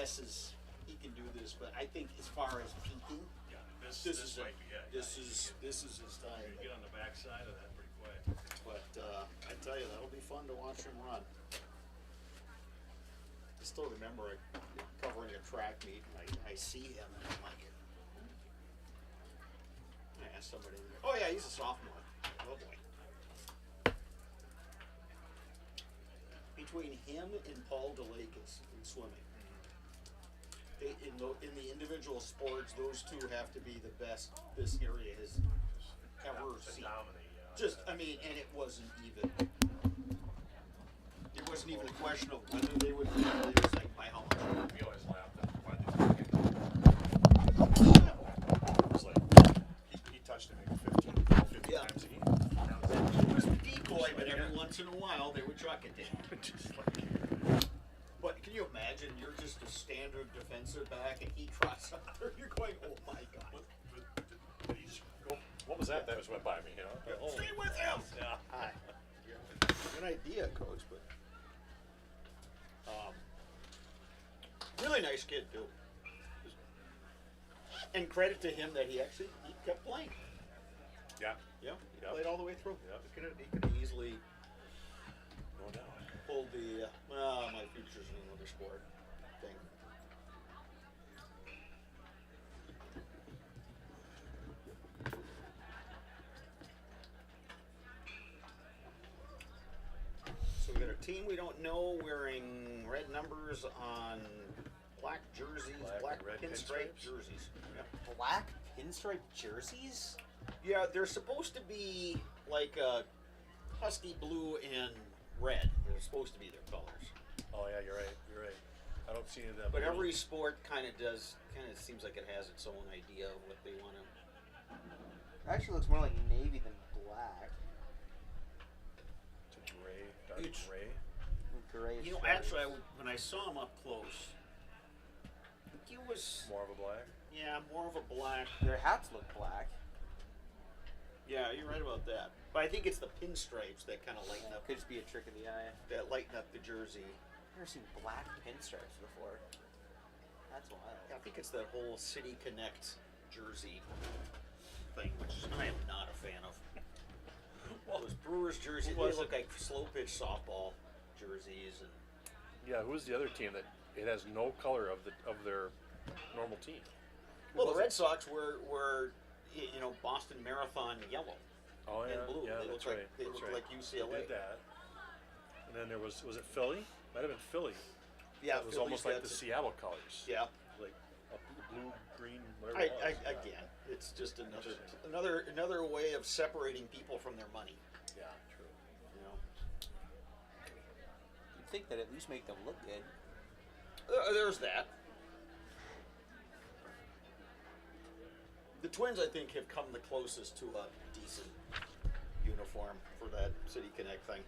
guesses he can do this, but I think as far as peaking, Yeah, this is might be it. this is his time. You get on the backside of that pretty quick. But I tell you, that'll be fun to watch him run. I still remember covering a track meet, and I see him, and I'm like, I asked somebody, oh yeah, he's a sophomore. Oh boy. Between him and Paul DeLakis in swimming, in the individual sports, those two have to be the best this area has ever seen. Just, I mean, and it wasn't even a question of whether they would win. It was like, by how much. We always laughed at why they didn't get it was like, he touched it maybe 50 Yeah. times a game. It was the decoy, but every once in a while they would chuck it in. Just like, But can you imagine, you're just a standard defensive back and he tries out there, you're going, oh my God. what was that? That just went by me, you know? Oh, Stay with him! yeah. Hi. Good idea, Coach, but really nice kid too. And credit to him that he kept playing. Yeah. Yeah, he Yep. played all the way through. Yep. He could easily No doubt. pulled the my future's in another sport thing. So we got a team we don't know wearing red numbers on black jerseys, black and red pinstripe pinstripes? jerseys. Yep. Black pinstripe jerseys? Yeah, they're supposed to be like husky blue and red. They're supposed to be their colors. Oh, yeah, you're right. You're right. I don't see any of that. But blue. every sport kind of seems like it has its own idea of what they want to. Actually looks more like navy than black. It's a gray, dark It's- gray. Gray. You know, actually, when I saw him up close, he was, More of a black. yeah, more of a black. Their hats look black. Yeah, you're right about that. But I think it's the pinstripes that kind of lighten up, Could just be a trick of the eye. the jersey. I've never seen black pinstripes before. That's wild. I think it's that whole City Connect jersey thing, which I am not a fan of. Well, those Brewers jerseys, Who they was look it? like slow pitch softball jerseys, and Yeah, who's the other team that it has no color of their normal team? Who well, the was Red it? Sox were Boston Marathon yellow. Oh yeah, and blue. yeah, They that's look right. like- they that's look right. like UCLA. They did that. And then there was it Philly? Might have been Philly. Yeah, It was Phillies almost like got the Seattle colors. Yeah, Like a blue, green, whatever it was. again, it's just another way of separating people from their money. Yeah, true. You know, You'd think that at least make them look good. there's that. The Twins, I think, have come the closest to a decent uniform for that City Connect thing.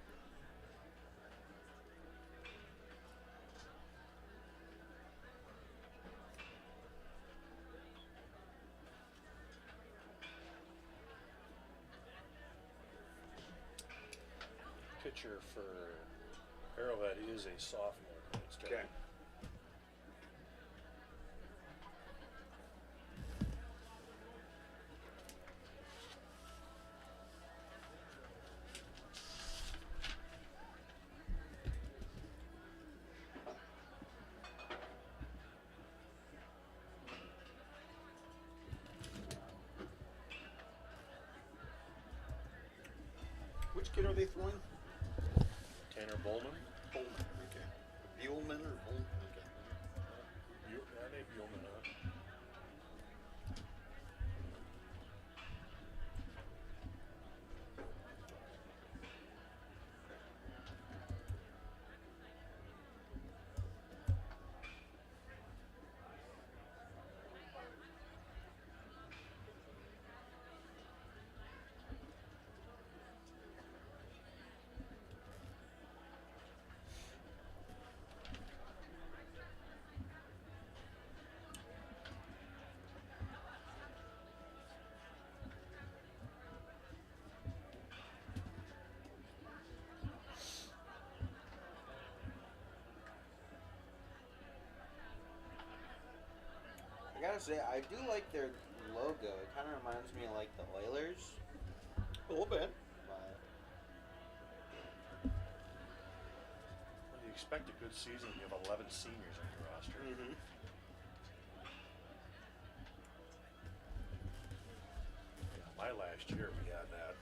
Pitcher for Arrowhead is a sophomore. It's got- Okay. Which kid are they throwing? Tanner Bowman. Bowman. Okay. Buellman or Bowman? Okay. I think Bowman. gotta say, I do like their logo. It kind of reminds me of like the Oilers, A little bit. but When you expect a good season, you have 11 seniors on your roster. Mm-hmm. Yeah, my last year we had that.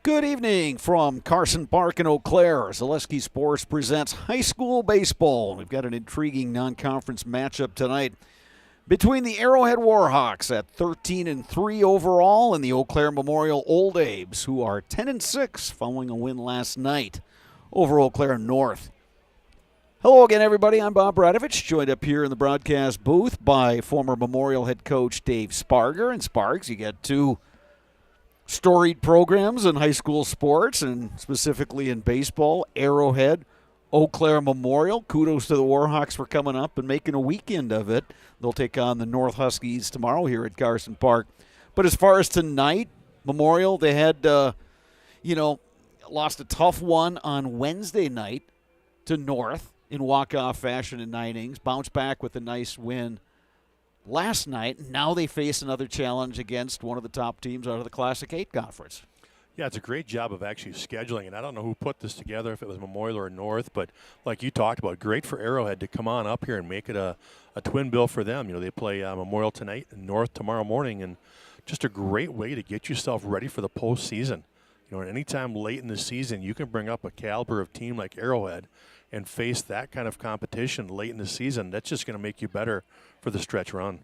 Good evening from Carson Park in Eau Claire. Zaleski Sports presents high school baseball. We've got an intriguing non-conference matchup tonight between the Arrowhead Warhawks at 13-3 overall and the Eau Claire Memorial Old Abes, who are 10-6 following a win last night over Eau Claire North. Hello again, everybody. I'm Bob Bradovich, joined up here in the broadcast booth by former Memorial head coach Dave Sparger. And Spargs, you get two storied programs in high school sports, and specifically in baseball, Arrowhead, Eau Claire Memorial. Kudos to the Warhawks for coming up and making a weekend of it. They'll take on the North Huskies tomorrow here at Carson Park. But as far as tonight, Memorial, they had, lost a tough one on Wednesday night to North in walk-off fashion in 9 innings. Bounced back with a nice win last night. Now they face another challenge against one of the top teams out of the Classic 8 Conference. Yeah, it's a great job of actually scheduling, and I don't know who put this together, if it was Memorial or North, but like you talked about, great for Arrowhead to come on up here and make it a twin bill for them. You know, they play Memorial tonight and North tomorrow morning, and just a great way to get yourself ready for the postseason. You know, anytime late in the season, you can bring up a caliber of team like Arrowhead and face that kind of competition late in the season. That's just going to make you better for the stretch run.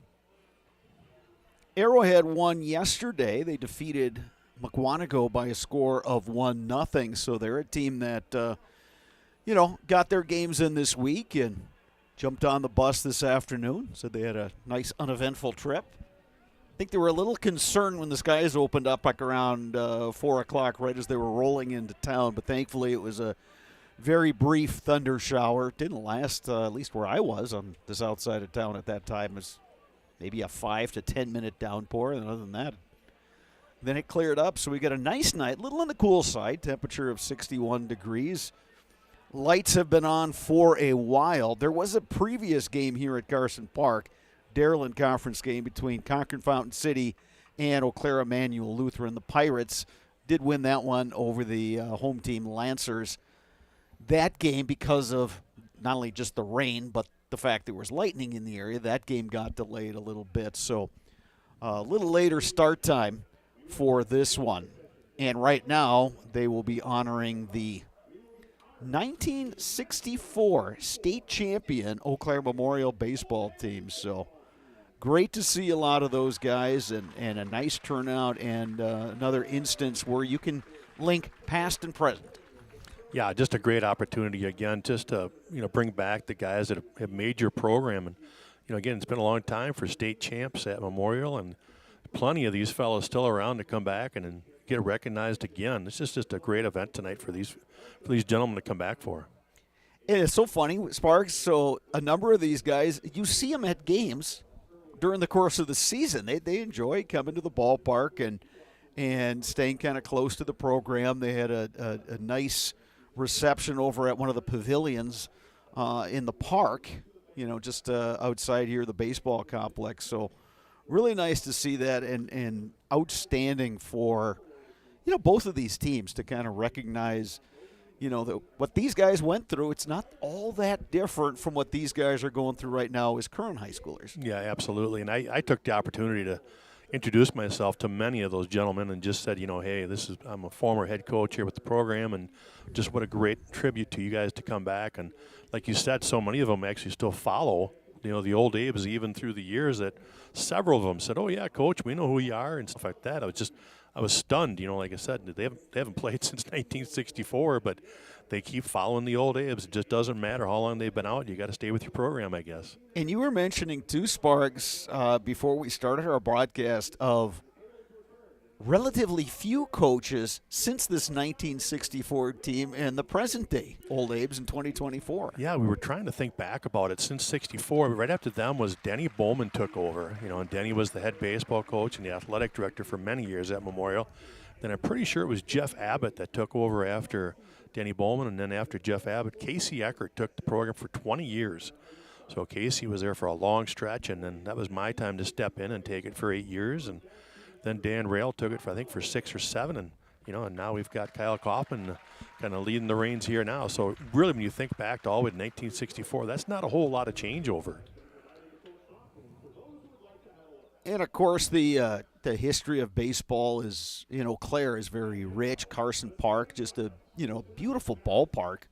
Arrowhead won yesterday. They defeated McWanago by a score of 1-0. So they're a team that, got their games in this week and jumped on the bus this afternoon. Said they had a nice, uneventful trip. I think they were a little concerned when the skies opened up like around 4 o'clock, right as they were rolling into town. But thankfully it was a very brief thunder shower. It didn't last, at least where I was on the south side of town at that time. It was maybe a 5 to 10 minute downpour, and other than that, then it cleared up. So we got a nice night, a little on the cool side, temperature of 61 degrees. Lights have been on for a while. There was a previous game here at Carson Park, Dairyland Conference game between Concord Fountain City and Eau Claire Emmanuel Lutheran. The Pirates did win that one over the home team Lancers. That game, because of not only just the rain, but the fact there was lightning in the area, that game got delayed a little bit. So a little later start time for this one. And right now, they will be honoring the 1964 state champion Eau Claire Memorial baseball team. So great to see a lot of those guys, and a nice turnout, and another instance where you can link past and present. Yeah, just a great opportunity again, just to bring back the guys that have made your program. And again, it's been a long time for state champs at Memorial, and plenty of these fellows still around to come back and get recognized again. It's just a great event tonight for these gentlemen to come back for. It's so funny, Sparks. So a number of these guys, you see them at games during the course of the season. They enjoy coming to the ballpark and staying kind of close to the program. They had a nice reception over at one of the pavilions in the park, just outside here, the baseball complex. So really nice to see that, and outstanding for, both of these teams to kind of recognize, what these guys went through. It's not all that different from what these guys are going through right now as current high schoolers. Yeah, absolutely. And I took the opportunity to introduce myself to many of those gentlemen and just said, hey, I'm a former head coach here with the program, and just what a great tribute to you guys to come back. And like you said, so many of them actually still follow, the old Abes, even through the years, that several of them said, oh yeah, coach, we know who you are, and stuff like that. I was stunned, like I said, they haven't played since 1964, but they keep following the old Abes. It just doesn't matter how long they've been out. You got to stay with your program, I guess. And you were mentioning too, Sparks, before we started our broadcast, of relatively few coaches since this 1964 team and the present day Old Abes in 2024. Yeah, we were trying to think back about it since 64. Right after them was Denny Bowman took over. And Denny was the head baseball coach and the athletic director for many years at Memorial. Then I'm pretty sure it was Jeff Abbott that took over after Denny Bowman, and then after Jeff Abbott, Casey Eckert took the program for 20 years. So Casey was there for a long stretch, and then that was my time to step in and take it for 8 years. And then Dan Rail took it for 6 or 7, and and now we've got Kyle Kaufman kind of leading the reins here now. So really, when you think back to all with 1964, that's not a whole lot of changeover. And of course, the history of baseball is in Eau Claire is very rich. Carson Park, just a beautiful ballpark.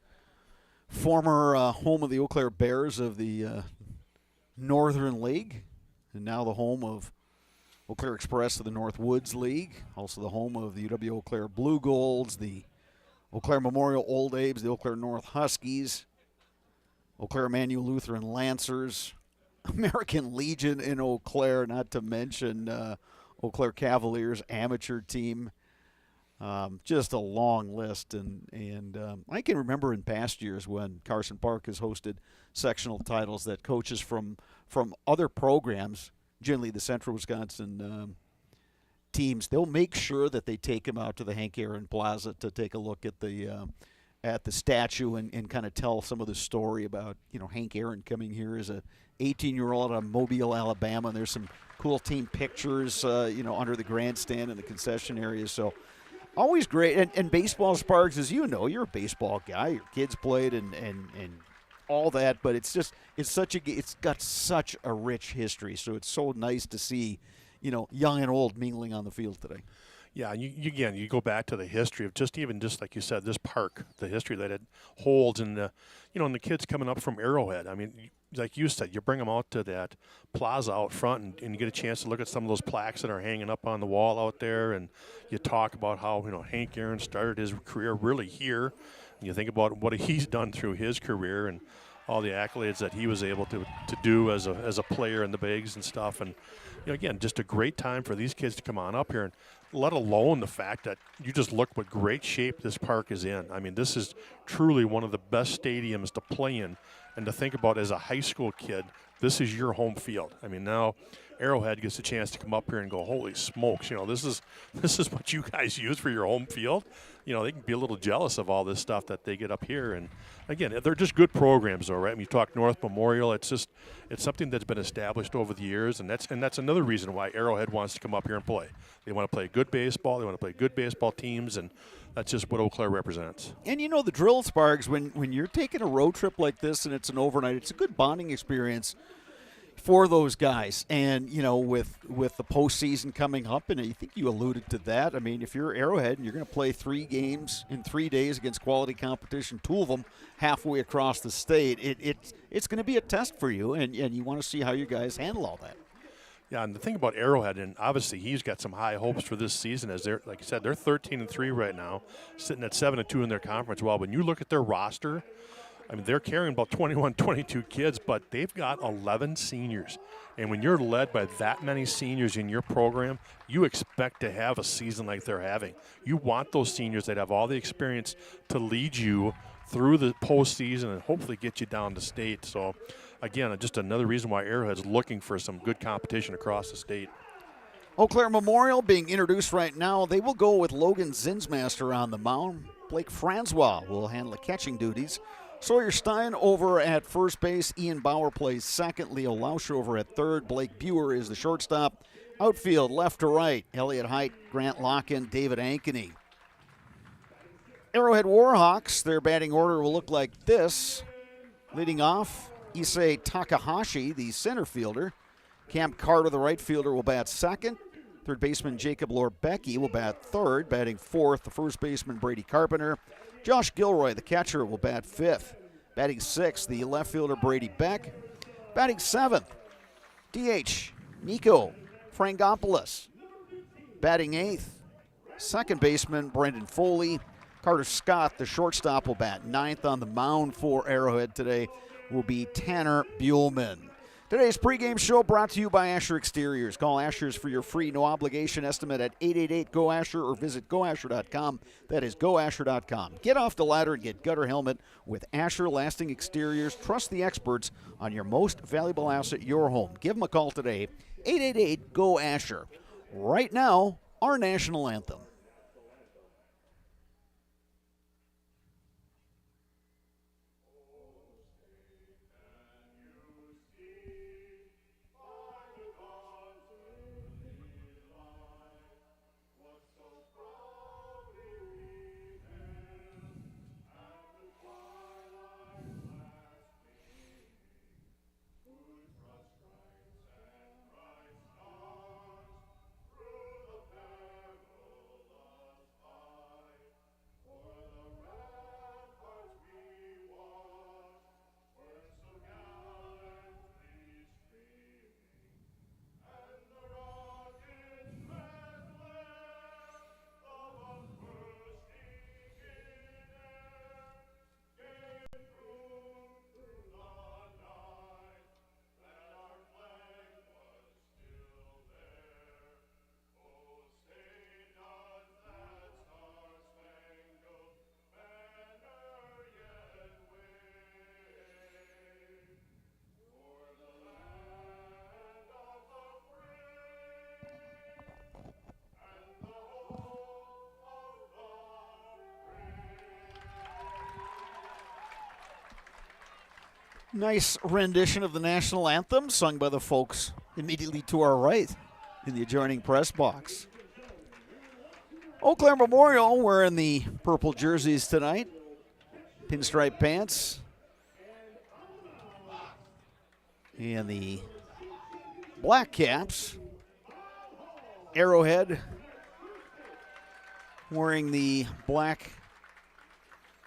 Former home of the Eau Claire Bears of the Northern League, and now the home of Eau Claire Express of the North Woods League. Also the home of the UW Eau Claire Blue Golds, the Eau Claire Memorial Old Abes, the Eau Claire North Huskies, Eau Claire Emmanuel Lutheran Lancers, American Legion in Eau Claire, not to mention Eau Claire Cavaliers amateur team. Just a long list, and I can remember in past years when Carson Park has hosted sectional titles that coaches from other programs, generally the Central Wisconsin teams, they'll make sure that they take him out to the Hank Aaron Plaza to take a look at the statue and kind of tell some of the story about Hank Aaron coming here as a 18-year-old out of Mobile, Alabama. And there's some cool team pictures, under the grandstand and the concession areas. So always great. And baseball, Sparks, as you know, you're a baseball guy. Your kids played and all that. But it's got such a rich history. So it's so nice to see, young and old mingling on the field today. Yeah, and you go back to the history of just like you said, this park, the history that it holds, and and the kids coming up from Arrowhead. I mean, like you said, you bring them out to that plaza out front, and you get a chance to look at some of those plaques that are hanging up on the wall out there, and you talk about how Hank Aaron started his career really here, and you think about what he's done through his career and all the accolades that he was able to do as a player in the bigs and stuff, and again, just a great time for these kids to come on up here, and let alone the fact that you just look what great shape this park is in. I mean, this is truly one of the best stadiums to play in, and to think about as a high school kid, this is your home field. I mean, now Arrowhead gets a chance to come up here and go, holy smokes, this is what you guys use for your home field. They can be a little jealous of all this stuff that they get up here. And again, they're just good programs, though, right? I mean, you talk North Memorial, it's something that's been established over the years, and that's another reason why Arrowhead wants to come up here and play. They want to play good baseball, they want to play good baseball teams, and that's just what Eau Claire represents. And the drill, Sparks, when you're taking a road trip like this and it's an overnight, it's a good bonding experience for those guys. And, with the postseason coming up, and I think you alluded to that. I mean, if you're Arrowhead and you're going to play 3 games in 3 days against quality competition, 2 of them halfway across the state, it's going to be a test for you, and you want to see how you guys handle all that. Yeah, and the thing about Arrowhead, and obviously he's got some high hopes for this season, as they're, like you said, they're 13-3 right now, sitting at 7-2 in their conference. Well, when you look at their roster, I mean, they're carrying about 21, 22 kids, but they've got 11 seniors. And when you're led by that many seniors in your program, you expect to have a season like they're having. You want those seniors that have all the experience to lead you through the postseason and hopefully get you down to state. So, again, just another reason why Arrowhead's looking for some good competition across the state. Eau Claire Memorial being introduced right now. They will go with Logan Zinsmaster on the mound. Blake Francois will handle the catching duties. Sawyer Stein over at first base. Ian Bauer plays second. Leo Lausch over at third. Blake Buer is the shortstop. Outfield, left to right. Elliot Height, Grant Locken, David Ankeny. Arrowhead Warhawks, their batting order will look like this. Leading off, Issei Takahashi, the center fielder. Cam Carter, the right fielder, will bat second. Third baseman Jacob Lorbecky will bat third. Batting fourth, the first baseman Brady Carpenter. Josh Gilroy, the catcher, will bat fifth. Batting sixth, the left fielder Brady Beck. Batting seventh, DH Nico Frangopoulos. Batting eighth, second baseman Brendan Foley. Carter Scott, the shortstop, will bat ninth. On the mound for Arrowhead today will be Tanner Buellman. Today's pregame show brought to you by Asher Exteriors. Call Asher's for your free no-obligation estimate at 888-GO-ASHER or visit goasher.com. That is goasher.com. Get off the ladder and get gutter helmet with Asher Lasting Exteriors. Trust the experts on your most valuable asset, your home. Give them a call today, 888-GO-ASHER. Right now, our national anthem. Nice rendition of the national anthem sung by the folks immediately to our right in the adjoining press box. Eau Claire Memorial wearing the purple jerseys tonight. Pinstripe pants. And the black caps. Arrowhead wearing the black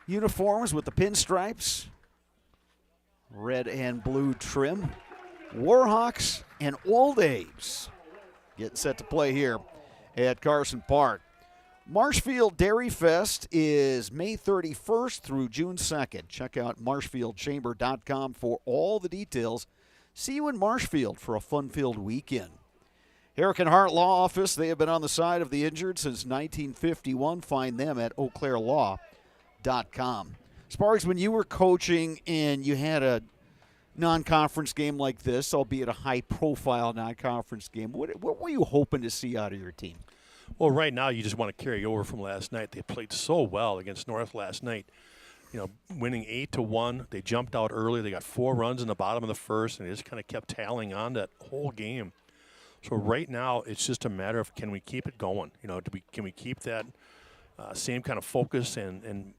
uniforms with the pinstripes. Red and blue trim. Warhawks and Old A's getting set to play here at Carson Park. Marshfield Dairy Fest is May 31st through June 2nd. Check out marshfieldchamber.com for all the details. See you in Marshfield for a fun-filled weekend. Herrick and Hart Law Office, they have been on the side of the injured since 1951. Find them at eauclairlaw.com. Sparks, when you were coaching and you had a non-conference game like this, albeit a high-profile non-conference game, what were you hoping to see out of your team? Well, right now you just want to carry over from last night. They played so well against North last night. You know, winning 8-1. They jumped out early. They got 4 runs in the bottom of the first, and they just kind of kept tallying on that whole game. So right now it's just a matter of, can we keep it going? You know, can we keep that same kind of focus and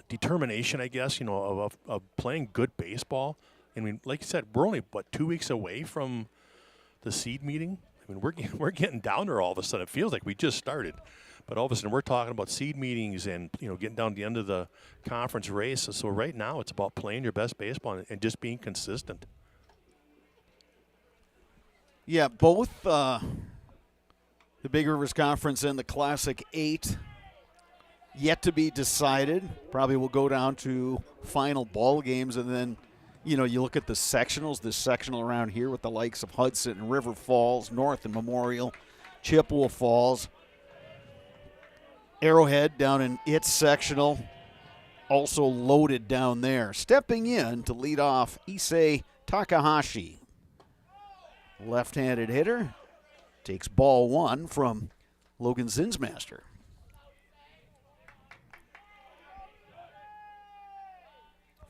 determination, I guess, you know, of playing good baseball. I mean, like you said, we're only, 2 weeks away from the seed meeting. I mean, we're getting down there all of a sudden. It feels like we just started. But all of a sudden, we're talking about seed meetings and, you know, getting down to the end of the conference race. So right now, it's about playing your best baseball and just being consistent. Yeah, both the Big Rivers Conference and the Classic 8 yet to be decided. Probably will go down to final ball games, and then, you know, you look at the sectionals. This sectional around here with the likes of Hudson and River Falls, North and Memorial, Chippewa Falls, Arrowhead down in its sectional, also loaded down there. Stepping in to lead off, Issei Takahashi, left-handed hitter, takes ball 1 from Logan Zinsmaster.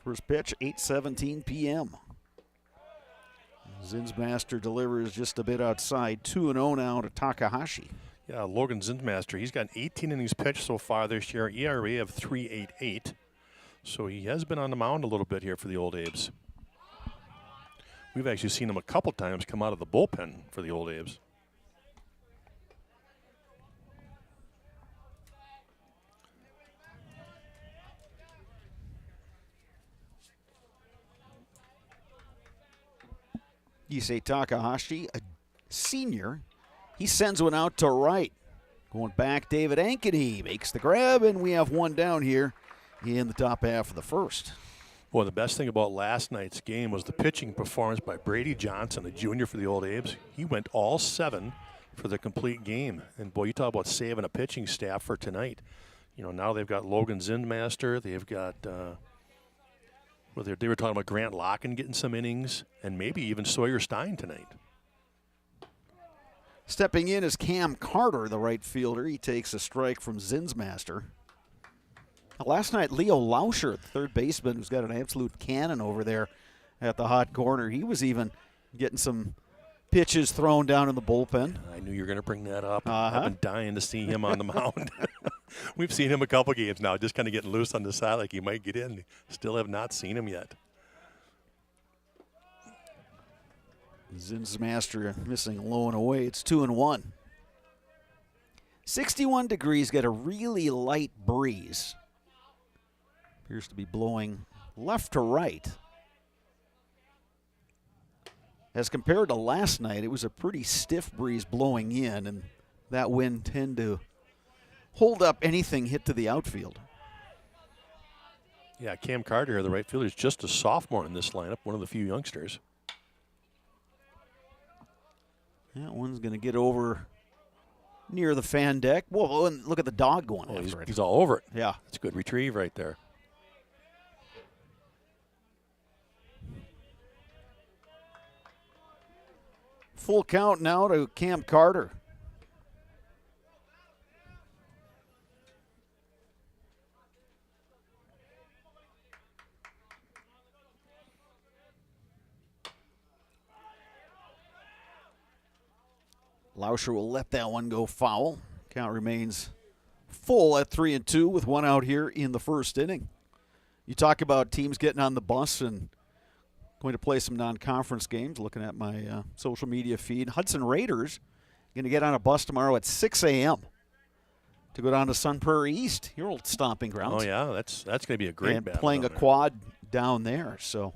First pitch, 8:17 p.m. Zinsmaster delivers just a bit outside. 2-0 now to Takahashi. Yeah, Logan Zinsmaster, he's got 18 innings pitched so far this year, ERA of 3.88. So he has been on the mound a little bit here for the Old Abes. We've actually seen him a couple times come out of the bullpen for the Old Abes. Issei Takahashi, a senior, he sends one out to right. Going back, David Ankeny makes the grab, and we have one down here in the top half of the first. Boy, the best thing about last night's game was the pitching performance by Brady Johnson, a junior for the Old Abes. He went all 7 for the complete game. And, boy, you talk about saving a pitching staff for tonight. You know, now they've got Logan Zinsmaster. They've got they were talking about Grant Locken getting some innings, and maybe even Sawyer Stein tonight. Stepping in is Cam Carter, the right fielder. He takes a strike from Zinsmaster. Last night, Leo Lauscher, the third baseman, who's got an absolute cannon over there at the hot corner. He was even getting some pitches thrown down in the bullpen. I knew you were going to bring that up. I've been dying to see him on the mound. We've seen him a couple games now, just kind of getting loose on the side like he might get in. Still have not seen him yet. Zinsmaster missing low and away. It's 2-1. 61 degrees, got a really light breeze. Appears to be blowing left to right. As compared to last night, it was a pretty stiff breeze blowing in, and that wind tended to hold up anything hit to the outfield. Yeah, Cam Carter, the right fielder, is just a sophomore in this lineup, one of the few youngsters. That one's going to get over near the fan deck. Whoa, and look at the dog going after it. He's all over it. Yeah. It's a good retrieve right there. Full count now to Cam Carter. Lauscher will let that one go foul. Count remains full at 3-2 with one out here in the first inning. You talk about teams getting on the bus and going to play some non-conference games. Looking at my social media feed, Hudson Raiders going to get on a bus tomorrow at 6 a.m. to go down to Sun Prairie East, your old stomping grounds. Oh, yeah, that's going to be a great battle. And playing a quad down there. So,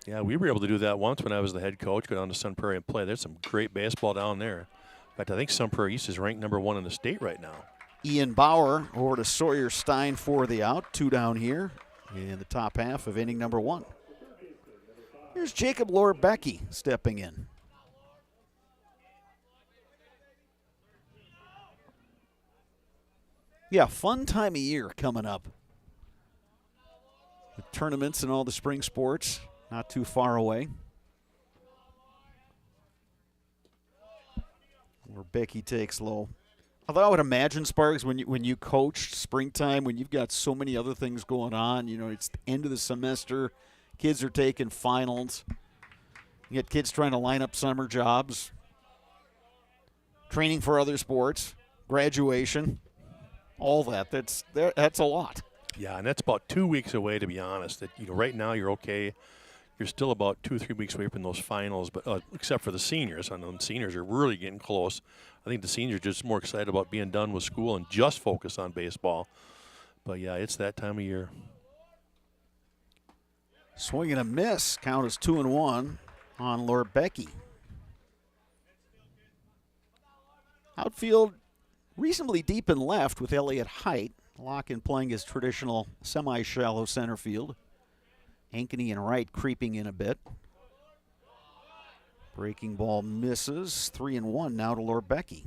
yeah, we were able to do that once when I was the head coach, go down to Sun Prairie and play. There's some great baseball down there. In fact, I think Sun Prairie East is ranked #1 in the state right now. Ian Bauer over to Sawyer Stein for the out. 2 down here in the top half of inning number 1. Here's Jacob Lorbecki stepping in. Yeah, fun time of year coming up. The tournaments and all the spring sports not too far away. Lorbecki takes low. Although I would imagine, Sparks, when you coach springtime, when you've got so many other things going on, it's the end of the semester, kids are taking finals, you get kids trying to line up summer jobs, training for other sports, graduation, all that. That's a lot. Yeah, and that's about 2 weeks away, to be honest. That right now you're okay. You're still about 2 or 3 weeks away from those finals, but except for the seniors. I know the seniors are really getting close. I think the seniors are just more excited about being done with school and just focus on baseball. But, yeah, it's that time of year. Swing and a miss. Count is 2-1 on Lorbecki. Outfield reasonably deep in left with Elliott Height. Locken playing his traditional semi-shallow center field. Ankeny and Wright creeping in a bit. Breaking ball misses. 3-1 now to Lorbecki.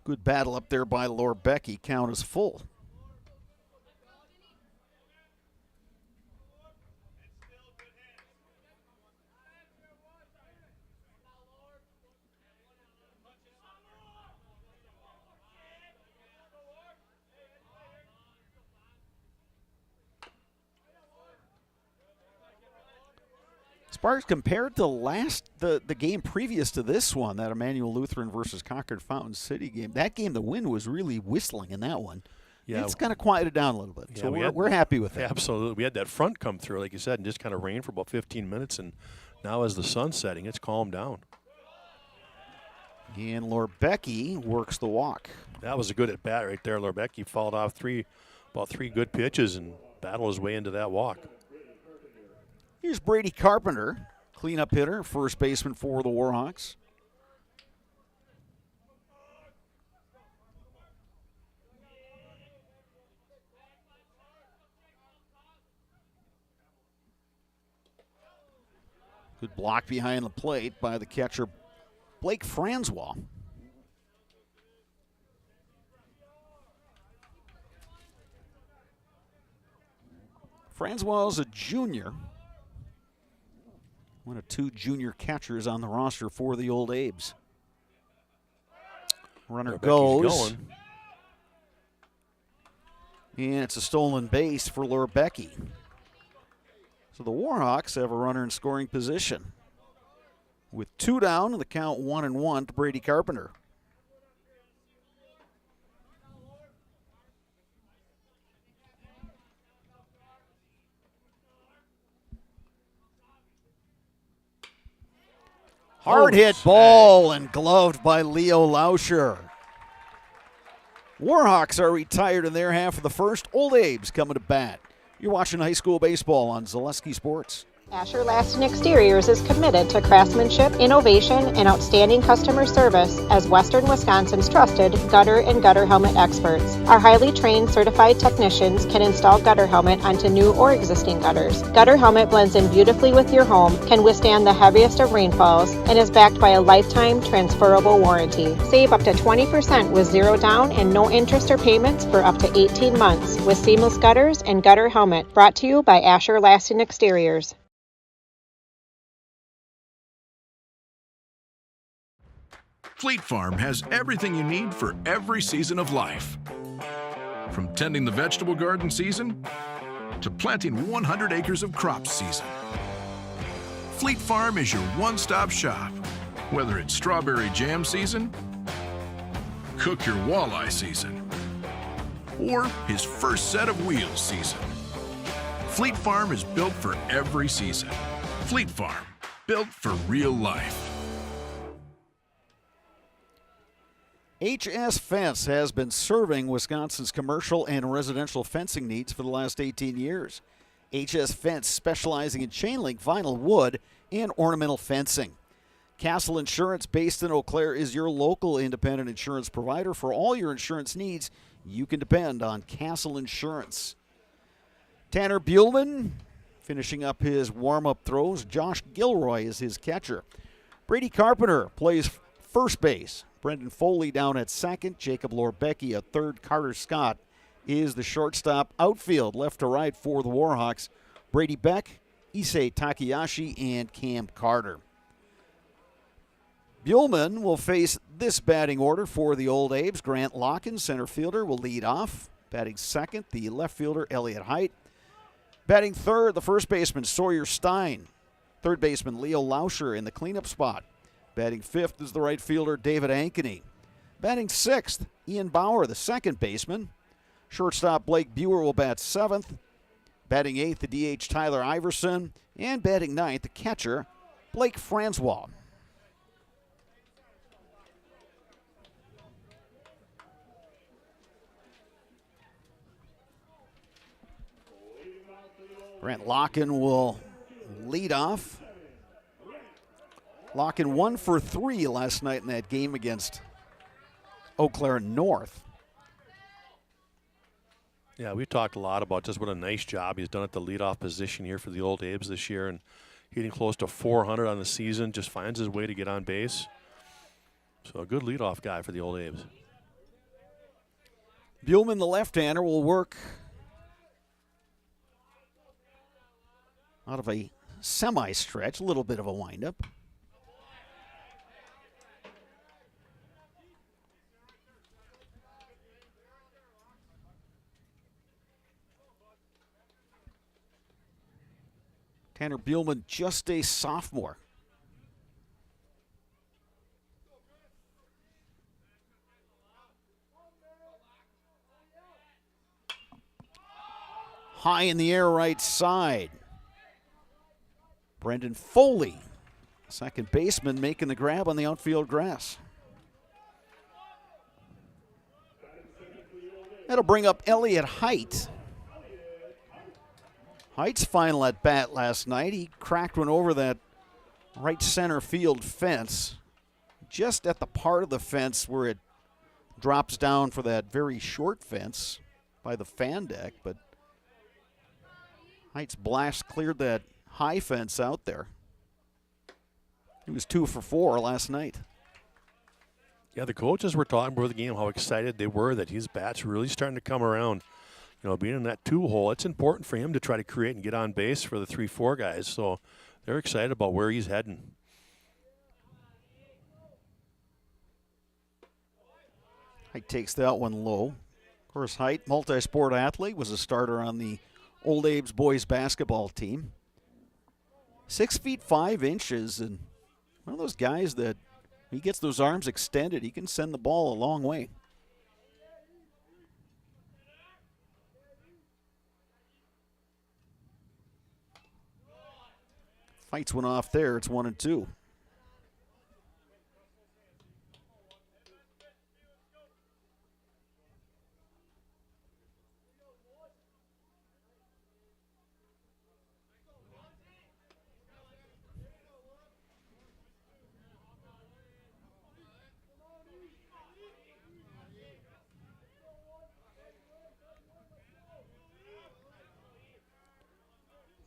Good battle up there by Lorbecki. Count is full. Sparks, compared to the game previous to this one, that Emmanuel Lutheran versus Concord Fountain City game, that game, the wind was really whistling in that one. Yeah, it's kind of quieted down a little bit. Yeah, so we're happy with that. Absolutely. We had that front come through, like you said, and just kind of rained for about 15 minutes, and now as the sun's setting, it's calmed down. And Lorbecki works the walk. That was a good at-bat right there. Lorbecki fouled off about three good pitches and battled his way into that walk. Here's Brady Carpenter, cleanup hitter, first baseman for the Warhawks. Good block behind the plate by the catcher, Blake Francois. Francois is a junior. One of 2 junior catchers on the roster for the Old Abes. Runner goes. And it's a stolen base for Lorbecki. So the Warhawks have a runner in scoring position. With 2 down and the count 1-1 to Brady Carpenter. Hard hit ball and gloved by Leo Lauscher. Warhawks are retired in their half of the first. Old Abes coming to bat. You're watching high school baseball on Zaleski Sports. Asher Laston Exteriors is committed to craftsmanship, innovation, and outstanding customer service as Western Wisconsin's trusted gutter and gutter helmet experts. Our highly trained certified technicians can install gutter helmet onto new or existing gutters. Gutter helmet blends in beautifully with your home, can withstand the heaviest of rainfalls, and is backed by a lifetime transferable warranty. Save up to 20% with 0 down and no interest or payments for up to 18 months with seamless gutters and gutter helmet. Brought to you by Asher Laston Exteriors. Fleet Farm has everything you need for every season of life. From tending the vegetable garden season to planting 100 acres of crops season. Fleet Farm is your one-stop shop. Whether it's strawberry jam season, cook your walleye season, or his first set of wheels season. Fleet Farm is built for every season. Fleet Farm, built for real life. HS Fence has been serving Wisconsin's commercial and residential fencing needs for the last 18 years. HS Fence specializing in chain link, vinyl, wood, and ornamental fencing. Castle Insurance, based in Eau Claire, is your local independent insurance provider. For all your insurance needs, you can depend on Castle Insurance. Tanner Buellman finishing up his warm-up throws. Josh Gilroy is his catcher. Brady Carpenter plays first base. Brendan Foley down at second. Jacob Lorbecki at third. Carter Scott is the shortstop. Outfield, left to right for the Warhawks. Brady Beck, Issei Takayashi, and Cam Carter. Buellman will face this batting order for the Old Abes. Grant Locken, center fielder, will lead off. Batting second, the left fielder, Elliott Height. Batting third, the first baseman, Sawyer Stein. Third baseman, Leo Lauscher in the cleanup spot. Batting fifth is the right fielder, David Ankeny. Batting sixth, Ian Bauer, the second baseman. Shortstop Blake Buer will bat seventh. Batting eighth, the DH Tyler Iverson. And batting ninth, the catcher, Blake Francois. Grant Locken will lead off. Locken 1 for 3 last night in that game against Eau Claire North. Yeah, we've talked a lot about just what a nice job he's done at the leadoff position here for the Old Abes this year, and hitting close to 400 on the season, just finds his way to get on base. So a good leadoff guy for the Old Abes. Buellman, the left-hander, will work out of a semi-stretch, a little bit of a windup. Tanner Buellman, just a sophomore. High in the air right side. Brendan Foley, second baseman, making the grab on the outfield grass. That'll bring up Elliott Height. Height's final at bat last night. He cracked one over that right center field fence, just at the part of the fence where it drops down for that very short fence by the fan deck. But Height's blast cleared that high fence out there. He was 2 for 4 last night. Yeah, the coaches were talking before the game how excited they were that his bat's really starting to come around. You know, being in that 2-hole, it's important for him to try to create and get on base for the 3-4 guys. So they're excited about where he's heading. Height takes that one low. Of course, Height, multi-sport athlete, was a starter on the Old Abes boys basketball team. 6 feet 5 inches, and one of those guys that he gets those arms extended, he can send the ball a long way. Fights one off there. It's 1-2.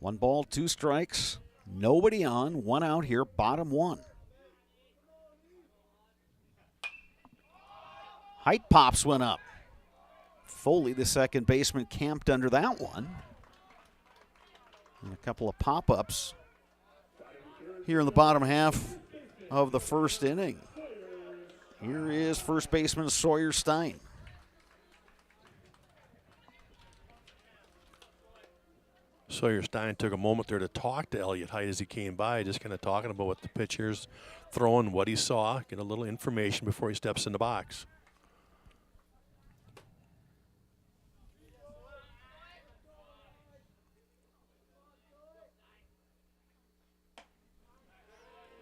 One ball, 2 strikes. Nobody on, 1 out here, bottom 1. Height pops one up. Foley, the second baseman, camped under that one. And a couple of pop-ups here in the bottom half of the first inning. Here is first baseman Sawyer Stein. Sawyer Stein took a moment there to talk to Elliott Height as he came by, just kind of talking about what the pitcher's throwing, what he saw, get a little information before he steps in the box.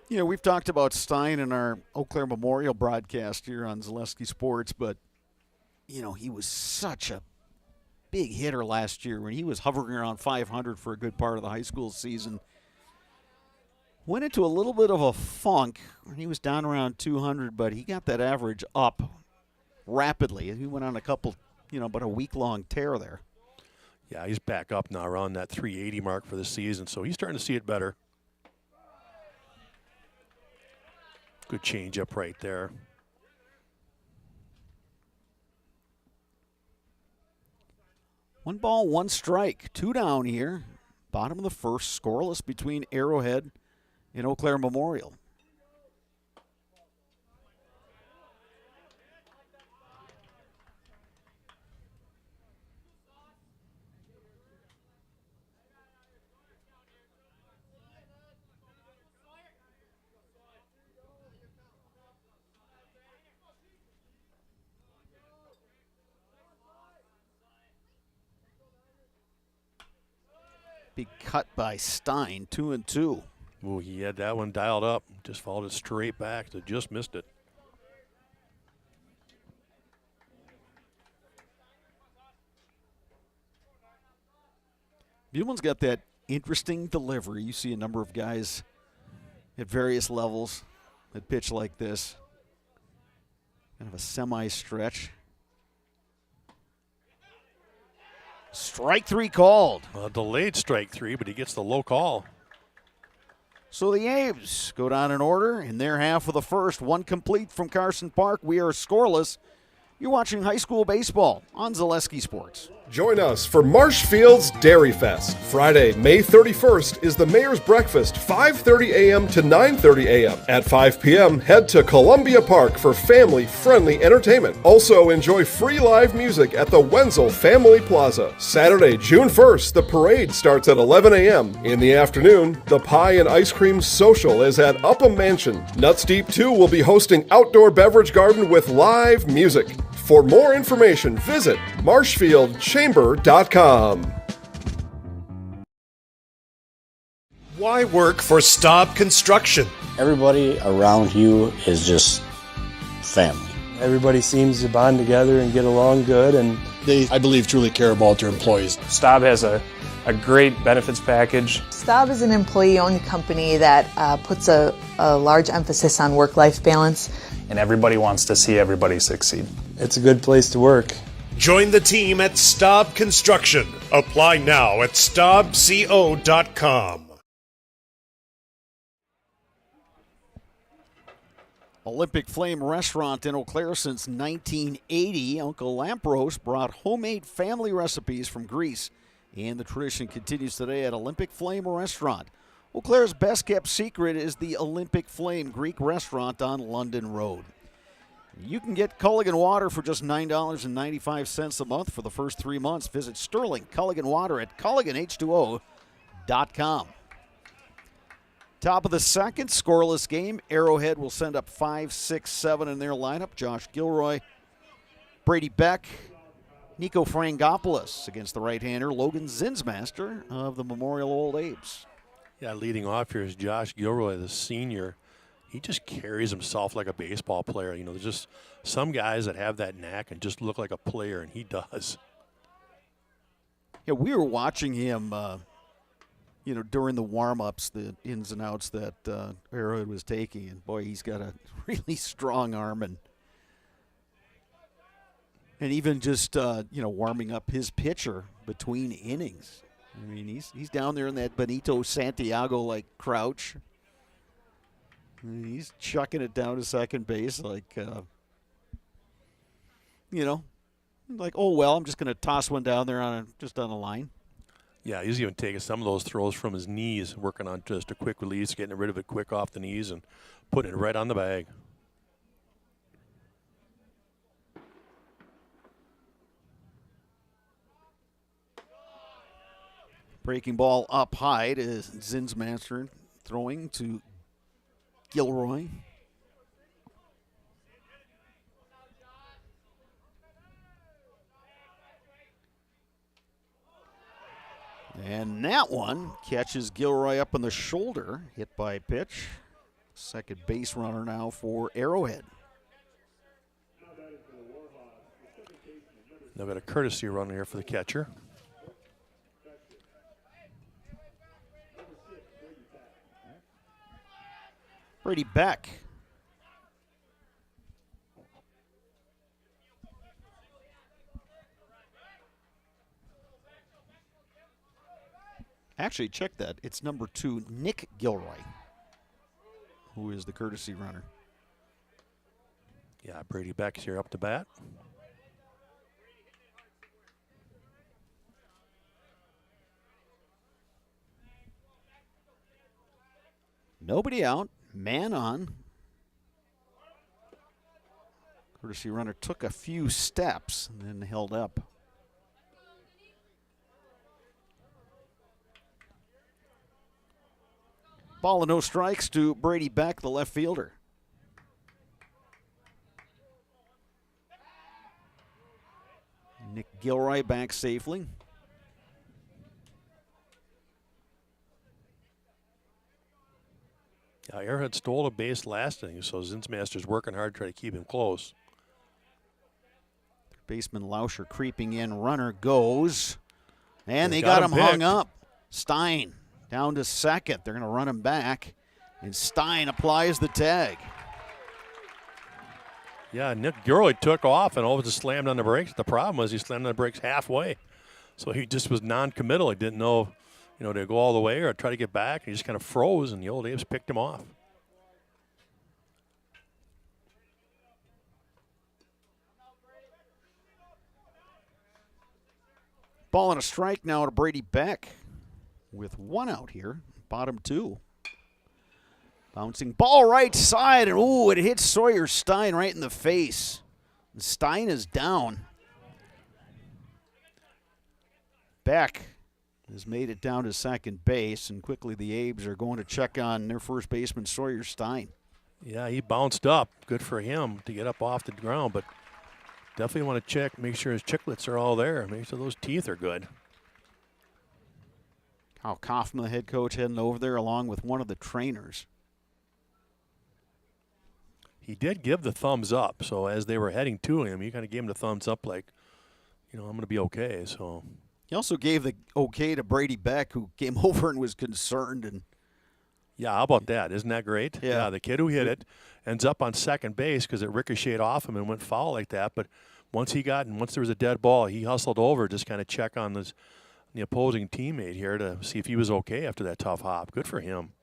You know, we've talked about Stein in our Eau Claire Memorial broadcast here on Zaleski Sports, but, you know, he was such a big hitter last year when he was hovering around 500 for a good part of the high school season. Went into a little bit of a funk when he was down around 200, but he got that average up rapidly. He went on a couple, about a week-long tear there. Yeah, he's back up now around that 380 mark for the season, so he's starting to see it better. Good changeup right there. One ball, one strike. 2 down here. Bottom of the first, scoreless between Arrowhead and Eau Claire Memorial. Big cut by Stein, 2-2. Ooh, he had that one dialed up. Just followed it straight back. So just missed it. Buellman's got that interesting delivery. You see a number of guys at various levels that pitch like this. Kind of a semi-stretch. Strike 3 called. A delayed strike 3, but he gets the low call. So the Aves go down in order in their half of the first. One complete from Carson Park. We are scoreless. You're watching high school baseball on Zaleski Sports. Join us for Marshfield's Dairy Fest. Friday, May 31st is the Mayor's Breakfast, 5:30 a.m. to 9:30 a.m. At 5 p.m., head to Columbia Park for family-friendly entertainment. Also, enjoy free live music at the Wenzel Family Plaza. Saturday, June 1st, the parade starts at 11 a.m. In the afternoon, the Pie and Ice Cream Social is at Upham Mansion. Nuts Deep 2 will be hosting outdoor beverage garden with live music. For more information, visit marshfieldchamber.com. Why work for Staub Construction? Everybody around you is just family. Everybody seems to bond together and get along good, and They, I believe, truly care about their employees. Staub has a great benefits package. Staub is an employee-owned company that puts a large emphasis on work-life balance. And everybody wants to see everybody succeed. It's a good place to work. Join the team at Staub Construction. Apply now at staubco.com. Olympic Flame Restaurant in Eau Claire since 1980. Uncle Lampros brought homemade family recipes from Greece, and the tradition continues today at Olympic Flame Restaurant. Eau Claire's best-kept secret is the Olympic Flame Greek restaurant on London Road. You can get Culligan Water for just $9.95 a month for the first 3 months. Visit Sterling Culligan Water at CulliganH2O.com. Top of the second, scoreless game. Arrowhead will send up 5, 6, 7 in their lineup. Josh Gilroy, Brady Beck, Nico Frangopoulos against the right-hander Logan Zinsmaster of the Memorial Old Apes. Yeah, leading off here is Josh Gilroy, the senior. He just carries himself like a baseball player. You know, there's just some guys that have that knack and just look like a player, and he does. Yeah, we were watching him, during the warm-ups, the ins and outs that Arrowhead was taking, and boy, he's got a really strong arm, and even just warming up his pitcher between innings. I mean, he's down there in that Benito Santiago-like crouch. He's chucking it down to second base like, oh, well, I'm just going to toss one down there just on a line. Yeah, he's even taking some of those throws from his knees, working on just a quick release, getting rid of it quick off the knees and putting it right on the bag. Breaking ball up high is Zinsmaster throwing to Gilroy. And that one catches Gilroy up on the shoulder, hit by a pitch. Second base runner now for Arrowhead. They've got a courtesy run here for the catcher. Brady Beck. Actually, check that. It's number 2, Nick Gilroy, who is the courtesy runner. Yeah, Brady Beck's here up to bat. Nobody out, man on. Courtesy runner took a few steps and then held up. Ball and no strikes to Brady Beck, the left fielder. Nick Gilroy back safely. Arrowhead stole a base last inning, so Zinsmaster's working hard to try to keep him close. Baseman Lauscher creeping in, runner goes. And they got got him him hung picked. up. Stein down to second. They're going to run him back. And Stein applies the tag. Yeah, Nick Gilroy took off and almost just slammed on the brakes. The problem was he slammed on the brakes halfway. So he just was non-committal. He didn't know, to go all the way or try to get back. He just kind of froze, and the old A's picked him off. Ball and a strike now to Brady Beck with one out here, bottom 2. Bouncing ball right side, and it hits Sawyer Stein right in the face. And Stein is down. Beck has made it down to second base, and quickly the A's are going to check on their first baseman, Sawyer Stein. Yeah, he bounced up. Good for him to get up off the ground, but definitely want to check, make sure his chiclets are all there, make sure those teeth are good. Kyle Kaufman, the head coach, heading over there along with one of the trainers. He did give the thumbs up, so as they were heading to him, he kind of gave him the thumbs up like, I'm going to be okay. So he also gave the okay to Brady Beck, who came over and was concerned. And yeah, how about that? Isn't that great? Yeah. The kid who hit it ends up on second base because it ricocheted off him and went foul like that. But once there was a dead ball, he hustled over just kind of check on the opposing teammate here to see if he was okay after that tough hop. Good for him.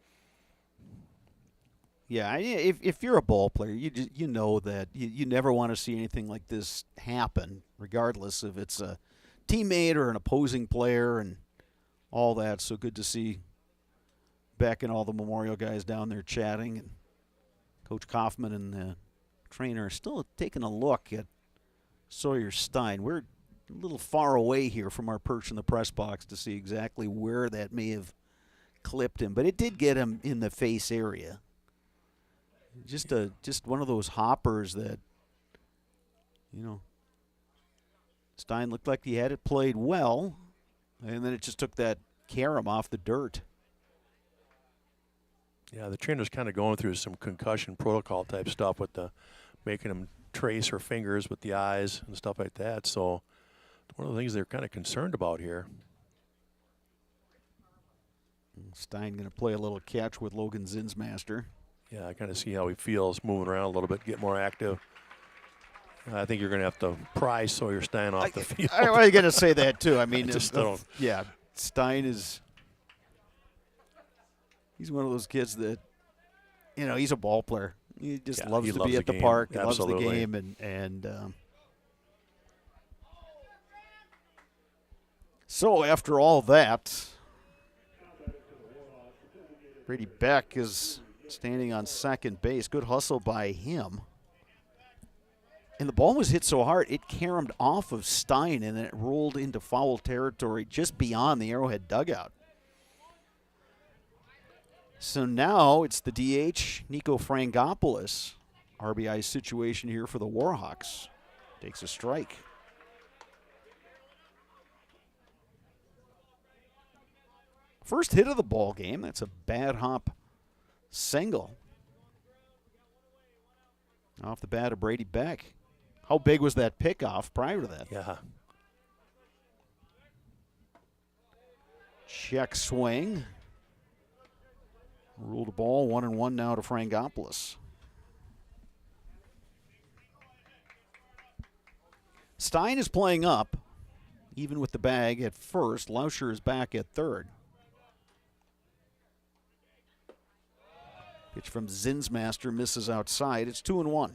Yeah, if you're a ball player, you know that you never want to see anything like this happen, regardless if it's a teammate or an opposing player and all that. So good to see Beck and all the Memorial guys down there chatting, and Coach Kaufman and the trainer are still taking a look at Sawyer Stein. We're a little far away here from our perch in the press box to see exactly where that may have clipped him, but it did get him in the face area. Just one of those hoppers that, Stein looked like he had it played well, and then it just took that carom off the dirt. Yeah, the trainer's kind of going through some concussion protocol type stuff with making him trace her fingers with the eyes and stuff like that. So one of the things they're kind of concerned about here. Stein going to play a little catch with Logan Zinsmaster. Yeah, I kind of see how he feels moving around a little bit, get more active. I think you're going to have to pry Sawyer Stein off the field. I was going to say that, too. I mean, don't. Stein is – he's one of those kids that, he's a ball player. He just loves to be at the park. He loves the game. So after all that, Brady Beck is standing on second base. Good hustle by him. And the ball was hit so hard, it caromed off of Stein, and then it rolled into foul territory just beyond the Arrowhead dugout. So now it's the DH, Nico Frangopoulos. RBI situation here for the Warhawks. Takes a strike. First hit of the ball game. That's a bad hop single. Off the bat of Brady Beck. How big was that pickoff prior to that? Yeah. Check swing. Ruled the ball 1-1 now to Frangopoulos. Stein is playing up, even with the bag at first. Lauscher is back at third. Pitch from Zinsmaster misses outside. It's 2-1.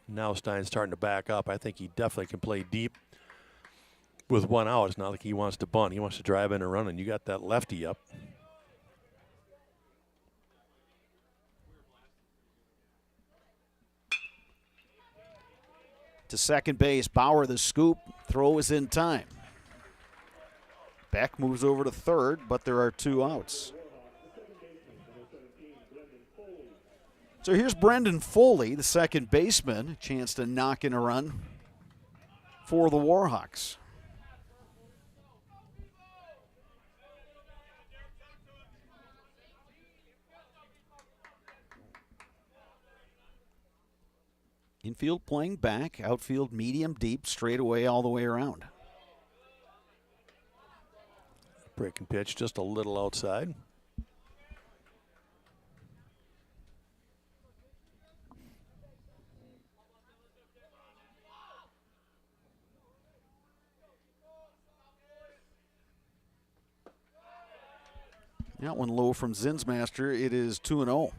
Now Stein's starting to back up. I think he definitely can play deep with one out. It's not like he wants to bunt. He wants to drive in and run, and you got that lefty up. To second base, Bauer the scoop. Throw is in time. Beck moves over to third, but there are 2 outs. So here's Brendan Foley, the second baseman, a chance to knock in a run for the Warhawks. Infield playing back, outfield medium, deep, straight away all the way around. Breaking pitch just a little outside. That one low from Zinsmaster. It is 2-0.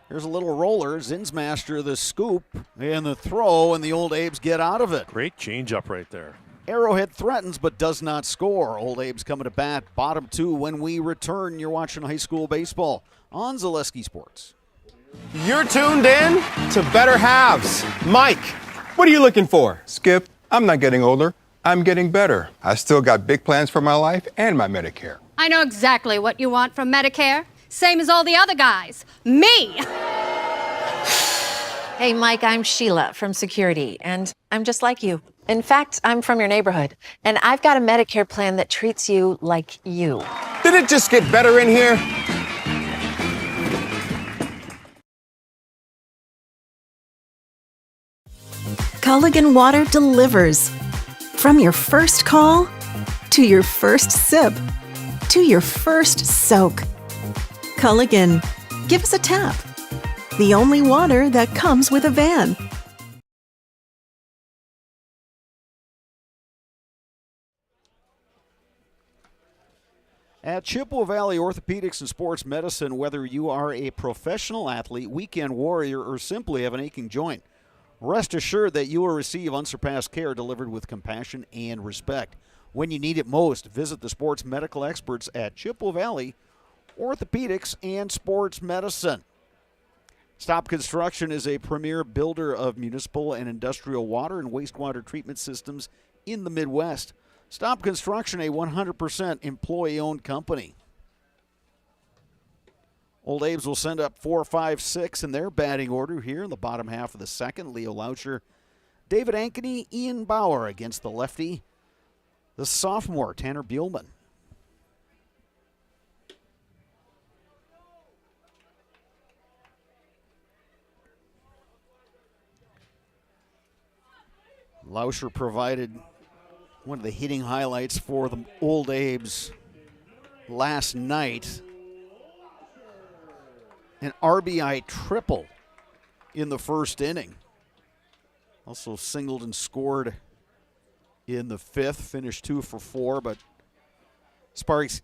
Here's a little roller. Zinsmaster the scoop and the throw, and the Old Abes get out of it. Great changeup right there. Arrowhead threatens but does not score. Old Abes coming to bat, bottom 2 when we return. You're watching high school baseball on Zaleski Sports. You're tuned in to Better Halves. Mike, what are you looking for? Skip, I'm not getting older. I'm getting better. I still got big plans for my life and my Medicare. I know exactly what you want from Medicare. Same as all the other guys. Me! Hey, Mike, I'm Sheila from Security, and I'm just like you. In fact, I'm from your neighborhood, and I've got a Medicare plan that treats you like you. Did it just get better in here? Culligan Water delivers. From your first call, to your first sip, to your first soak. Culligan, give us a tap. The only water that comes with a van. At Chippewa Valley Orthopedics and Sports Medicine, whether you are a professional athlete, weekend warrior, or simply have an aching joint, rest assured that you will receive unsurpassed care delivered with compassion and respect. When you need it most, visit the sports medical experts at Chippewa Valley Orthopedics and Sports Medicine. Stop Construction is a premier builder of municipal and industrial water and wastewater treatment systems in the Midwest. Stop Construction, a 100% employee-owned company. Old Abes will send up 4, 5, 6 in their batting order here in the bottom half of the second. Leo Lauscher, David Ankeny, Ian Bauer against the lefty, the sophomore, Tanner Buellman. Lauscher provided one of the hitting highlights for the Old Abes last night. An RBI triple in the first inning. Also singled and scored in the fifth. Finished 2 for 4, but Sparks,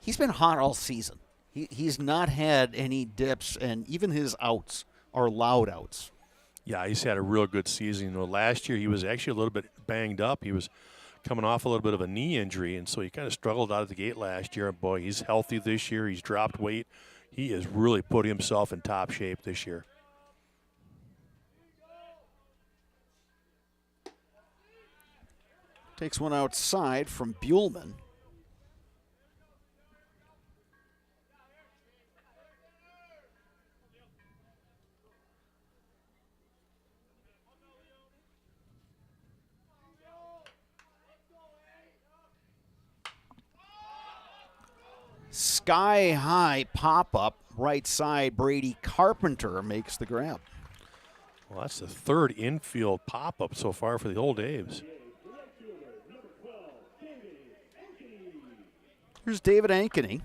he's been hot all season. He's not had any dips, and even his outs are loud outs. Yeah, he's had a real good season. Last year he was actually a little bit banged up. He was coming off a little bit of a knee injury, and so he kind of struggled out of the gate last year. And boy, he's healthy this year. He's dropped weight. He has really put himself in top shape this year. Takes one outside from Buellman. Sky high pop-up, right side. Brady Carpenter makes the grab. Well, that's the third infield pop-up so far for the Old Aves. Here's David Ankeny.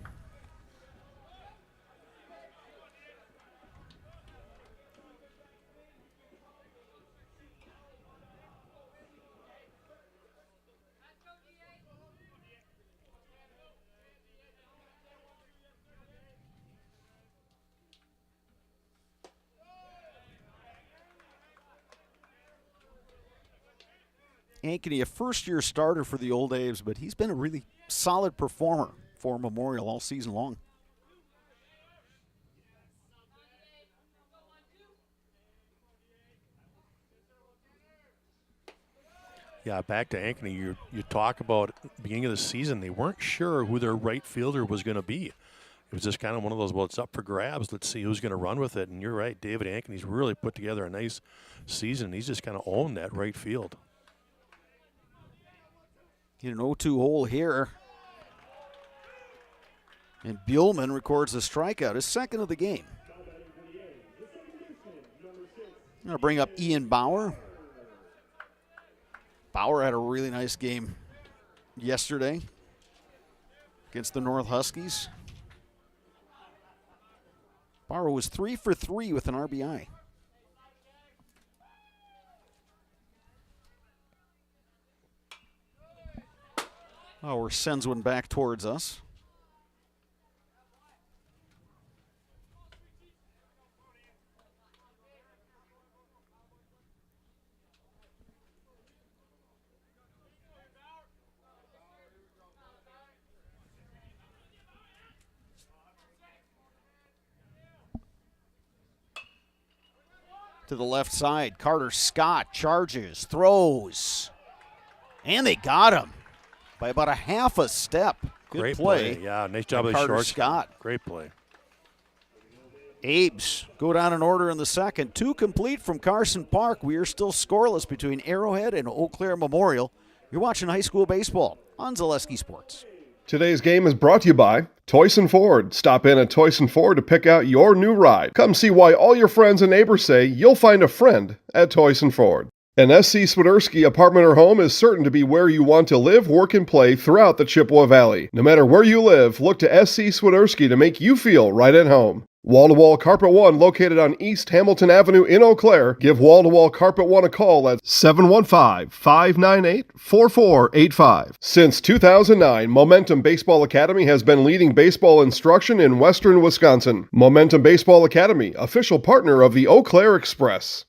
Ankeny, a first-year starter for the Old Aves, but he's been a really solid performer for Memorial all season long. Yeah, back to Ankeny, you talk about beginning of the season, they weren't sure who their right fielder was going to be. It was just kind of one of those, well, it's up for grabs. Let's see who's going to run with it. And you're right, David Ankeny's really put together a nice season. He's just kind of owned that right field. Get an 0-2 hole here. And Buellman records a strikeout, his second of the game. I'm going to bring up Ian Bauer. Bauer had a really nice game yesterday against the North Huskies. Bauer was 3 for 3 with an RBI. Bauer sends one back towards us. To the left side, Carter Scott charges, throws, and they got him by about a half a step. Good Great play. Yeah, nice job of Carter short. Scott. Great play. Abe's go down in order in the second. 2 complete from Carson Park. We are still scoreless between Arrowhead and Eau Claire Memorial. You're watching high school baseball on Zaleski Sports. Today's game is brought to you by Toyson Ford. Stop in at Toyson Ford to pick out your new ride. Come see why all your friends and neighbors say you'll find a friend at Toyson Ford. An SC Swiderski apartment or home is certain to be where you want to live, work, and play throughout the Chippewa Valley. No matter where you live, look to SC Swiderski to make you feel right at home. Wall-to-Wall Carpet One, located on East Hamilton Avenue in Eau Claire. Give Wall-to-Wall Carpet One a call at 715-598-4485. Since 2009, Momentum Baseball Academy has been leading baseball instruction in western Wisconsin. Momentum Baseball Academy, official partner of the Eau Claire Express.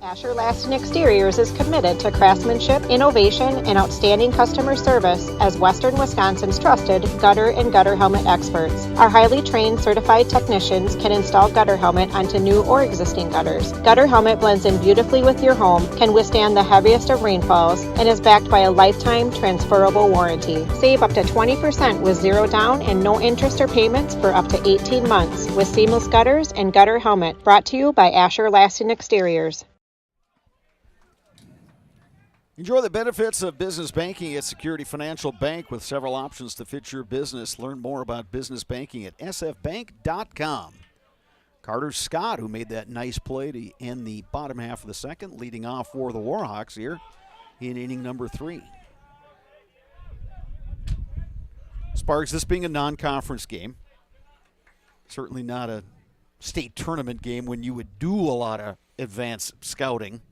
Asher Laston Exteriors is committed to craftsmanship, innovation, and outstanding customer service as Western Wisconsin's trusted gutter and gutter helmet experts. Our highly trained certified technicians can install gutter helmet onto new or existing gutters. Gutter helmet blends in beautifully with your home, can withstand the heaviest of rainfalls, and is backed by a lifetime transferable warranty. Save up to 20% with zero down and no interest or payments for up to 18 months with seamless gutters and gutter helmet. Brought to you by Asher Laston Exteriors. Enjoy the benefits of business banking at Security Financial Bank with several options to fit your business. Learn more about business banking at sfbank.com. Carter Scott, who made that nice play to end the bottom half of the second, leading off for the Warhawks here in inning number 3. Sparks, this being a non-conference game, certainly not a state tournament game when you would do a lot of advanced scouting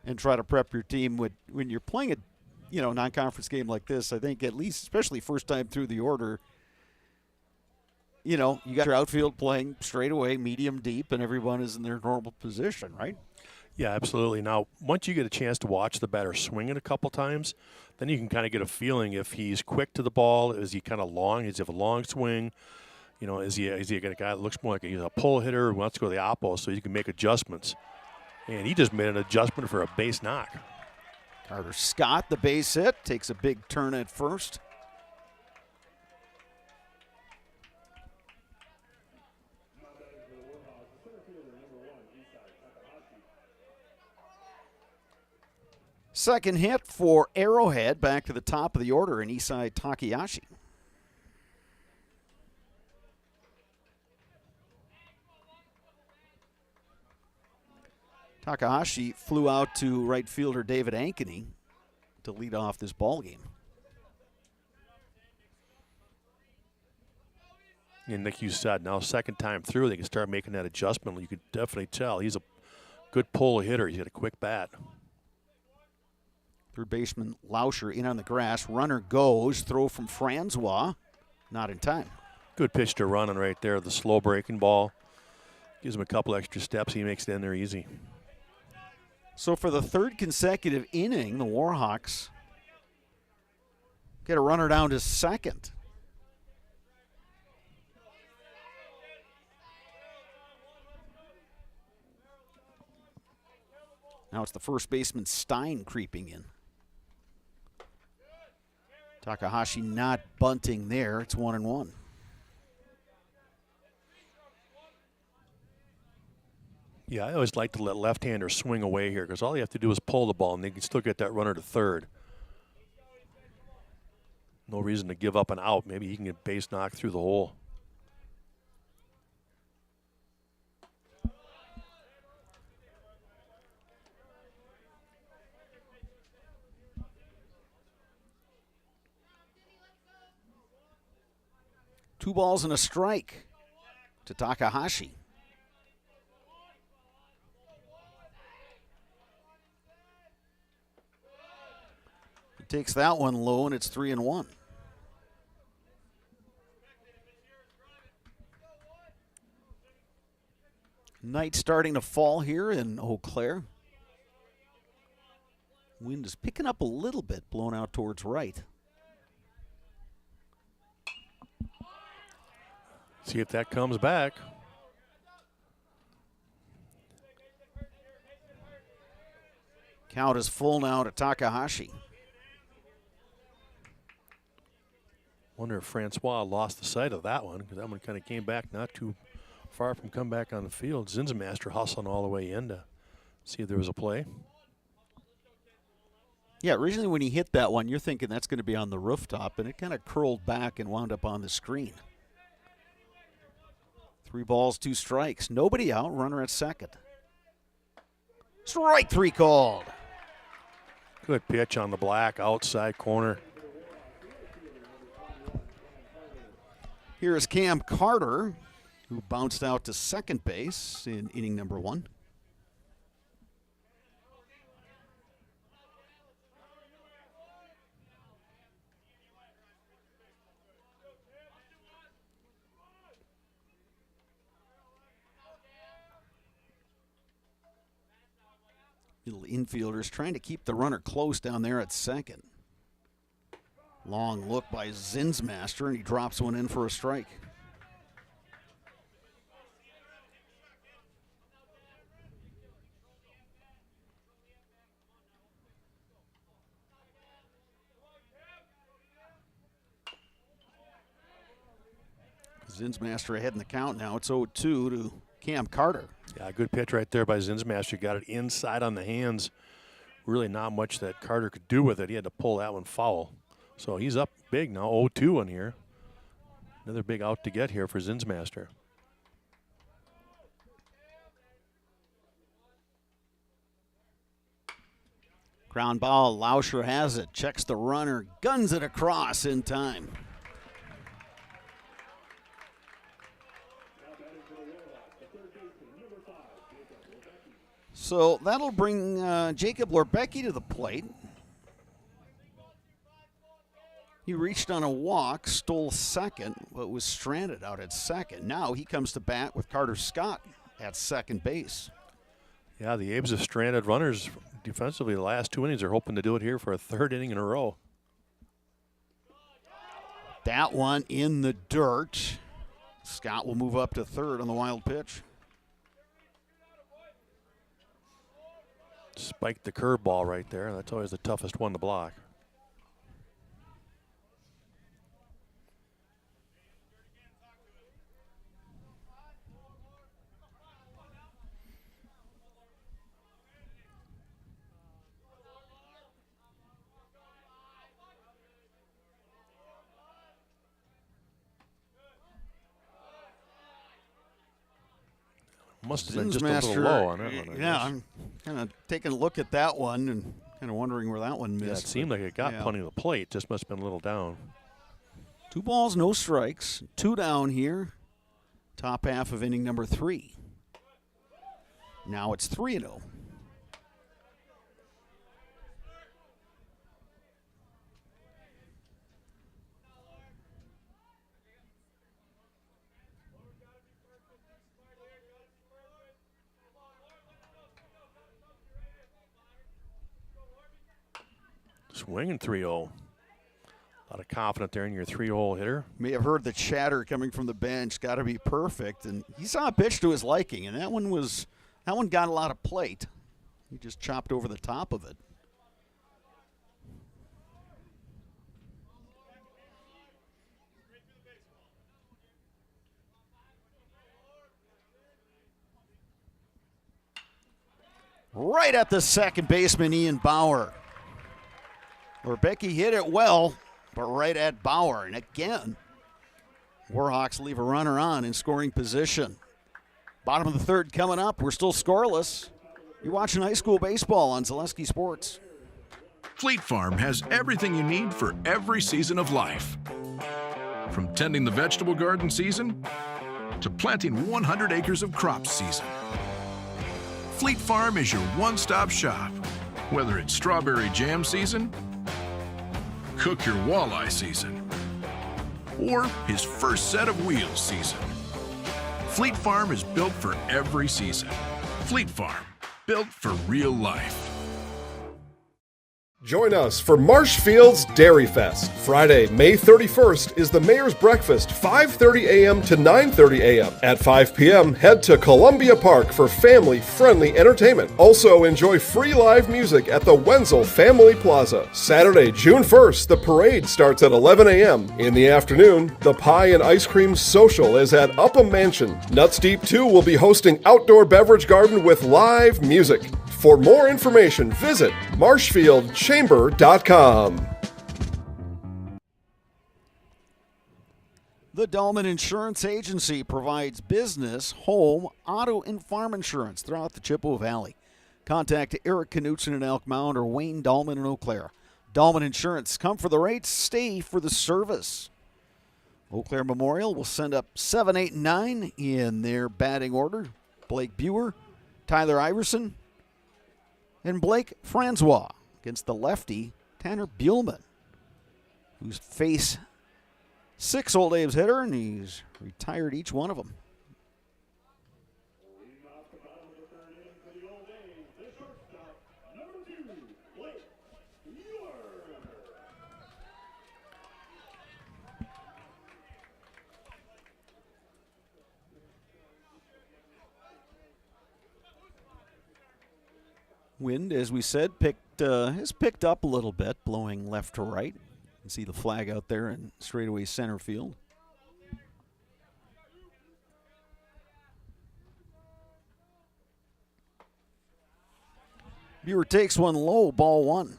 and try to prep your team. When you're playing a non-conference game like this, I think at least, especially first time through the order, you got your outfield playing straight away, medium, deep, and everyone is in their normal position, right? Yeah, absolutely. Now, once you get a chance to watch the batter swing it a couple times, then you can kind of get a feeling if he's quick to the ball, is he kind of long, is he have a long swing, is he a guy that looks more like he's a pull hitter who wants to go to the oppo, so you can make adjustments. And he just made an adjustment for a base knock. Carter Scott, the base hit, takes a big turn at first. Second hit for Arrowhead, back to the top of the order in Isai Takahashi. Takahashi flew out to right fielder David Ankeny to lead off this ball game. And like you said, now second time through, they can start making that adjustment. You could definitely tell he's a good pull hitter. He's got a quick bat. Third baseman Lauscher in on the grass. Runner goes. Throw from Francois. Not in time. Good pitch to Running right there. The slow breaking ball. Gives him a couple extra steps. He makes it in there easy. So for the third consecutive inning, the Warhawks get a runner down to second. Now it's the first baseman Stein creeping in. Takahashi not bunting there. It's 1-1. Yeah, I always like to let left-handers swing away here because all you have to do is pull the ball and they can still get that runner to third. No reason to give up an out. Maybe he can get base knocked through the hole. Two balls and a strike to Takahashi. He takes that one low, and it's 3-1. Night starting to fall here in Eau Claire. Wind is picking up a little bit, blowing out towards right. See if that comes back. Count is full now to Takahashi. Wonder if Francois lost the sight of that one because that one kind of came back not too far from come back on the field. Zinsmaster hustling all the way in to see if there was a play. Yeah, originally when he hit that one, you're thinking that's going to be on the rooftop, and it kind of curled back and wound up on the screen. 3 balls, 2 strikes. Nobody out. Runner at second. Strike 3 called. Good pitch on the black outside corner. Here's Cam Carter, who bounced out to second base in inning number 1. Little infielders trying to keep the runner close down there at second. Long look by Zinsmaster, and he drops one in for a strike. Zinsmaster ahead in the count now. It's 0-2 to Cam Carter. Yeah, good pitch right there by Zinsmaster. Got it inside on the hands. Really not much that Carter could do with it. He had to pull that one foul. So he's up big now, 0-2 in here. Another big out to get here for Zinsmaster. Ground ball, Lauscher has it, checks the runner, guns it across in time. So that'll bring Jacob Lorbecki to the plate. He reached on a walk, stole second, but was stranded out at second. Now he comes to bat with Carter Scott at second base. Yeah, the Abe's have stranded runners defensively the last 2 innings. They're hoping to do it here for a third inning in a row. That one in the dirt. Scott will move up to third on the wild pitch. Spiked the curveball right there. That's always the toughest one to block. Must have been just a little low on that one. Yeah, I'm kind of taking a look at that one and kind of wondering where that one missed. Yeah, it seemed like it got plenty of the plate. Just must have been a little down. 2 balls, no strikes. 2 down here. Top half of inning number 3. Now it's 3-0. Swinging 3-0. A lot of confidence there in your 3-hole hitter. May have heard the chatter coming from the bench. Got to be perfect, and he saw a pitch to his liking, and that one got a lot of plate. He just chopped over the top of it. Right at the second baseman, Ian Bauer. Lorbecki hit it well, but right at Bauer. And again, Warhawks leave a runner on in scoring position. Bottom of the third coming up. We're still scoreless. You're watching high school baseball on Zaleski Sports. Fleet Farm has everything you need for every season of life. From tending the vegetable garden season to planting 100 acres of crops season. Fleet Farm is your one-stop shop. Whether it's strawberry jam season, cook your walleye season, or his first set of wheels season. Fleet Farm is built for every season. Fleet Farm, built for real life. Join us for Marshfield's Dairy Fest. Friday, May 31st is the Mayor's Breakfast, 5:30 a.m. to 9:30 a.m. At 5 p.m., head to Columbia Park for family-friendly entertainment. Also, enjoy free live music at the Wenzel Family Plaza. Saturday, June 1st, the parade starts at 11 a.m. In the afternoon, the Pie and Ice Cream Social is at Upham Mansion. Nuts Deep 2 will be hosting outdoor beverage garden with live music. For more information, visit marshfieldchamber.com. The Dahlman Insurance Agency provides business, home, auto, and farm insurance throughout the Chippewa Valley. Contact Eric Knutson in Elk Mound or Wayne Dahlman in Eau Claire. Dahlman Insurance, come for the rates, stay for the service. Eau Claire Memorial will send up 7, 8, and 9 in their batting order. Blake Buer, Tyler Iverson, and Blake Francois against the lefty, Tanner Buellman, who's faced 6 Old Abe's hitter, and he's retired each one of them. Wind, as we said, has picked up a little bit, blowing left to right. You can see the flag out there in straightaway center field. Buer takes one low, ball 1.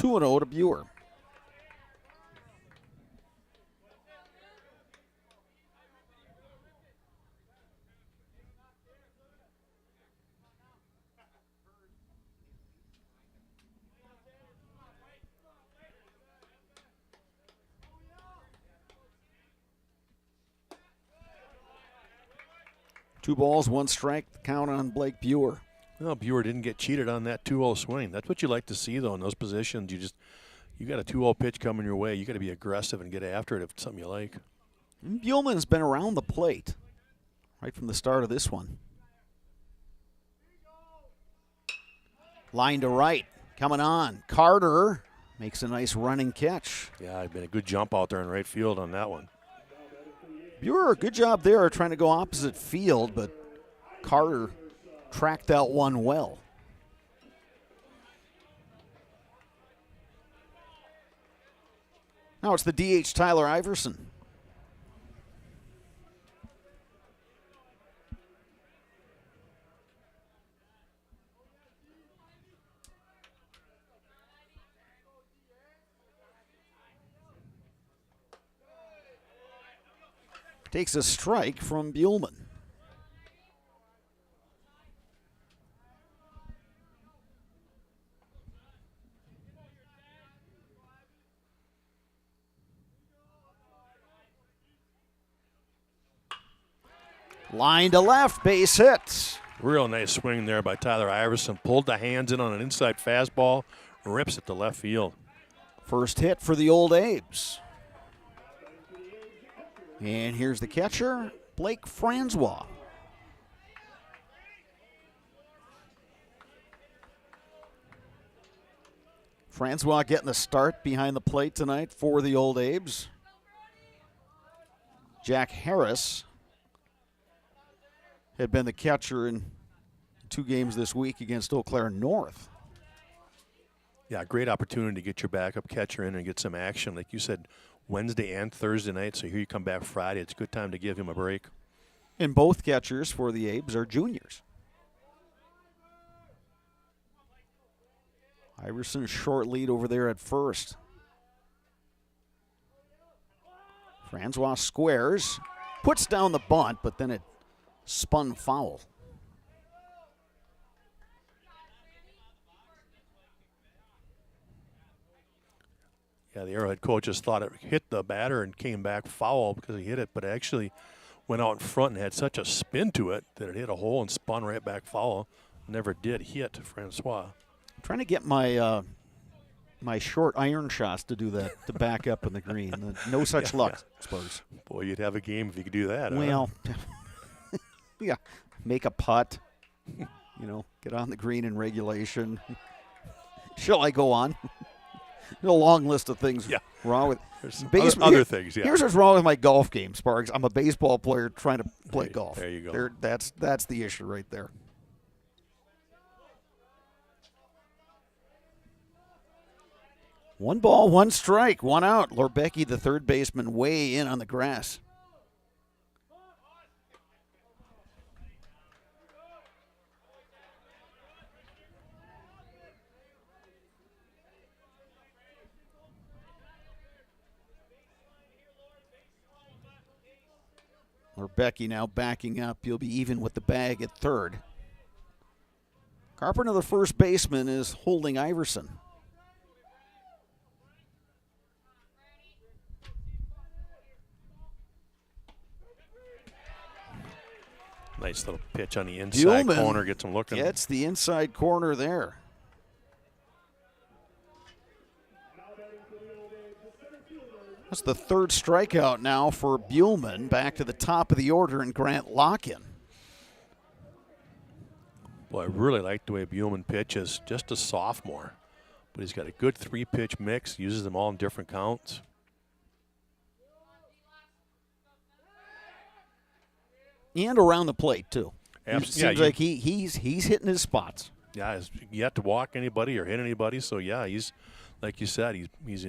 2-0 to Buer. Two balls, one strike, the count on Blake Buer. Well, Buer didn't get cheated on that 2-0 swing. That's what you like to see, though, in those positions. You got a 2-0 pitch coming your way. You got to be aggressive and get after it if it's something you like. Buellman's been around the plate right from the start of this one. Line to right, coming on. Carter makes a nice running catch. Yeah, it's been a good jump out there in right field on that one. Buer, good job there trying to go opposite field, but Carter tracked that one well. Now it's the DH Tyler Iverson. Takes a strike from Buellman. Line to left, base hit. Real nice swing there by Tyler Iverson. Pulled the hands in on an inside fastball, rips it to left field. First hit for the Old Abes. And here's the catcher, Blake Francois. Francois getting the start behind the plate tonight for the Old Abes. Jack Harris had been the catcher in 2 games this week against Eau Claire North. Yeah, great opportunity to get your backup catcher in and get some action. Like you said, Wednesday and Thursday night, so here you come back Friday. It's a good time to give him a break. And both catchers for the Abes are juniors. Iverson short lead over there at first. Francois squares, puts down the bunt, but then it spun foul. Yeah, the Arrowhead coach just thought it hit the batter and came back foul because he hit it, but it actually went out in front and had such a spin to it that it hit a hole and spun right back foul. Never did hit Francois. I'm trying to get my my short iron shots to do that, to back up in the green. No such luck, Spurs. Boy, you'd have a game if you could do that. Well, yeah, make a putt, get on the green in regulation. Shall I go on? A long list of things wrong with other things. Yeah. Here's what's wrong with my golf game, Sparks. I'm a baseball player trying to play golf. There you go. That's the issue right there. One ball, one strike, one out. Lorbecki, the third baseman, way in on the grass. Lorbecki now backing up. He'll be even with the bag at third. Carpenter, the first baseman, is holding Iverson. Nice little pitch on the inside corner. Gets him looking. Gets the inside corner there. That's the third strikeout now for Buellman. Back to the top of the order and Grant Lock-in. Well, I really like the way Buellman pitches. Just a sophomore. But he's got a good 3-pitch mix. Uses them all in different counts. And around the plate, too. Seems like he's hitting his spots. Yeah, he's yet to walk anybody or hit anybody. So, yeah, he's, like you said, he's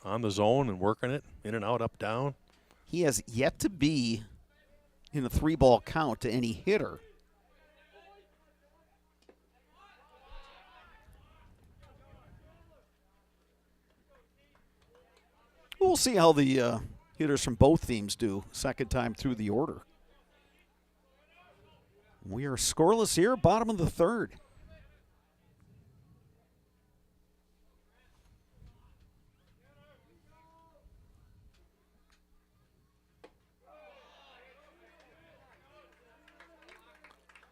on the zone and working it, in and out, up, down. He has yet to be in a 3-ball count to any hitter. We'll see how the hitters from both teams do second time through the order. We are scoreless here, bottom of the third.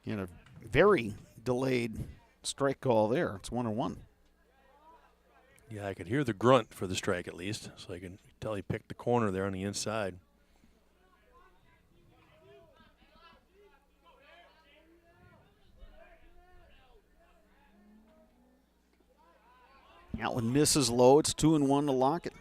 In a very delayed strike call there. It's 1-1. Yeah, I could hear the grunt for the strike at least, so I can tell he picked the corner there on the inside. That one misses low. It's 2-1 to Lockett.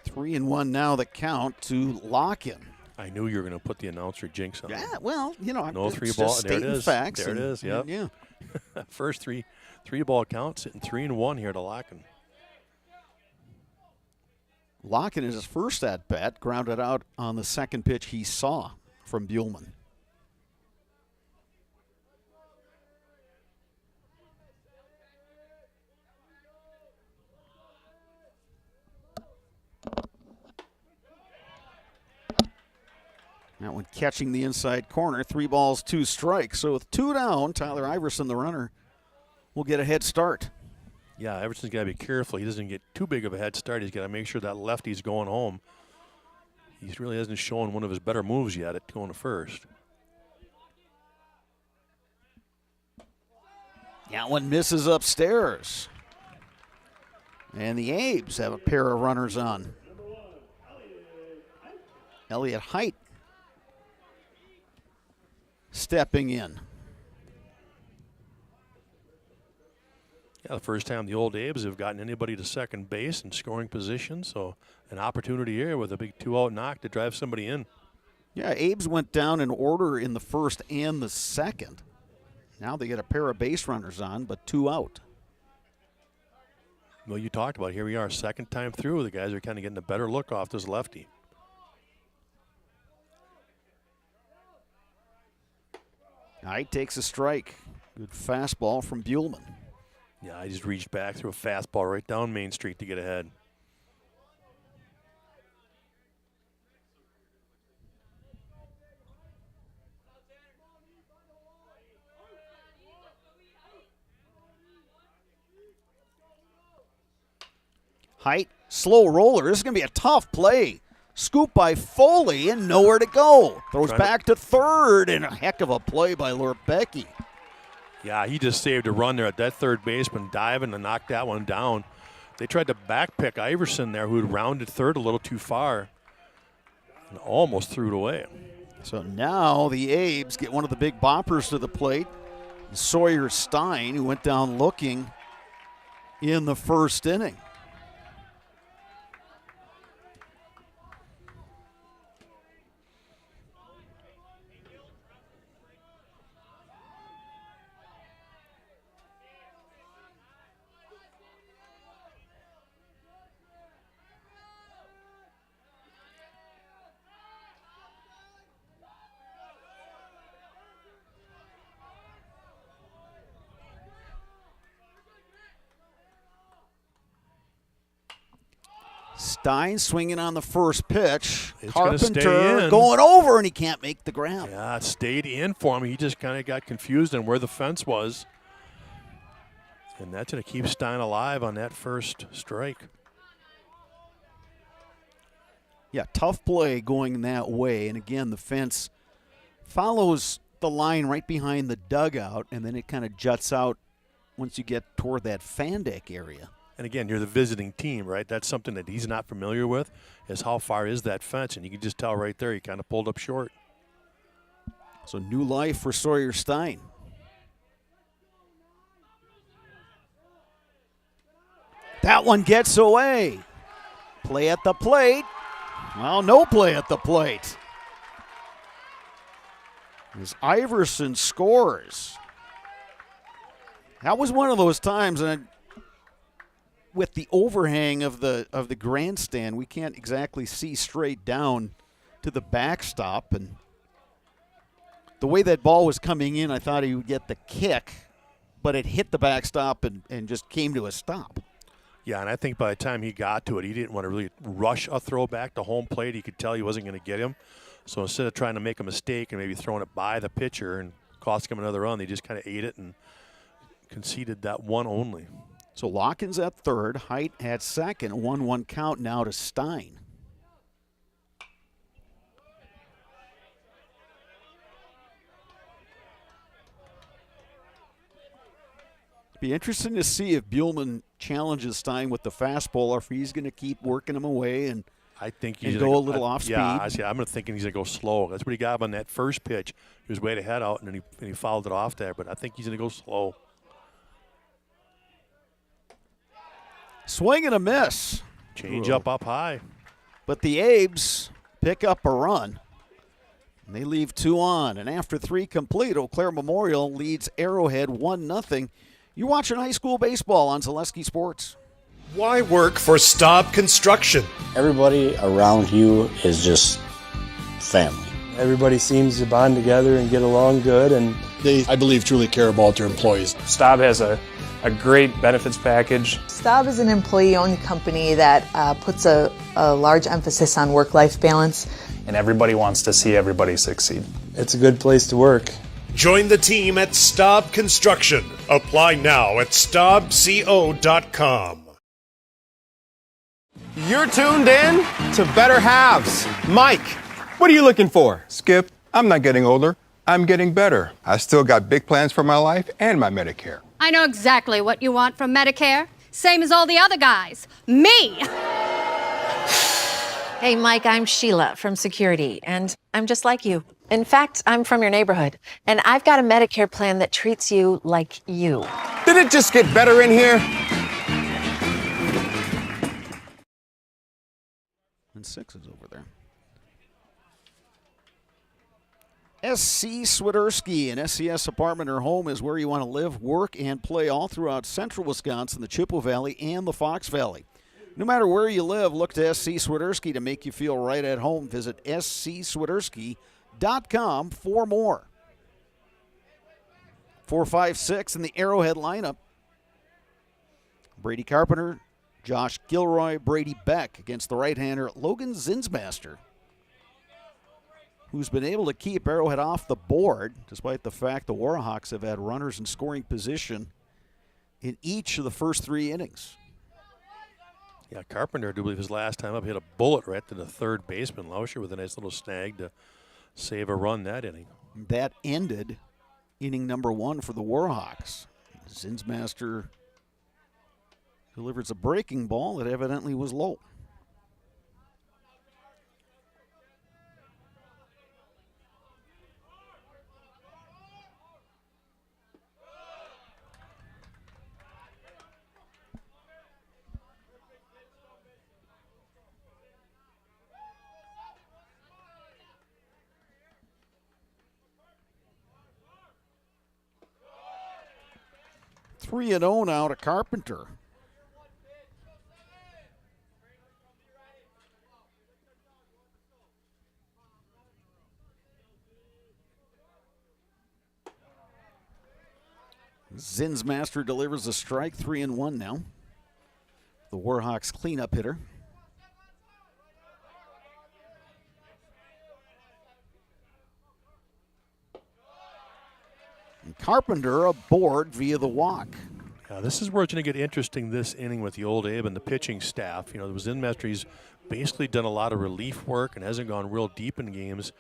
Three and one now the count to Lock-in. I knew you were going to put the announcer jinx on. Yeah, well, you know, no I'm three just ball. stating There it is. facts. There it is. Yep. Yeah. First three ball count, sitting 3-1 here to Lock-in. Lock-in is his first at bat, grounded out on the second pitch he saw from Buhlman. That one catching the inside corner. 3 balls, 2 strikes. So with 2 down, Tyler Iverson, the runner, will get a head start. Yeah, Iverson's got to be careful. He doesn't get too big of a head start. He's got to make sure that lefty's going home. He really hasn't shown one of his better moves yet at going to first. That one misses upstairs. And the Abes have a pair of runners on. Elliott Height stepping in. Yeah, the first time the old Abes have gotten anybody to second base in scoring position, so an opportunity here with a big 2-out knock to drive somebody in. Yeah, Abes went down in order in the first and the second. Now they get a pair of base runners on, but 2 out. Well, you talked about it. Here we are, second time through. The guys are kind of getting a better look off this lefty. Height takes a strike. Good fastball from Buhlman. Yeah, I just reached back through a fastball right down Main Street to get ahead. Height, slow roller. This is going to be a tough play. Scoop by Foley and nowhere to go. Throws back to third, and a heck of a play by Lorbecky. Yeah, he just saved a run there at that third baseman, diving to knock that one down. They tried to backpick Iverson there, who had rounded third a little too far and almost threw it away. So now the Abes get one of the big boppers to the plate. Sawyer Stein, who went down looking in the first inning. Stein swinging on the first pitch. It's Carpenter going over, and he can't make the grab. Yeah, it stayed in for him. He just kind of got confused on where the fence was. And that's going to keep Stein alive on that first strike. Yeah, tough play going that way. And again, the fence follows the line right behind the dugout, and then it kind of juts out once you get toward that fan deck area. And again, you're the visiting team, right? That's something that he's not familiar with, is how far is that fence. And you can just tell right there he kind of pulled up short. So new life for Sawyer Stein. That one gets away. Play at the plate. Well, no play at the plate. As Iverson scores. That was one of those times, and with the overhang of the grandstand, we can't exactly see straight down to the backstop. And the way that ball was coming in, I thought he would get the kick, but it hit the backstop and just came to a stop. Yeah, and I think by the time he got to it, he didn't want to really rush a throw back to home plate. He could tell he wasn't going to get him. So instead of trying to make a mistake and maybe throwing it by the pitcher and cost him another run, they just kind of ate it and conceded that one only. So Lockins at third, Height at second, 1-1 count now to Stein. Be interesting to see if Buhlman challenges Stein with the fastball or if he's going to keep working him away and I think he's go a little off speed. Yeah, I'm thinking he's going to go slow. That's what he got him on that first pitch. He was way to head out, and then he fouled it off there. But I think he's going to go slow. Swing and a miss. Change up high. But the Abes pick up a run. And they leave 2 on. And after 3 complete, Eau Claire Memorial leads Arrowhead 1-0. You're watching high school baseball on Zaleski Sports. Why work for Staub Construction? Everybody around you is just family. Everybody seems to bond together and get along good, and they, I believe, truly care about their employees. Staub has a great benefits package. Staub is an employee-owned company that puts a large emphasis on work-life balance. And everybody wants to see everybody succeed. It's a good place to work. Join the team at Staub Construction. Apply now at staubco.com. You're tuned in to Better Halves. Mike, what are you looking for? Skip, I'm not getting older. I'm getting better. I still got big plans for my life and my Medicare. I know exactly what you want from Medicare. Same as all the other guys. Me! Hey, Mike, I'm Sheila from Security, and I'm just like you. In fact, I'm from your neighborhood, and I've got a Medicare plan that treats you like you. Did it just get better in here? And 6 is over there. SC Swiderski, an SCS apartment or home is where you want to live, work, and play all throughout central Wisconsin, the Chippewa Valley, and the Fox Valley. No matter where you live, look to SC Swiderski to make you feel right at home. Visit scswiderski.com for more. 4-5-6 in the Arrowhead lineup. Brady Carpenter, Josh Gilroy, Brady Beck against the right-hander Logan Zinsmaster, who's been able to keep Arrowhead off the board despite the fact the Warhawks have had runners in scoring position in each of the first 3 innings. Yeah, Carpenter, I do believe his last time up hit a bullet right to the third baseman. Lauscher with a nice little snag to save a run that inning. That ended inning number 1 for the Warhawks. Zinsmaster delivers a breaking ball that evidently was low. Three and 0 now to Carpenter. Zinsmaster delivers a strike, 3-1 now. The Warhawks cleanup hitter. And Carpenter aboard via the walk. Yeah, this is where it's going to get interesting this inning with the old Abe and the pitching staff. You know, the Zinsmaster, he's basically done a lot of relief work and hasn't gone real deep in games.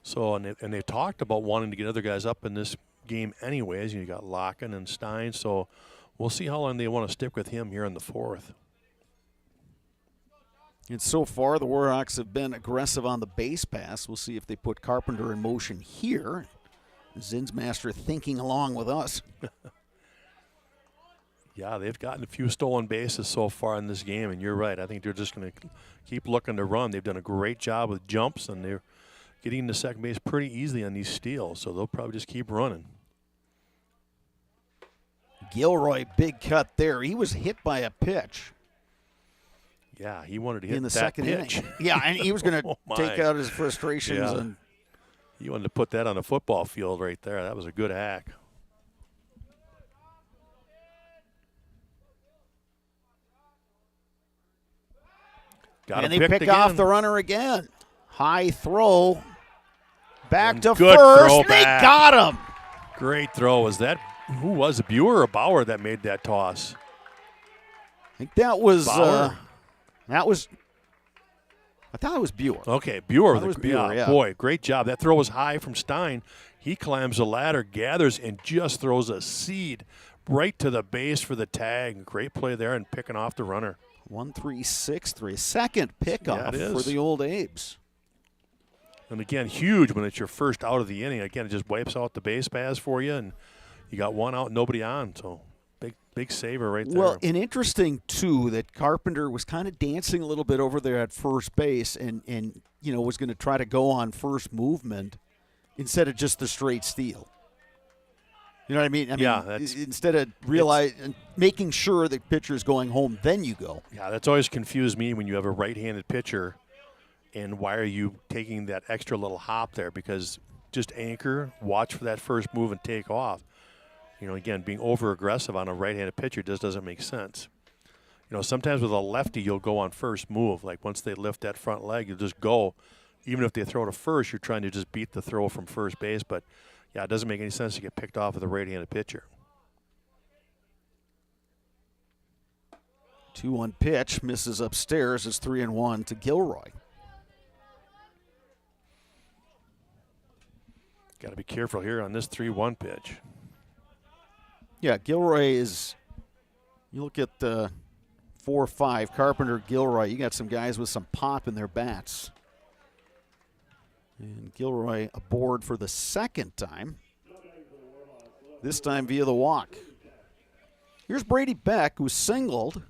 So, and they've talked about wanting to get other guys up in this game anyways. You got Locken and Stein, so we'll see how long they want to stick with him here in the 4th. And so far, the Warhawks have been aggressive on the base pass. We'll see if they put Carpenter in motion here. Zinsmaster thinking along with us. Yeah, they've gotten a few stolen bases so far in this game, and you're right. I think they're just going to keep looking to run. They've done a great job with jumps, and they're getting to second base pretty easily on these steals, so they'll probably just keep running. Gilroy, big cut there. He was hit by a pitch. Yeah, he wanted to hit in the that second pitch. inning. Yeah, and he was going to Oh, take my. out his frustrations. Yeah. And He wanted to put that on a football field right there. That was a good hack. Got and him they picked pick off again. the runner again. High throw. Back And to good first. throw They back. got him. Great throw. Was that, who was it, Buer or Bauer that made that toss? I think that was Bauer? I thought it was Buer. Okay, Buer. That was Buer, yeah. Boy, great job. That throw was high from Stein. He climbs the ladder, gathers, and just throws a seed right to the base for the tag. Great play there and picking off the runner. 1-3-6-3. Second pickoff it is. for the old Abes. And again, huge when it's your first out of the inning. Again, it just wipes out the base paths for you, and you got one out, nobody on. So big saver right there. Well, and interesting, too, that Carpenter was kind of dancing a little bit over there at first base and was going to try to go on first movement instead of just the straight steal. You know what I mean? Instead of making sure the pitcher's going home, then you go. Yeah, that's always confused me when you have a right-handed pitcher, and why are you taking that extra little hop there? Because just anchor, watch for that first move, and take off. Again, being over-aggressive on a right-handed pitcher just doesn't make sense. Sometimes with a lefty, you'll go on first move. Like once they lift that front leg, you'll just go. Even if they throw to first, you're trying to just beat the throw from first base. But, yeah, it doesn't make any sense to get picked off with a right-handed pitcher. 2-1 pitch, misses upstairs. It's 3-1 to Gilroy. Got to be careful here on this 3-1 pitch. Yeah, Gilroy is, you look at 4-5, Carpenter, Gilroy, you got some guys with some pop in their bats. And Gilroy aboard for the second time, this time via the walk. Here's Brady Beck, who singled,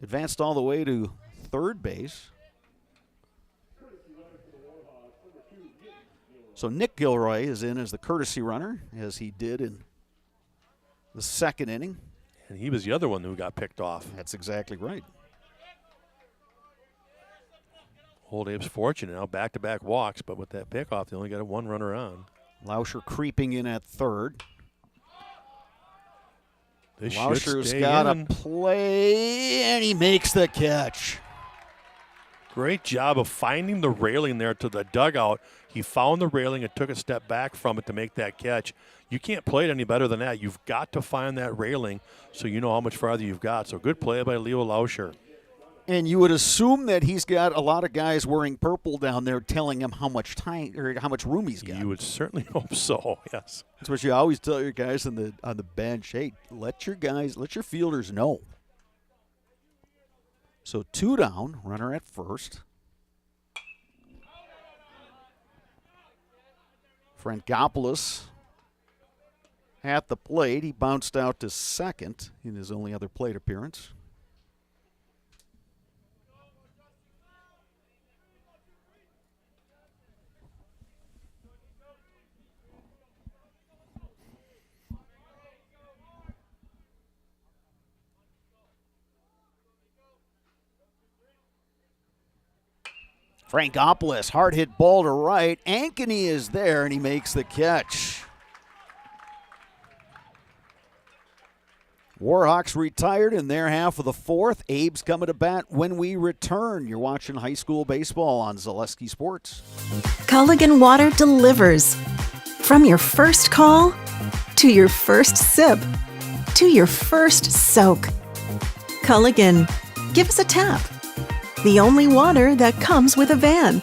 advanced all the way to third base. So Nick Gilroy is in as the courtesy runner, as he did in the second inning. And he was the other one who got picked off. That's exactly right. Old Abe's fortunate now, back-to-back walks, but with that pickoff, they only got one runner on. Lauscher creeping in at third. This Lauscher's should stay got in. a play, and he makes the catch. Great job of finding the railing there to the dugout. He found the railing and took a step back from it to make that catch. You can't play it any better than that. You've got to find that railing so you know how much farther you've got. So good play by Leo Lauscher. And you would assume that he's got a lot of guys wearing purple down there telling him how much time or how much room he's got. You would certainly hope so, yes. That's what you always tell your guys on the bench. Hey, let your fielders know. So 2 down, runner at first. Frankopoulos at the plate. He bounced out to second in his only other plate appearance. Frankopoulos, hard hit ball to right. Ankeny is there, and he makes the catch. Warhawks retired in their half of the fourth. Abe's coming to bat when we return. You're watching high school baseball on Zaleski Sports. Culligan Water delivers. From your first call, to your first sip, to your first soak. Culligan, give us a tap. The only water that comes with a van.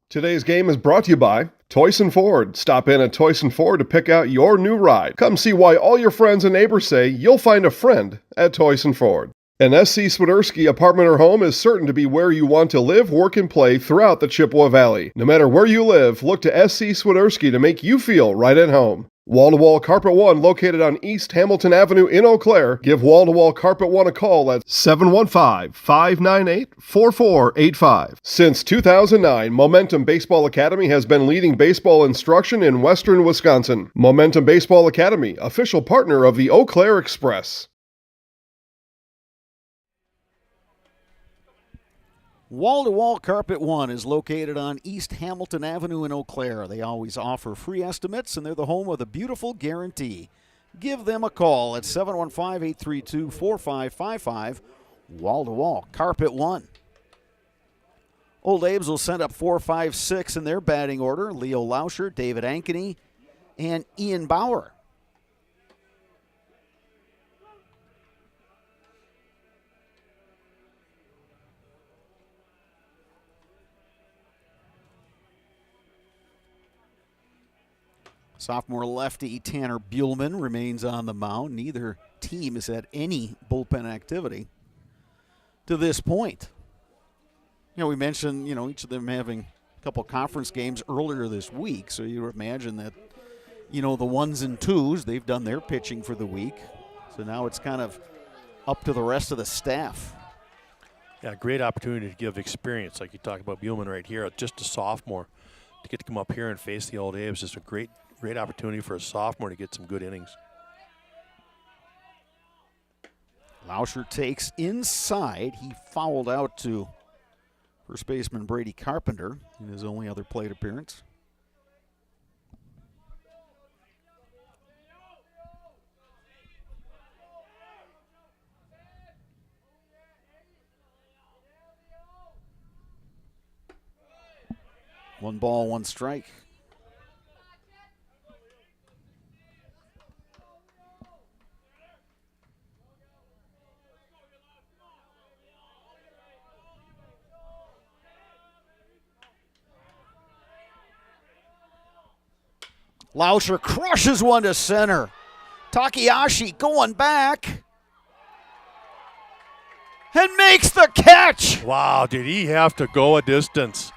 Today's game is brought to you by Toyson Ford. Stop in at Toyson Ford to pick out your new ride. Come see why all your friends and neighbors say you'll find a friend at Toyson Ford. An SC Swiderski apartment or home is certain to be where you want to live, work, and play throughout the Chippewa Valley. No matter where you live, look to SC Swiderski to make you feel right at home. Wall-to-Wall Carpet One, located on East Hamilton Avenue in Eau Claire. Give Wall-to-Wall Carpet One a call at 715-598-4485. Since 2009, Momentum Baseball Academy has been leading baseball instruction in western Wisconsin. Momentum Baseball Academy, official partner of the Eau Claire Express. Wall-to-Wall Carpet One is located on East Hamilton Avenue in Eau Claire. They always offer free estimates, and they're the home of the beautiful guarantee. Give them a call at 715-832-4555. Wall-to-Wall Carpet One. Old Abe's will send up 4, 5, 6 in their batting order. Leo Lauscher, David Ankeny, and Ian Bauer. Sophomore lefty Tanner Buellman remains on the mound. Neither team has had any bullpen activity to this point. We mentioned, each of them having a couple conference games earlier this week, so you would imagine that, the ones and twos, they've done their pitching for the week. So now it's kind of up to the rest of the staff. Yeah, great opportunity to give experience, like you talked about Buellman right here, just a sophomore. To get to come up here and face the Old A's, just a great opportunity for a sophomore to get some good innings. Lauscher takes inside. He fouled out to first baseman Brady Carpenter in his only other plate appearance. One ball, one strike. Lauscher crushes one to center. Takahashi going back and makes the catch. Wow, did he have to go a distance?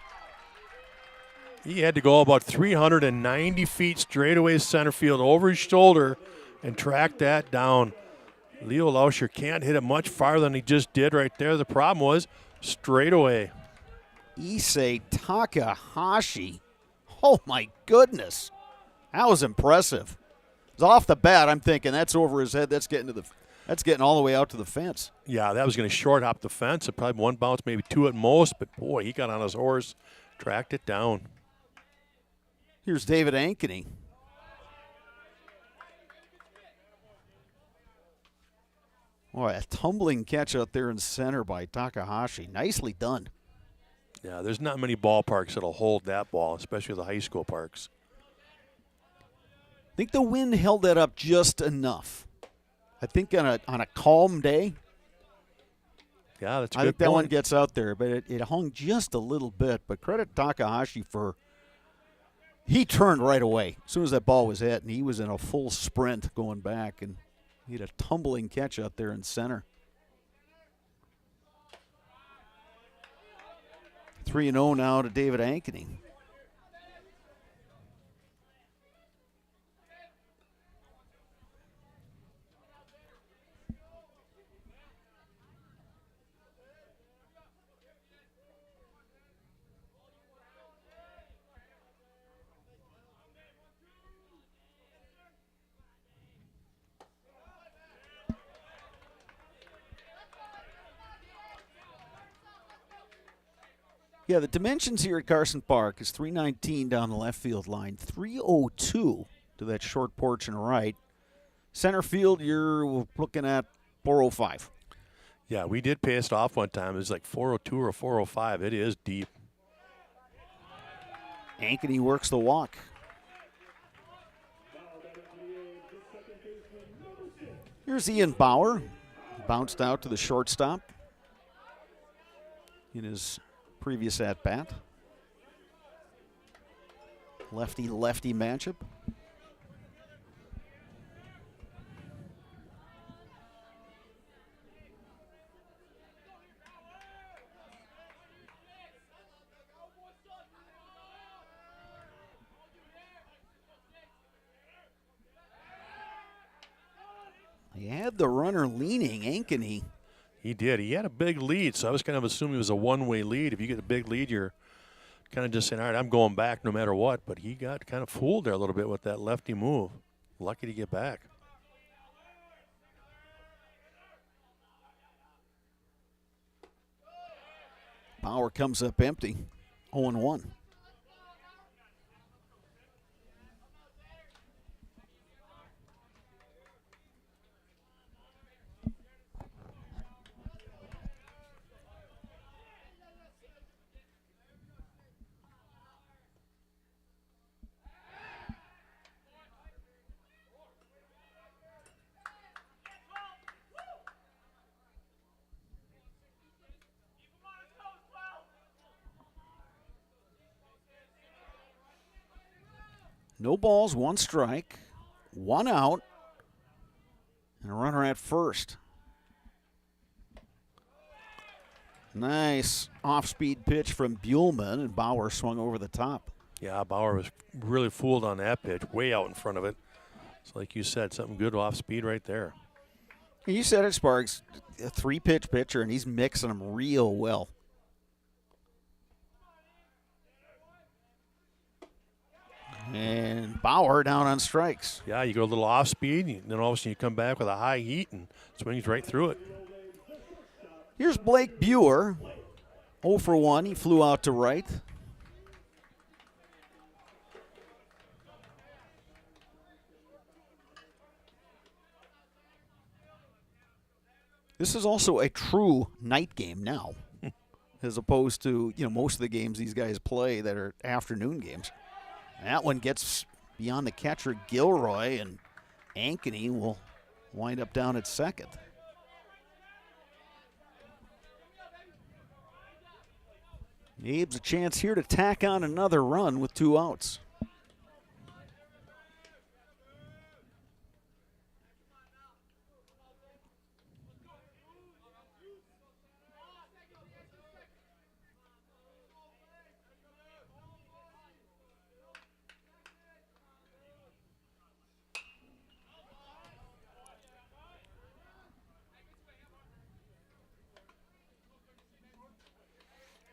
He had to go about 390 feet straight away center field over his shoulder and track that down. Leo Lauscher can't hit it much farther than he just did right there. The problem was straight away. Issei Takahashi. Oh, my goodness. That was impressive. It was off the bat. I'm thinking that's over his head. That's getting all the way out to the fence. Yeah, that was going to short hop the fence. It probably one bounce, maybe two at most. But boy, he got on his horse, tracked it down. Here's David Ankeny. Boy, a tumbling catch out there in center by Takahashi. Nicely done. Yeah, there's not many ballparks that'll hold that ball, especially the high school parks. I think the wind held that up just enough. I think on a calm day. Yeah, that's a I good think that point. one gets out there, but it hung just a little bit. But credit Takahashi for he turned right away as soon as that ball was hit, and he was in a full sprint going back, and he had a tumbling catch out there in center. 3-0 now to David Ankeny. Yeah, the dimensions here at Carson Park is 319 down the left field line, 302 to that short porch and right. Center field, you're looking at 405. Yeah, we did pace it off one time. It was like 402 or 405. It is deep. Ankeny works the walk. Here's Ian Bauer. Bounced out to the shortstop in his previous at-bat. Lefty-lefty matchup. He had the runner leaning, Ankeny. He did. He had a big lead, so I was kind of assuming it was a one-way lead. If you get a big lead, you're kind of just saying, all right, I'm going back no matter what. But he got kind of fooled there a little bit with that lefty move. Lucky to get back. Bauer comes up empty, 0-1. No balls, 1 strike, 1 out, and a runner at first. Nice off-speed pitch from Buhlman, and Bauer swung over the top. Yeah, Bauer was really fooled on that pitch, way out in front of it. So like you said, something good off-speed right there. You said it, Sparks, a 3-pitch pitcher, and he's mixing them real well. And Bauer down on strikes. Yeah, you go a little off speed, and then all of a sudden you come back with a high heat and swings right through it. Here's Blake Buer, 0 for 1. He flew out to right. This is also a true night game now, as opposed to, most of the games these guys play that are afternoon games. That one gets beyond the catcher, Gilroy, and Ankeny will wind up down at second. Abe's a chance here to tack on another run with 2 outs.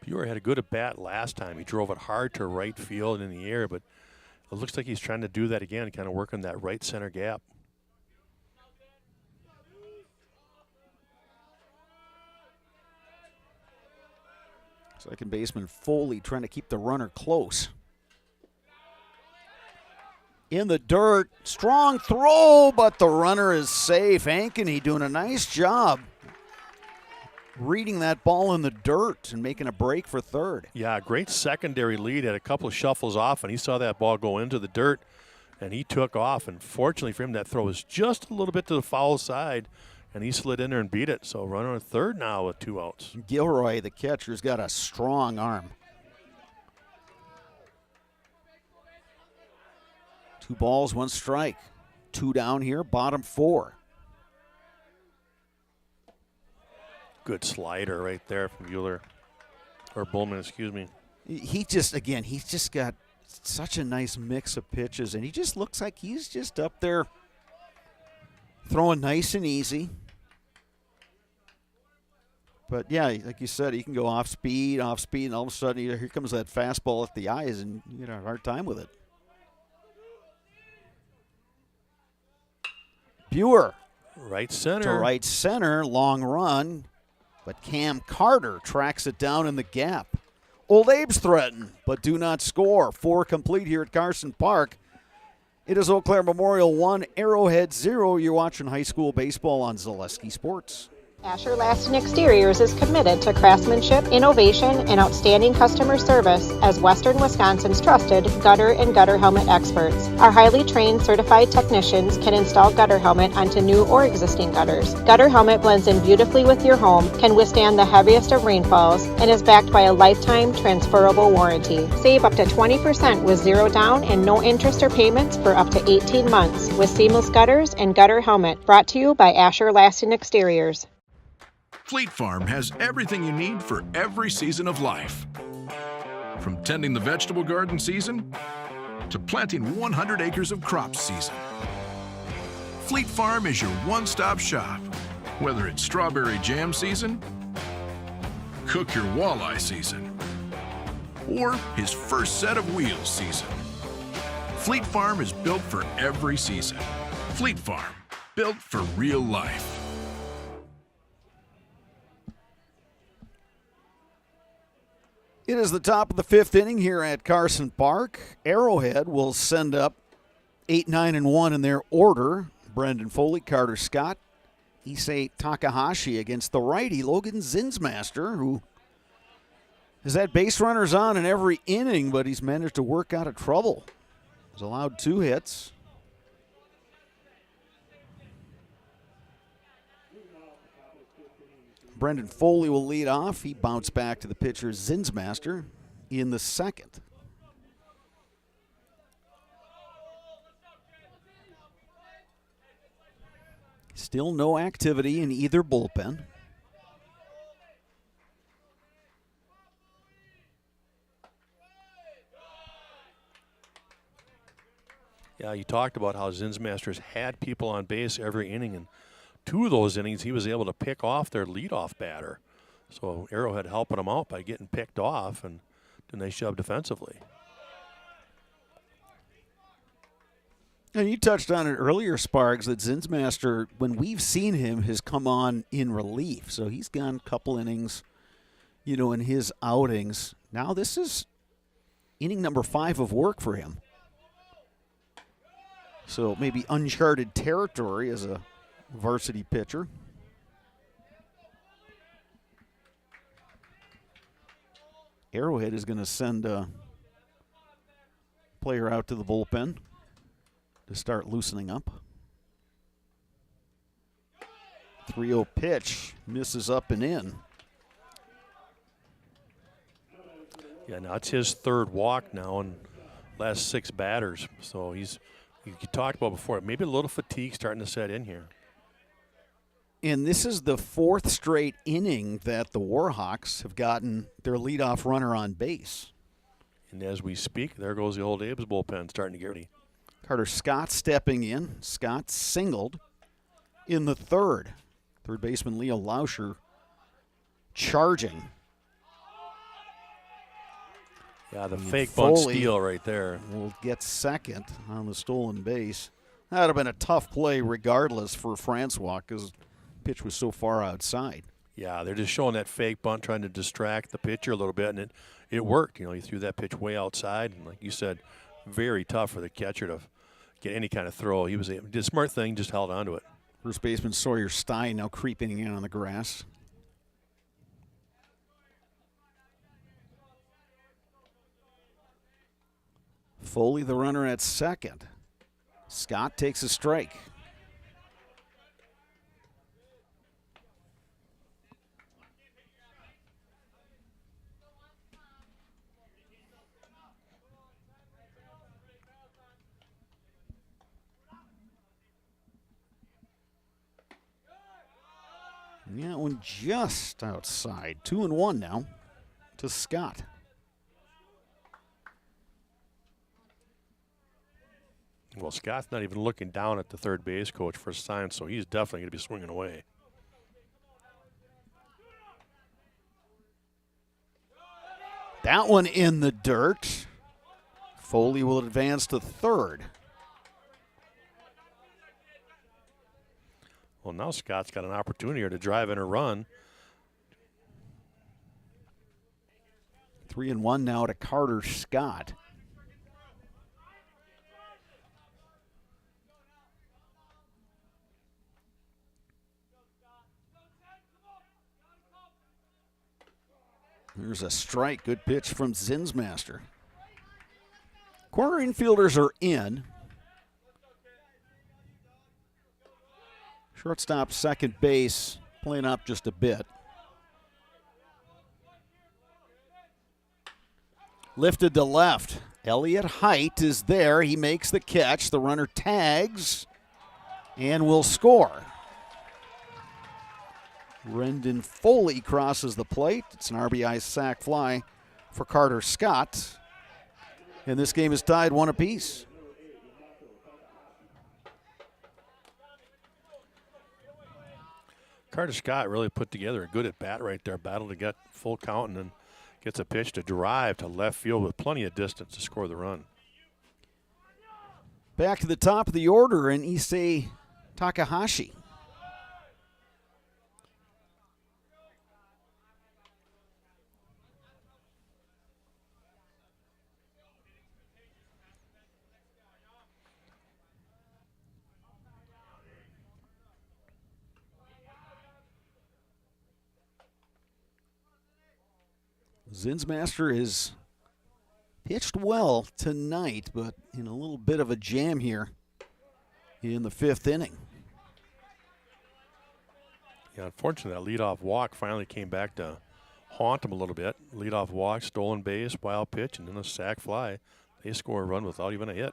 Buer had a good at-bat last time. He drove it hard to right field in the air, but it looks like he's trying to do that again, kind of working that right center gap. Second baseman Foley trying to keep the runner close. In the dirt, strong throw, but the runner is safe. Ankeny doing a nice job reading that ball in the dirt and making a break for third. Yeah, great secondary lead. Had a couple of shuffles off, and he saw that ball go into the dirt, and he took off. And fortunately for him, that throw was just a little bit to the foul side, and he slid in there and beat it. So runner on third now with 2 outs. Gilroy, the catcher's got a strong arm. 2 balls, 1 strike. 2 down here, bottom 4. Good slider right there from Buhlman, excuse me. He's just got such a nice mix of pitches, and he just looks like he's just up there throwing nice and easy. But, yeah, like you said, he can go off speed, and all of a sudden here comes that fastball at the eyes, and you get a hard time with it. Buer. Right center. To right center, long run. But Cam Carter tracks it down in the gap. Old Abe's threatened, but do not score. 4 complete here at Carson Park. It is Eau Claire Memorial 1, Arrowhead 0. You're watching high school baseball on Zaleski Sports. Asher Laston Exteriors is committed to craftsmanship, innovation, and outstanding customer service as Western Wisconsin's trusted gutter and gutter helmet experts. Our highly trained certified technicians can install gutter helmet onto new or existing gutters. Gutter helmet blends in beautifully with your home, can withstand the heaviest of rainfalls, and is backed by a lifetime transferable warranty. Save up to 20% with 0 down and no interest or payments for up to 18 months with seamless gutters and gutter helmet. Brought to you by Asher Laston Exteriors. Fleet Farm has everything you need for every season of life. From tending the vegetable garden season to planting 100 acres of crops season. Fleet Farm is your one-stop shop. Whether it's strawberry jam season, cook your walleye season, or his first set of wheels season. Fleet Farm is built for every season. Fleet Farm, built for real life. It is the top of the 5th inning here at Carson Park. Arrowhead will send up 8, 9, and 1 in their order. Brendan Foley, Carter Scott, Issei Takahashi against the righty Logan Zinsmaster, who has had base runners on in every inning, but he's managed to work out of trouble. He's allowed 2 hits. Brendan Foley will lead off. He bounced back to the pitcher Zinsmaster in the 2nd. Still no activity in either bullpen. Yeah, you talked about how Zinsmaster's had people on base every inning, and 2 of those innings he was able to pick off their leadoff batter. So Arrowhead helping him out by getting picked off, and then they shove defensively. And you touched on it earlier, Sparks, that Zinsmaster, when we've seen him, has come on in relief. So he's gone a couple innings, in his outings. Now this is inning number 5 of work for him. So maybe uncharted territory as a varsity pitcher. Arrowhead is going to send a player out to the bullpen to start loosening up. 3-0 pitch, misses up and in. Yeah, now it's his 3rd walk now in last 6 batters. So you talked about before, maybe a little fatigue starting to set in here. And this is the 4th straight inning that the Warhawks have gotten their leadoff runner on base. And as we speak, there goes the old Abe's bullpen starting to get ready. Carter Scott stepping in. Scott singled in the 3rd. Third baseman Leo Lauscher charging. Yeah, the fake bunt steal right there. Will get 2nd on the stolen base. That would have been a tough play regardless for Francois because the pitch was so far outside. Yeah, they're just showing that fake bunt, trying to distract the pitcher a little bit, and it worked. He threw that pitch way outside, and like you said, very tough for the catcher to get any kind of throw. He did a smart thing, just held on to it. First baseman Sawyer Stein now creeping in on the grass. Foley the runner at 2nd. Scott takes a strike. Yeah, one just outside. 2-1 now to Scott. Well, Scott's not even looking down at the third base coach for a sign, so he's definitely going to be swinging away. That one in the dirt. Foley will advance to 3rd. Well, now Scott's got an opportunity here to drive in a run. 3-1 now to Carter Scott. There's a strike. Good pitch from Zinsmaster. Corner infielders are in. Shortstop, second base, playing up just a bit. Lifted to left. Elliott Height is there. He makes the catch. The runner tags and will score. Brendan Foley crosses the plate. It's an RBI sac fly for Carter Scott. And this game is tied 1 apiece. Carter Scott really put together a good at-bat right there. Battled to get full count and then gets a pitch to drive to left field with plenty of distance to score the run. Back to the top of the order in Issei Takahashi. Zinsmaster has pitched well tonight, but in a little bit of a jam here in the 5th inning. Yeah, unfortunately, that leadoff walk finally came back to haunt him a little bit. Leadoff walk, stolen base, wild pitch, and then a sac fly. They score a run without even a hit.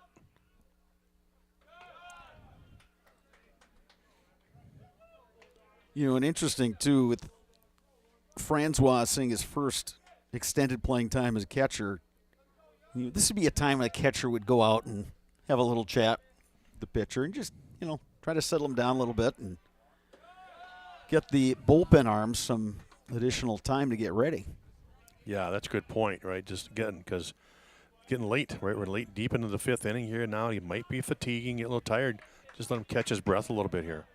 You know, and interesting, too, with Francois seeing his first extended playing time as a catcher, this would be a time a catcher would go out and have a little chat with the pitcher and just, try to settle him down a little bit and get the bullpen arms some additional time to get ready. Yeah, that's a good point, right? Just getting late, right? We're late deep into the 5th inning here now. He might be fatiguing, get a little tired. Just let him catch his breath a little bit here.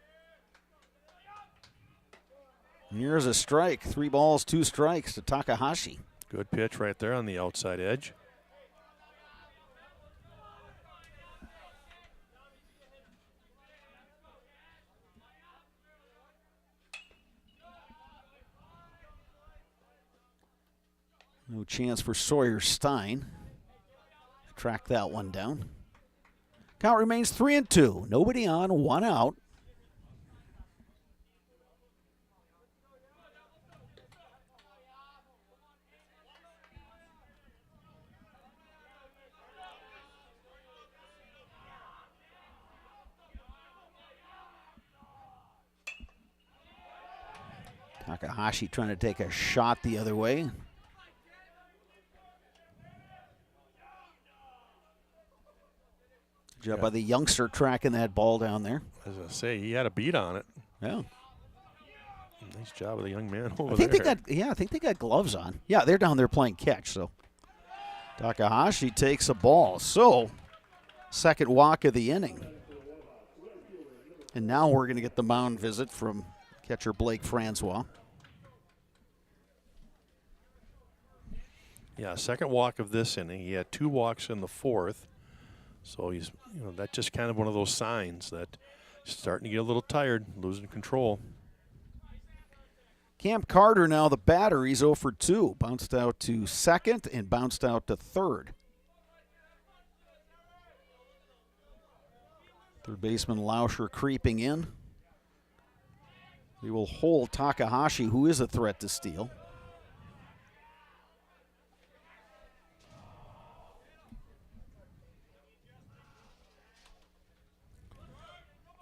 Here's a strike. 3 balls, 2 strikes to Takahashi. Good pitch right there on the outside edge. No chance for Sawyer Stein. Track that one down. Count remains 3-2. Nobody on, 1 out. Takahashi trying to take a shot the other way. Good job by the youngster tracking that ball down there. As I say, he had a beat on it. Yeah. Nice job of the young man over I think there. I think they got gloves on. Yeah, they're down there playing catch. So Takahashi takes a ball. So second walk of the inning. And now we're going to get the mound visit from catcher Blake Francois. Yeah, second walk of this inning. He had 2 walks in the 4th. So he's, that's just kind of one of those signs that he's starting to get a little tired, losing control. Cam Carter now the batter. He's 0 for 2. Bounced out to second and bounced out to third. Third baseman Lauscher creeping in. They will hold Takahashi, who is a threat to steal.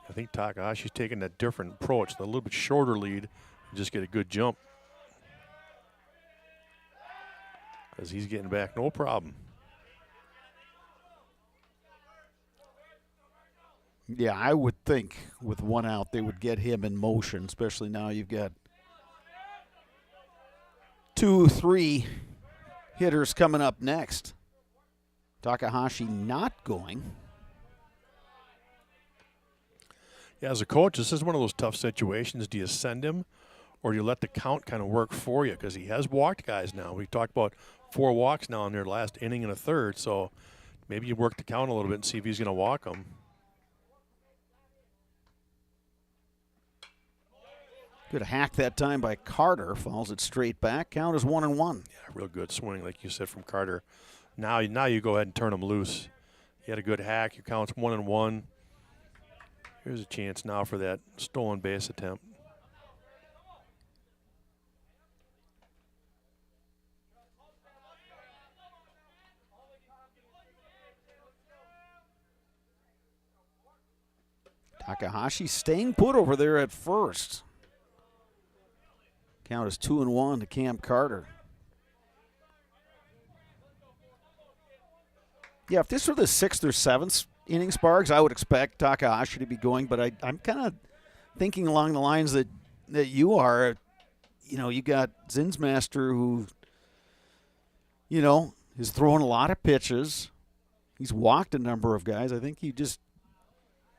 I think Takahashi's taking a different approach, a little bit shorter lead, and just get a good jump. Because he's getting back no problem. Yeah, I would think with 1 out they would get him in motion, especially now you've got 2, 3 hitters coming up next. Takahashi not going. Yeah, as a coach, this is one of those tough situations. Do you send him or do you let the count kind of work for you? Because he has walked guys now. We talked about 4 walks now in their last inning and a third, so maybe you work the count a little bit and see if he's going to walk them. Good hack that time by Carter. Fouls it straight back. Count is 1-1. Yeah, real good swing, like you said, from Carter. Now you go ahead and turn him loose. He had a good hack. Your count's 1-1. Here's a chance now for that stolen base attempt. Takahashi staying put over there at first. Count is 2-1 to Cam Carter. Yeah, if this were the 6th or 7th inning, Sparks, I would expect Takahashi to be going, but I'm kind of thinking along the lines that that you are. You got Zinsmaster who, is throwing a lot of pitches. He's walked a number of guys. I think you just,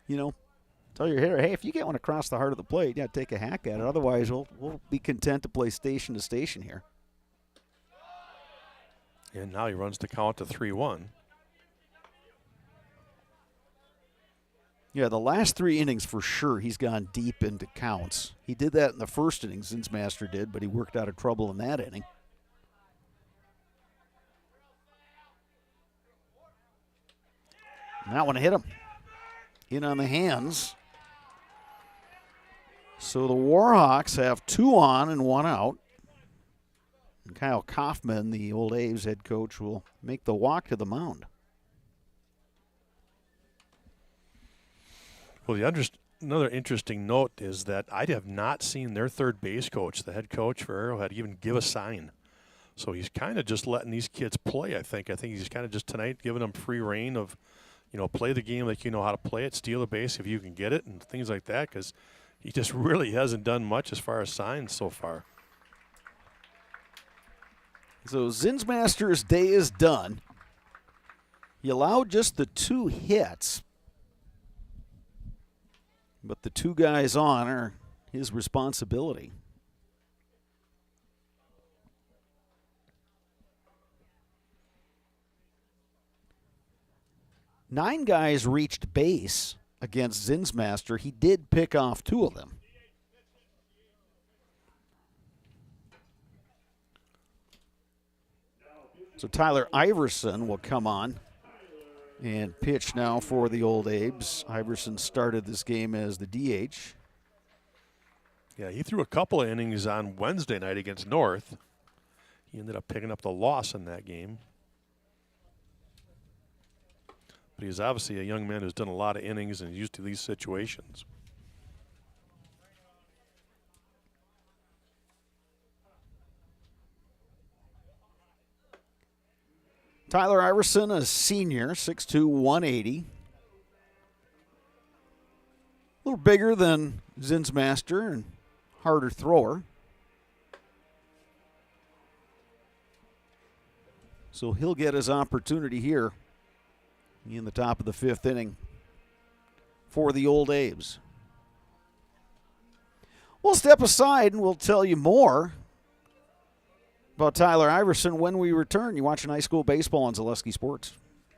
tell your hitter, hey, if you get one across the heart of the plate, take a hack at it. Otherwise, we'll be content to play station to station here. And now he runs the count to 3-1. Yeah, the last 3 innings for sure he's gone deep into counts. He did that in the first inning, Zinsmaster did, but he worked out of trouble in that inning. And that one hit him. In on the hands. So the Warhawks have 2 on and 1 out. And Kyle Kaufman, the old A's head coach, will make the walk to the mound. Well, another interesting note is that I have not seen their third base coach, the head coach for Arrowhead, even give a sign. So he's kind of just letting these kids play, I think. I think he's kind of just tonight giving them free reign of, play the game like you know how to play it, steal the base if you can get it, and things like that, because he just really hasn't done much as far as signs so far. So Zinsmaster's day is done. He allowed just the 2 hits. But the 2 guys on are his responsibility. Nine guys reached base against Zinsmaster. He did pick off 2 of them. So Tyler Iverson will come on and pitch now for the Old Abes. Iverson started this game as the DH. Yeah, he threw a couple of innings on Wednesday night against North. He ended up picking up the loss in that game. But he's obviously a young man who's done a lot of innings and used to these situations. Tyler Iverson, a senior, 6'2", 180. A little bigger than Zinsmaster and harder thrower. So he'll get his opportunity here in the top of the 5th inning for the Old Abes. We'll step aside and we'll tell you more about Tyler Iverson when we return. You're watching high school baseball on Zaleski Sports.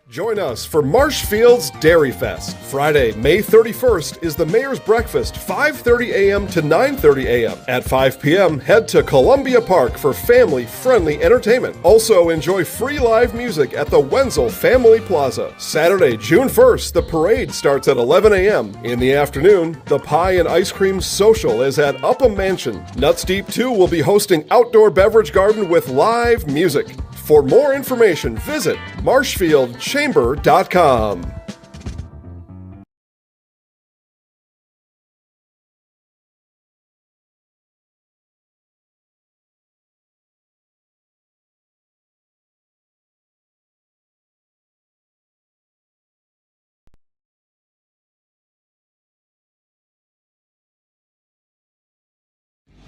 Join us for Marshfield's Dairy Fest. Friday, May 31st is the Mayor's Breakfast, 5:30 a.m. to 9:30 a.m. At 5 p.m., head to Columbia Park for family-friendly entertainment. Also, enjoy free live music at the Wenzel Family Plaza. Saturday, June 1st, the parade starts at 11 a.m. In the afternoon, the Pie and Ice Cream Social is at Upham Mansion. Nuts Deep 2 will be hosting outdoor beverage garden with live music. For more information, visit marshfieldchamber.com.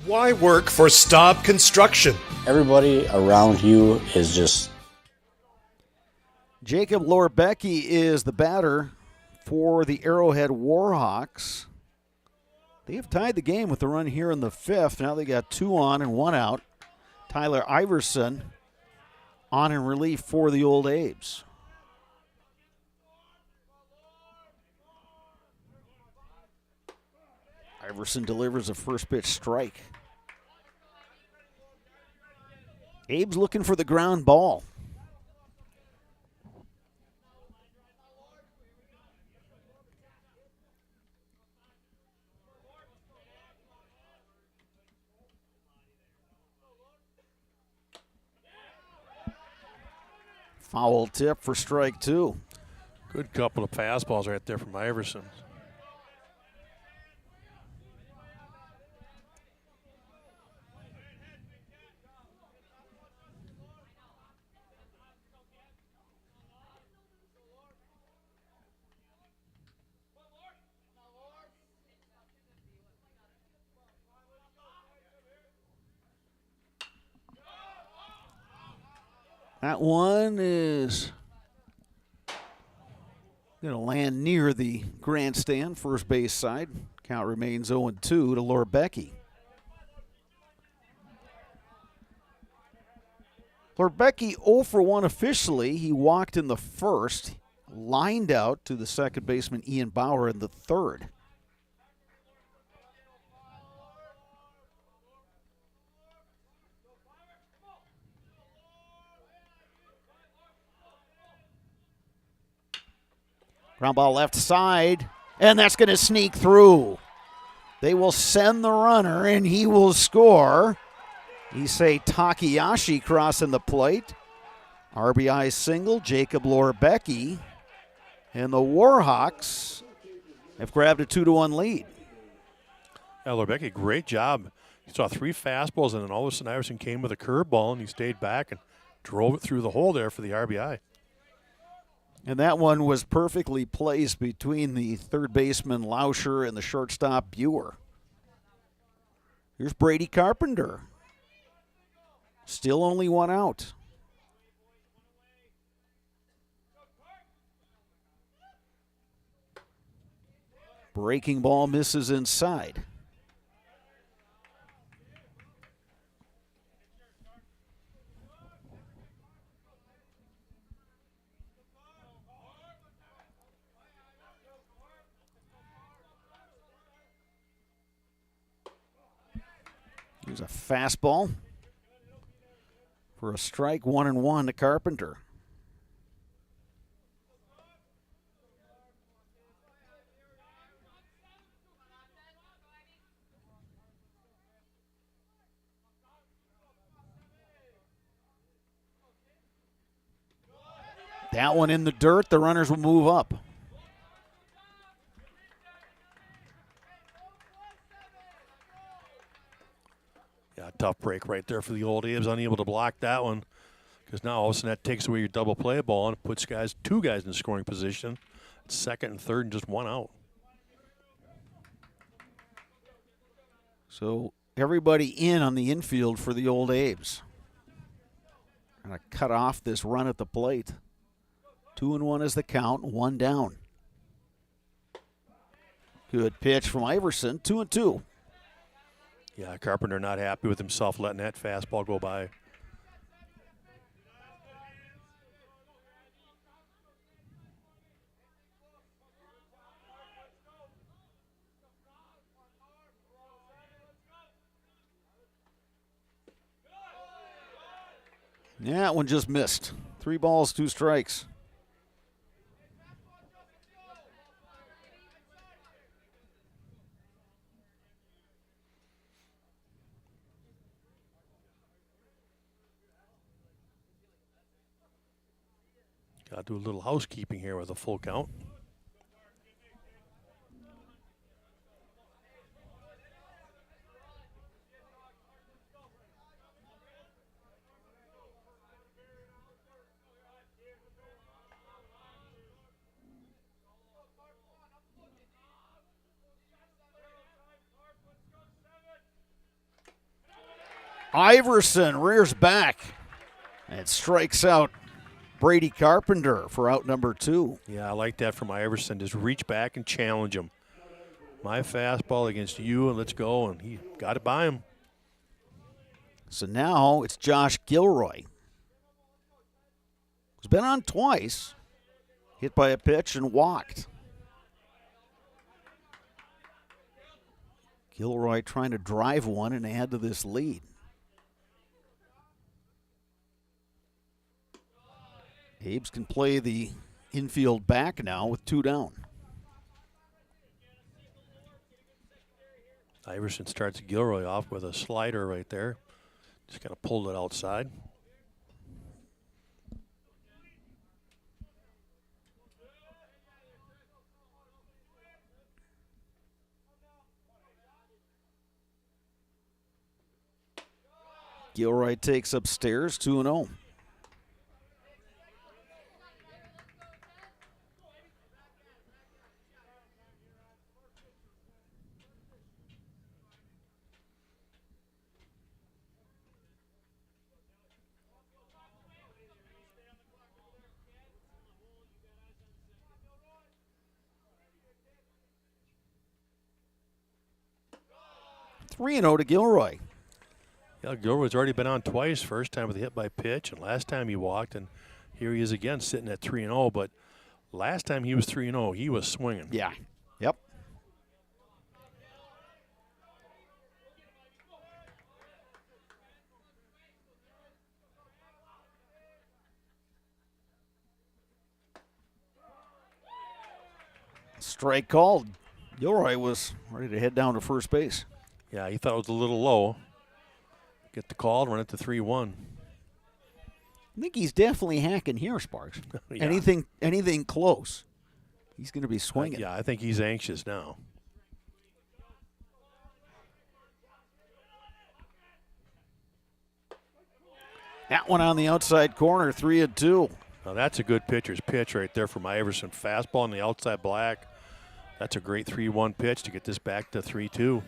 Why work for Staub Construction? Everybody around you is just... Jacob Lorbecki is the batter for the Arrowhead Warhawks. They have tied the game with the run here in the 5th. Now they got 2 on and 1 out. Tyler Iverson on in relief for the Old Abes. Iverson delivers a first pitch strike. Abe's looking for the ground ball. Foul tip for strike 2. Good couple of fastballs right there from Iverson. That one is going to land near the grandstand, first base side. Count remains 0-2 to Lorbecki. Lorbecki 0 for 1 officially. He walked in the first, lined out to the second baseman Ian Bauer in the third. Ground ball left side, and that's going to sneak through. They will send the runner, and he will score. Issei Takayashi crossing the plate. RBI single, Jacob Lorbecki. And the Warhawks have grabbed a 2-1 lead. Yeah, Lorbecki, great job. He saw 3 fastballs, and then all of a sudden Iverson came with a curveball, and he stayed back and drove it through the hole there for the RBI. And that one was perfectly placed between the third baseman Lauscher and the shortstop Buer. Here's Brady Carpenter. Still only 1 out. Breaking ball misses inside. Here's a fastball for a strike, 1-1 to Carpenter. That one in the dirt. The runners will move up. Yeah, tough break right there for the old A's. Unable to block that one because now all of a sudden that takes away your double play ball and puts 2 guys in scoring position. Second and third and just 1 out. So everybody in on the infield for the old A's. Going to cut off this run at the plate. 2-1 is the count, 1 down. Good pitch from Iverson, 2-2. Yeah, Carpenter not happy with himself letting that fastball go by. Yeah, that one just missed. 3 balls, 2 strikes. Got to do a little housekeeping here with a full count. Iverson rears back and strikes out Brady Carpenter for out number 2. Yeah, I like that from Iverson. Just reach back and challenge him. My fastball against you, and let's go. And he got it by him. So now it's Josh Gilroy. He's been on twice. Hit by a pitch and walked. Gilroy trying to drive one and add to this lead. Abe's can play the infield back now with 2 down. Iverson starts Gilroy off with a slider right there. Just kind of pulled it outside. Gilroy takes upstairs, 2-0. 3-0 to Gilroy. Yeah, Gilroy's already been on twice. First time with a hit by pitch, and last time he walked, and here he is again sitting at 3-0. But last time he was 3-0, he was swinging. Yeah. Yep. Strike called. Gilroy was ready to head down to first base. Yeah, he thought it was a little low. Get the call, run it to 3-1. I think he's definitely hacking here, Sparks. Yeah. Anything close, he's going to be swinging. Yeah, I think he's anxious now. That one on the outside corner, 3-2. Now that's a good pitcher's pitch right there from Iverson. Fastball on the outside black. That's a great 3-1 pitch to get this back to 3-2.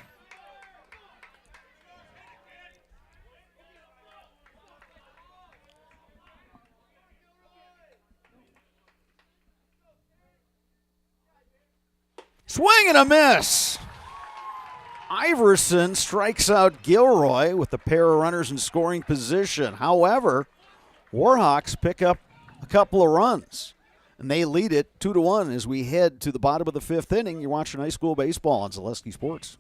Swing and a miss. Iverson strikes out Gilroy with a pair of runners in scoring position. However, Warhawks pick up a couple of runs, and they lead it 2-1 as we head to the bottom of the fifth inning. You're watching high school baseball on Zaleski Sports.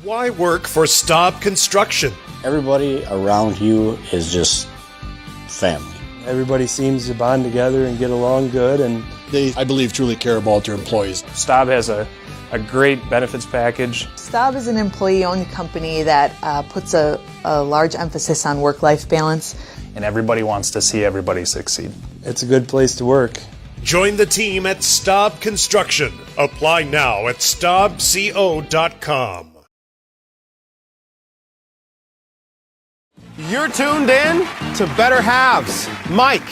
Why work for Staub Construction? Everybody around you is just family. Everybody seems to bond together and get along good, and They, I believe, truly care about their employees. Staub has a great benefits package. Staub is an employee-owned company that puts a large emphasis on work-life balance. And everybody wants to see everybody succeed. It's a good place to work. Join the team at Staub Construction. Apply now at staubco.com. You're tuned in to Better Halves. Mike,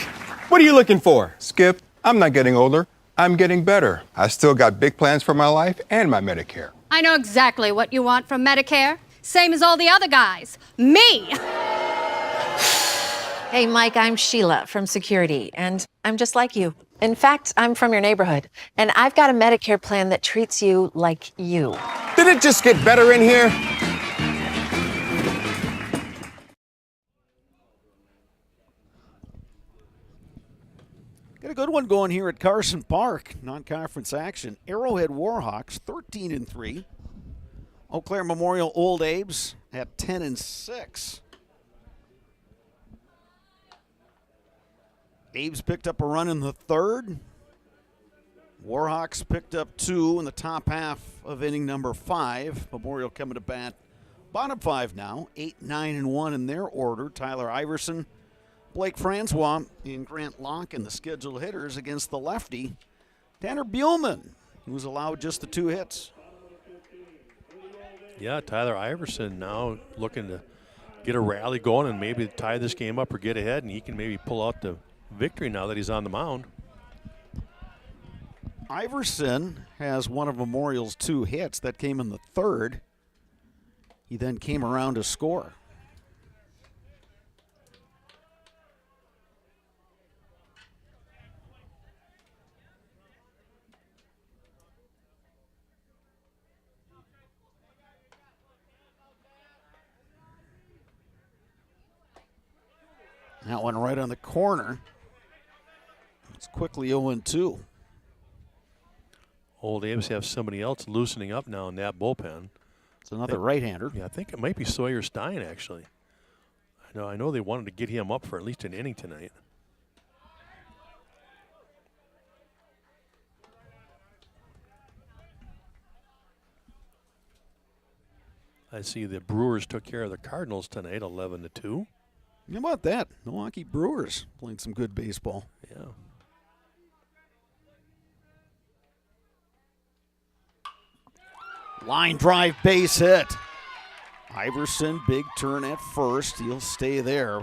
what are you looking for? Skip, I'm not getting older. I'm getting better. I still got big plans for my life and my Medicare. I know exactly what you want from Medicare. Same as all the other guys. Me! Hey, Mike, I'm Sheila from Security, and I'm just like you. In fact, I'm from your neighborhood, and I've got a Medicare plan that treats you like you. Did it just get better in here? Got a good one going here at Carson Park. Non-conference action. Arrowhead Warhawks 13-3. Eau Claire Memorial Old Abe's at 10-6. Abe's picked up a run in the third. Warhawks picked up 2 in the top half of inning number 5. Memorial coming to bat. Bottom 5 now. 8, 9, and 1 in their order. Tyler Iverson, Blake Francois, and Grant Locke in the scheduled hitters against the lefty, Tanner Buellman, who was allowed just the 2 hits. Yeah, Tyler Iverson now looking to get a rally going and maybe tie this game up or get ahead, and he can maybe pull out the victory now that he's on the mound. Iverson has one of Memorial's 2 hits. That came in the third. He then came around to score. That one right on the corner. It's quickly 0-2. Old Abe's have somebody else loosening up now in that bullpen. It's another right-hander. Yeah, I think it might be Sawyer Stein, actually. I know they wanted to get him up for at least an inning tonight. I see the Brewers took care of the Cardinals tonight, 11-2. How about that? Milwaukee Brewers playing some good baseball. Yeah. Line drive base hit. Iverson, big turn at first. He'll stay there.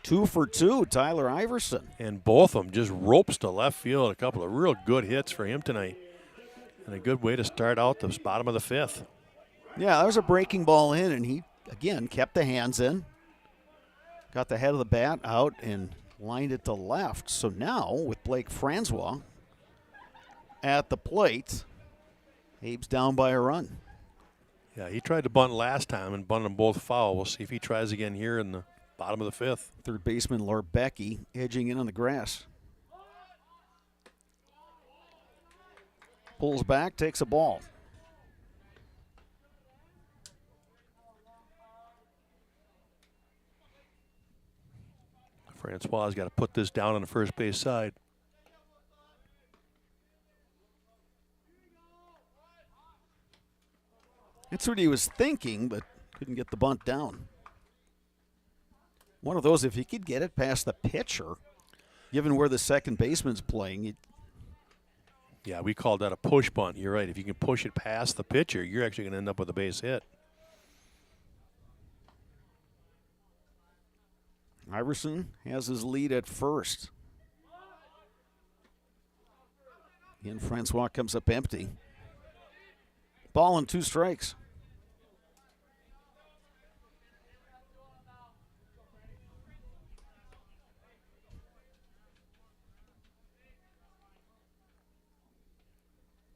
2 for 2, Tyler Iverson. And both of them just ropes to left field. A couple of real good hits for him tonight. And a good way to start out the bottom of the fifth. Yeah, that was a breaking ball in, and he, again, kept the hands in. Got the head of the bat out and lined it to left. So now, with Blake Francois at the plate, Abe's down by a run. Yeah, he tried to bunt last time and bunted them both foul. We'll see if he tries again here in the bottom of the fifth. Third baseman Larbecki edging in on the grass. Pulls back, takes a ball. Francois has got to put this down on the first base side. That's what he was thinking, but couldn't get the bunt down. One of those, if he could get it past the pitcher, given where the second baseman's playing. Yeah, we called that a push bunt. You're right. If you can push it past the pitcher, you're actually going to end up with a base hit. Iverson has his lead at first. And Francois comes up empty. Ball and 2 strikes.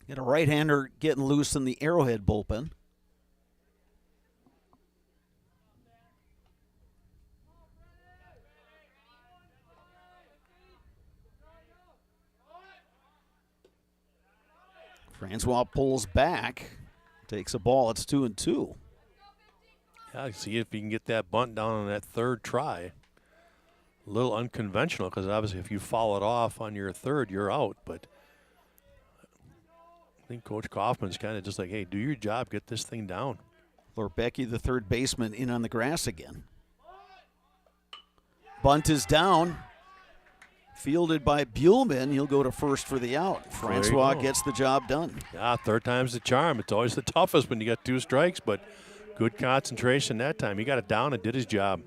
Got a right-hander getting loose in the Arrowhead bullpen. Francois pulls back, takes a ball. It's 2-2. Yeah, see if you can get that bunt down on that third try. A little unconventional because obviously if you foul it off on your third, you're out. But I think Coach Kaufman's kind of just like, hey, do your job, get this thing down. Larbecki, the third baseman, in on the grass again. Bunt is down. Fielded by Buhlman. He'll go to first for the out. Francois gets the job done. Yeah, third time's the charm. It's always the toughest when you got 2 strikes, but good concentration that time. He got it down and did his job.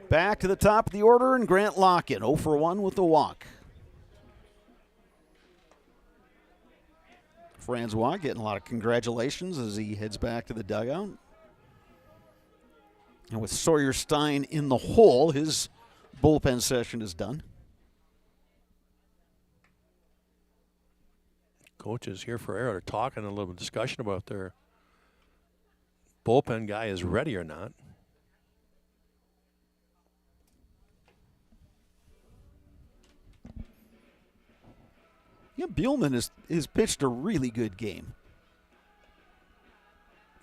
Back to the top of the order, and Grant Locken, 0 for 1 with the walk. Francois getting a lot of congratulations as he heads back to the dugout. And with Sawyer Stein in the hole, his bullpen session is done. Coaches here for Arrow are talking a little discussion about their bullpen guy is ready or not. Yeah, Buhlman has pitched a really good game.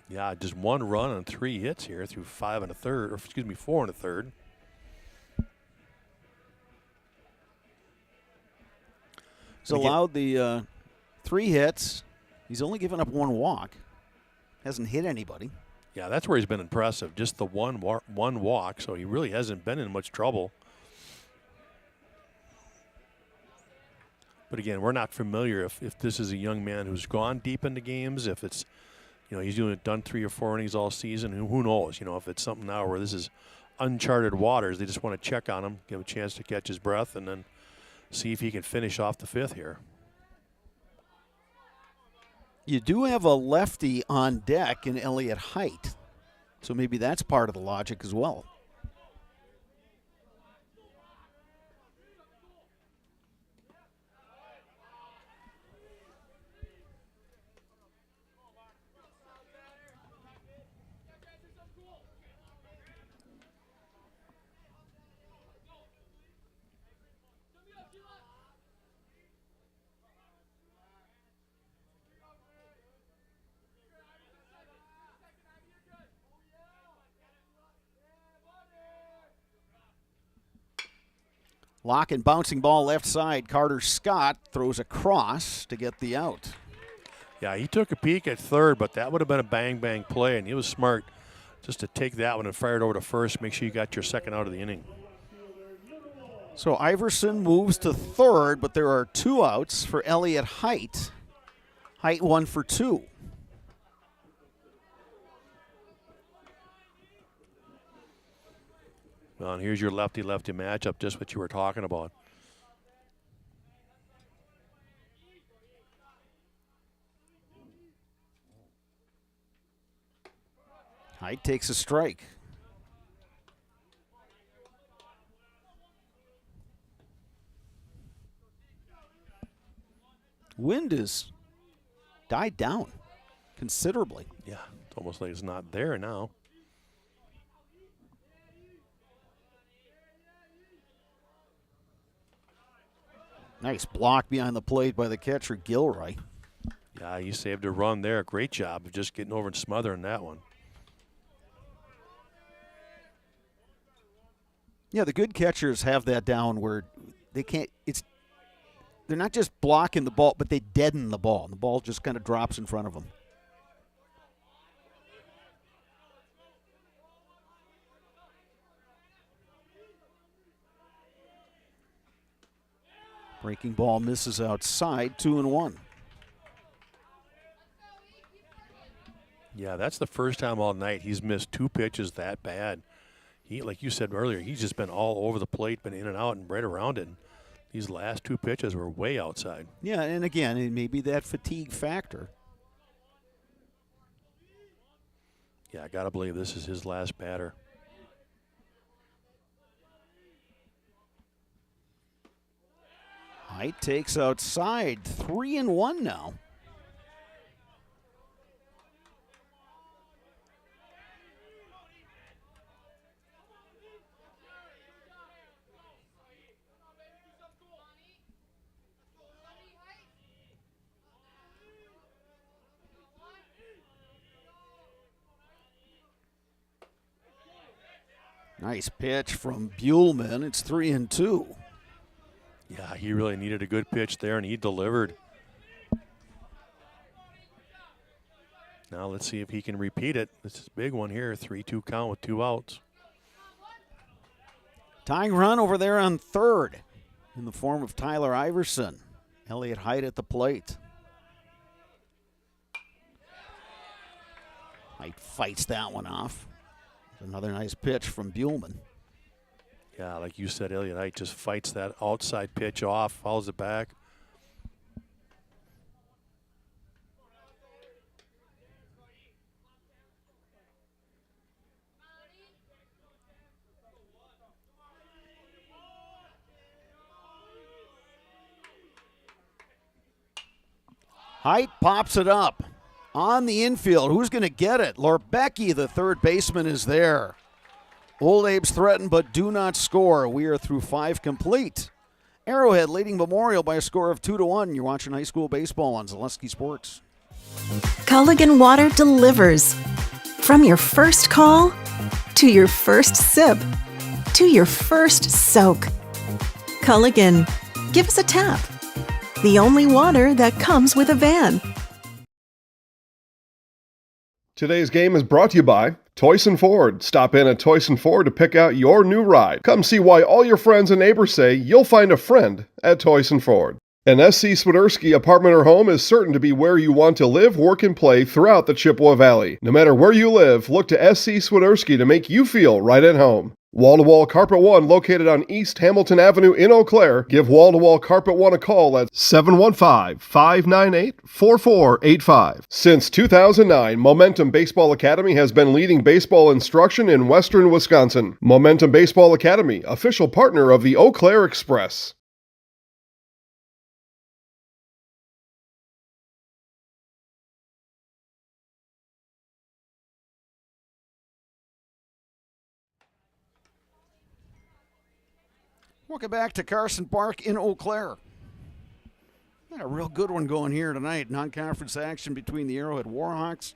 Yeah, just 1 run on 3 hits here through 5 1/3, or excuse me, 4 1/3. He's allowed the 3 hits. He's only given up 1 walk. Hasn't hit anybody. Yeah, that's where he's been impressive. Just the one walk, so he really hasn't been in much trouble. But again, we're not familiar if this is a young man who's gone deep into games, if it's, he's done 3 or 4 innings all season. Who knows? If it's something now where this is uncharted waters, they just want to check on him, give a chance to catch his breath, and then see if he can finish off the 5th here. You do have a lefty on deck in Elliott Height, so maybe that's part of the logic as well. Lock and bouncing ball left side. Carter Scott throws across to get the out. Yeah, he took a peek at third, but that would have been a bang-bang play, and he was smart just to take that one and fire it over to first, make sure you got your second out of the inning. So Iverson moves to third, but there are 2 outs for Elliott Height. Height 1 for 2. Well, and here's your lefty-lefty matchup, just what you were talking about. Height takes a strike. Wind has died down. considerably. Yeah, it's almost like it's not there now. Nice block behind the plate by the catcher, Gilroy. Yeah, he saved a run there. Great job of just getting over and smothering that one. Yeah, the good catchers have that down where they can't, they're not just blocking the ball, but they deaden the ball. The ball just kind of drops in front of them. Breaking ball misses outside, 2-1. Yeah, that's the first time all night he's missed 2 pitches that bad. He, like you said earlier, he's just been all over the plate, been in and out and right around it. These last 2 pitches were way outside. Yeah, and again, it may be that fatigue factor. Yeah, I got to believe this is his last batter. Height takes outside, 3-1 now. Nice pitch from Buellman. It's 3-2. Yeah, he really needed a good pitch there, and he delivered. Now let's see if he can repeat it. This is a big one here, 3-2 count with 2 outs. Tying run over there on third in the form of Tyler Iverson. Elliott Height at the plate. Height fights that one off. Another nice pitch from Buellman. Yeah, like you said, Elliott Height just fights that outside pitch off, fouls it back. Height pops it up on the infield. Who's going to get it? Lorbecki, the third baseman, is there. Old Abe's threaten but do not score. We are through 5 complete. Arrowhead leading Memorial by a score of 2-1. You're watching high school baseball on Zaleski Sports. Culligan Water delivers. From your first call to your first sip to your first soak. Culligan, give us a tap. The only water that comes with a van. Today's game is brought to you by Toyson Ford. Stop in at Toyson Ford to pick out your new ride. Come see why all your friends and neighbors say you'll find a friend at Toyson Ford. An SC Swiderski apartment or home is certain to be where you want to live, work, and play throughout the Chippewa Valley. No matter where you live, look to SC Swiderski to make you feel right at home. Wall-to-Wall Carpet One, located on East Hamilton Avenue in Eau Claire. Give Wall-to-Wall Carpet One a call at 715-598-4485. Since 2009, Momentum Baseball Academy has been leading baseball instruction in western Wisconsin. Momentum Baseball Academy, official partner of the Eau Claire Express. Welcome back to Carson Park in Eau Claire. Got a real good one going here tonight. Non-conference action between the Arrowhead Warhawks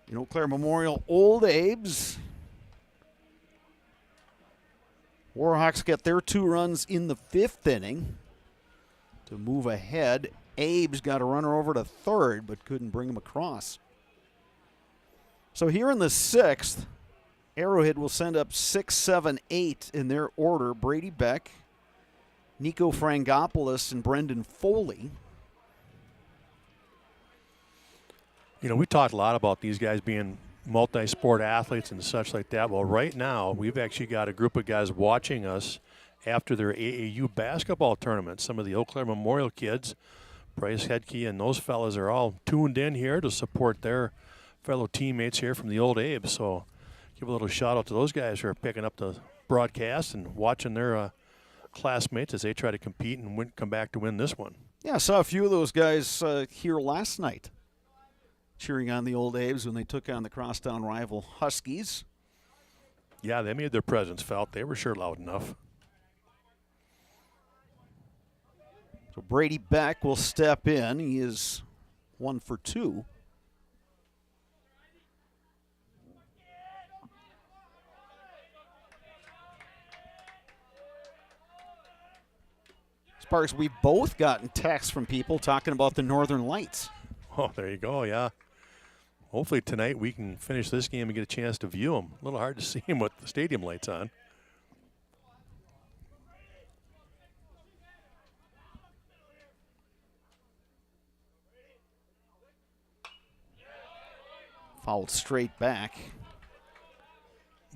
and Eau Claire Memorial Old Abe's. Warhawks get their 2 runs in the 5th inning to move ahead. Abe's got a runner over to third, but couldn't bring him across. So here in the 6th, Arrowhead will send up 6, 7, 8 in their order. Brady Beck, Nico Frangopoulos, and Brendan Foley. You know, we talked a lot about these guys being multi-sport athletes and such like that. Well, right now, we've actually got a group of guys watching us after their AAU basketball tournament. Some of the Eau Claire Memorial kids, Bryce Hedke and those fellas are all tuned in here to support their fellow teammates here from the Old Abe. So give a little shout out to those guys who are picking up the broadcast and watching their classmates as they try to compete and come back to win this one. Yeah, I saw a few of those guys here last night cheering on the Old A's when they took on the crosstown rival Huskies. Yeah, they made their presence felt. They were sure loud enough. So Brady Beck will step in. He is 1 for 2. Sparks, we've both gotten texts from people talking about the Northern Lights. Oh, there you go, yeah. Hopefully tonight we can finish this game and get a chance to view them. A little hard to see them with the stadium lights on. Fouled straight back.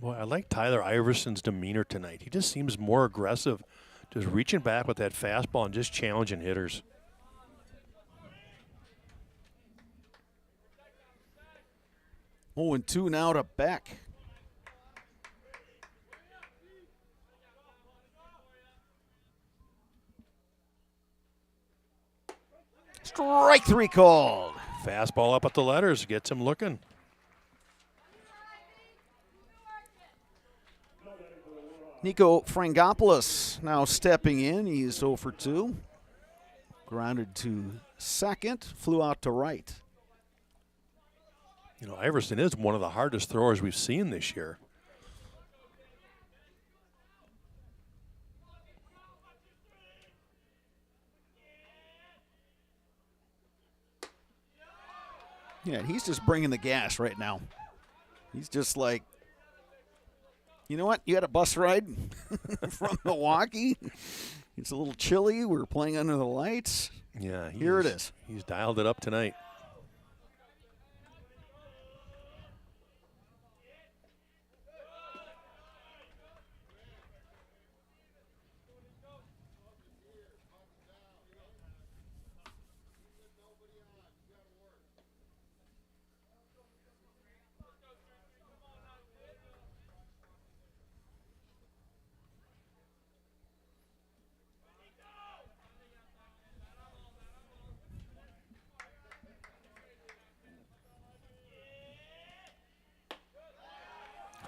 Boy, I like Tyler Iverson's demeanor tonight. He just seems more aggressive, just reaching back with that fastball and just challenging hitters. Oh, and 2 now to Beck. Strike 3 called. Fastball up at the letters, gets him looking. Nico Frangopoulos now stepping in. He's 0 for 2. Grounded to second, flew out to right. You know, Iverson is one of the hardest throwers we've seen this year. Yeah, he's just bringing the gas right now. He's just like, you know what? You had a bus ride from Milwaukee. It's a little chilly. We're playing under the lights. Yeah, here it is. He's dialed it up tonight.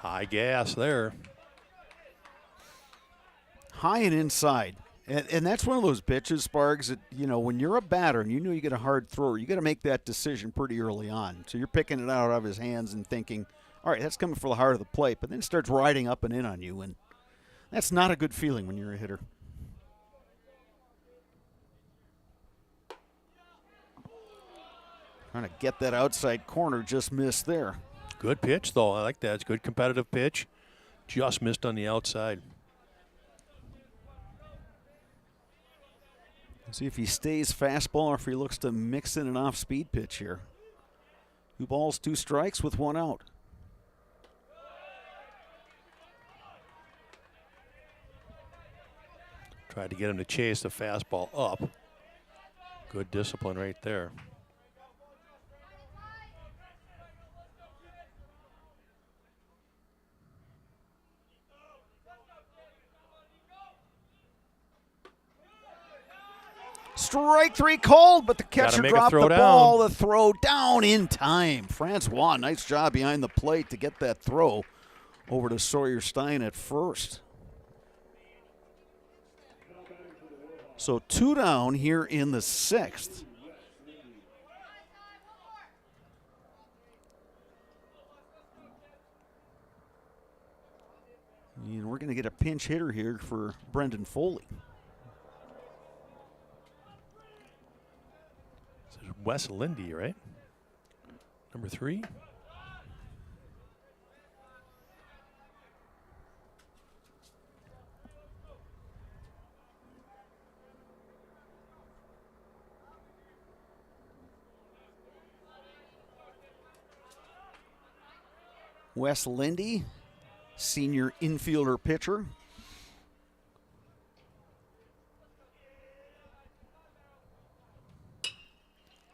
High gas there. High and inside. And that's one of those pitches, Sparks, that, you know, when you're a batter and you know you get a hard thrower, you got to make that decision pretty early on. So you're picking it out of his hands and thinking, all right, that's coming for the heart of the plate. But then it starts riding up and in on you, and that's not a good feeling when you're a hitter. Trying to get that outside corner, just missed there. Good pitch, though. I like that. It's a good competitive pitch. Just missed on the outside. See if he stays fastball or if he looks to mix in an off-speed pitch here. 2 balls, 2 strikes with 1 out. Tried to get him to chase the fastball up. Good discipline right there. Strike 3 called, but the catcher dropped the down. ball. The throw down in time. Francois, nice job behind the plate to get that throw over to Sawyer Stein at first. So 2 down here in the 6th. And we're going to get a pinch hitter here for Brendan Foley. Wes Lindy, right? Number 3. Wes Lindy, senior infielder pitcher.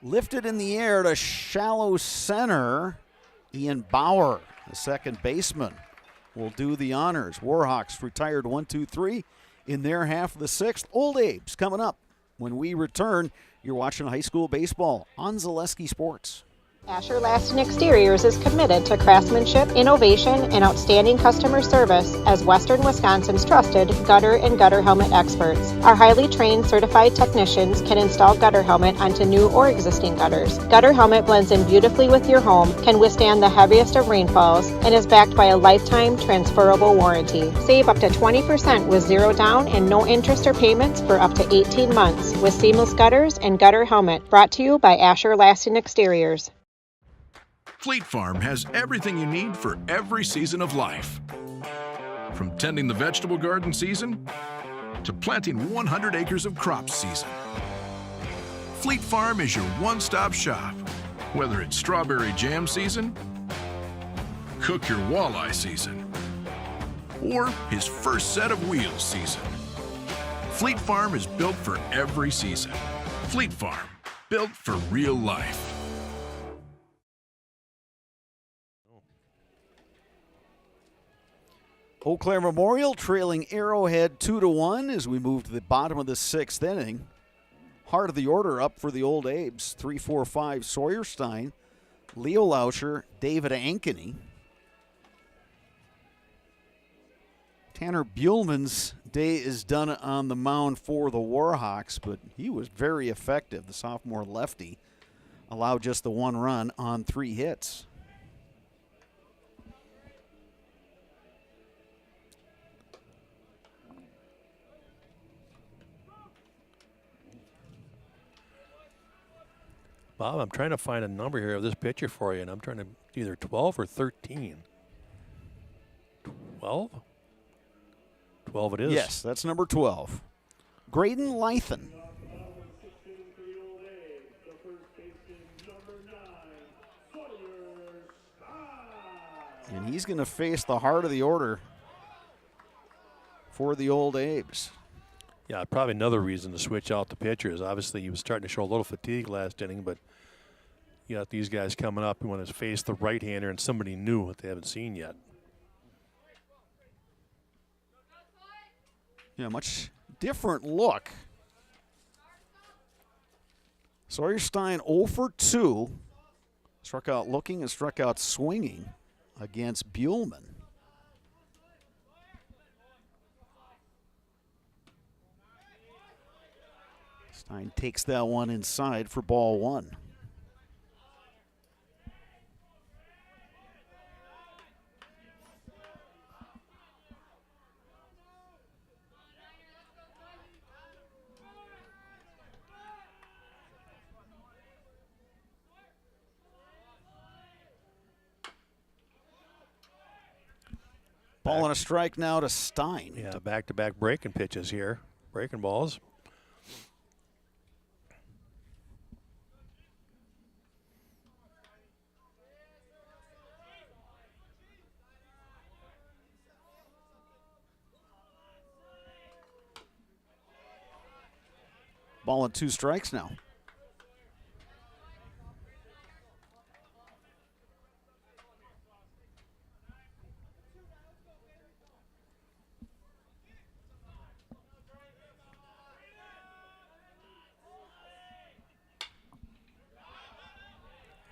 Lifted in the air to shallow center. Ian Bauer, the second baseman, will do the honors. Warhawks retired 1-2-3 in their half of the 6th. Old Abe's coming up. When we return, you're watching high school baseball on Zaleski Sports. Asher Laston Exteriors is committed to craftsmanship, innovation, and outstanding customer service as Western Wisconsin's trusted gutter and gutter helmet experts. Our highly trained certified technicians can install gutter helmet onto new or existing gutters. Gutter helmet blends in beautifully with your home, can withstand the heaviest of rainfalls, and is backed by a lifetime transferable warranty. Save up to 20% with zero down and no interest or payments for up to 18 months with seamless gutters and gutter helmet. Brought to you by Asher Laston Exteriors. Fleet Farm has everything you need for every season of life. From tending the vegetable garden season to planting 100 acres of crops season. Fleet Farm is your one-stop shop. Whether it's strawberry jam season, cook your walleye season, or his first set of wheels season. Fleet Farm is built for every season. Fleet Farm, built for real life. Eau Claire Memorial trailing Arrowhead 2-1 as we move to the bottom of the 6th inning. Heart of the order up for the Old Abes. 3-4-5 Sawyerstein, Leo Lauscher, David Ankeny. Tanner Buellman's day is done on the mound for the Warhawks, but he was very effective. The sophomore lefty allowed just the 1 run on 3 hits. Bob, I'm trying to find a number here of this pitcher for you, and I'm trying to either 12 or 13. 12? 12 it is. Yes, that's number 12. Graydon Lythen. And he's going to face the heart of the order for the Old Abes. Yeah, probably another reason to switch out the pitchers. Obviously, he was starting to show a little fatigue last inning, but you got these guys coming up who want to face the right-hander and somebody new that they haven't seen yet. Yeah, much different look. Sawyerstein 0 for 2. Struck out looking and struck out swinging against Buellman. Stein takes that one inside for ball 1. Ball and a strike now to Stein. Yeah, back-to-back breaking pitches here. Breaking balls. Ball and 2 strikes now.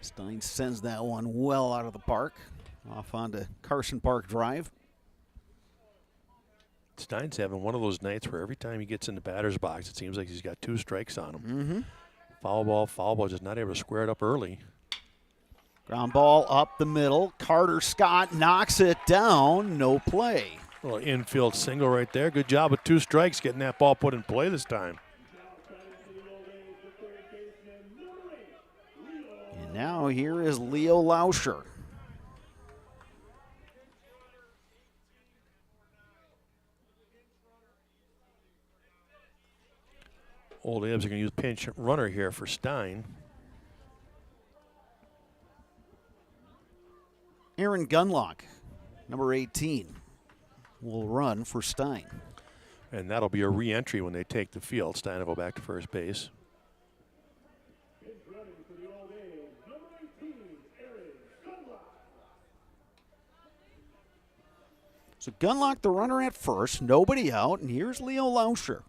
Stein sends that one well out of the park, off onto Carson Park Drive. Stein's having one of those nights where every time he gets in the batter's box, it seems like he's got 2 strikes on him. Mm-hmm. Foul ball, just not able to square it up early. Ground ball up the middle. Carter Scott knocks it down. No play. Well, infield single right there. Good job with 2 strikes getting that ball put in play this time. And now here is Leo Lauscher. Old Abs are going to use pinch runner here for Stein. Aaron Gunlock, number 18, will run for Stein. And that'll be a re-entry when they take the field. Stein will go back to first base. So Gunlock, the runner at first, nobody out, and here's Leo Lauscher.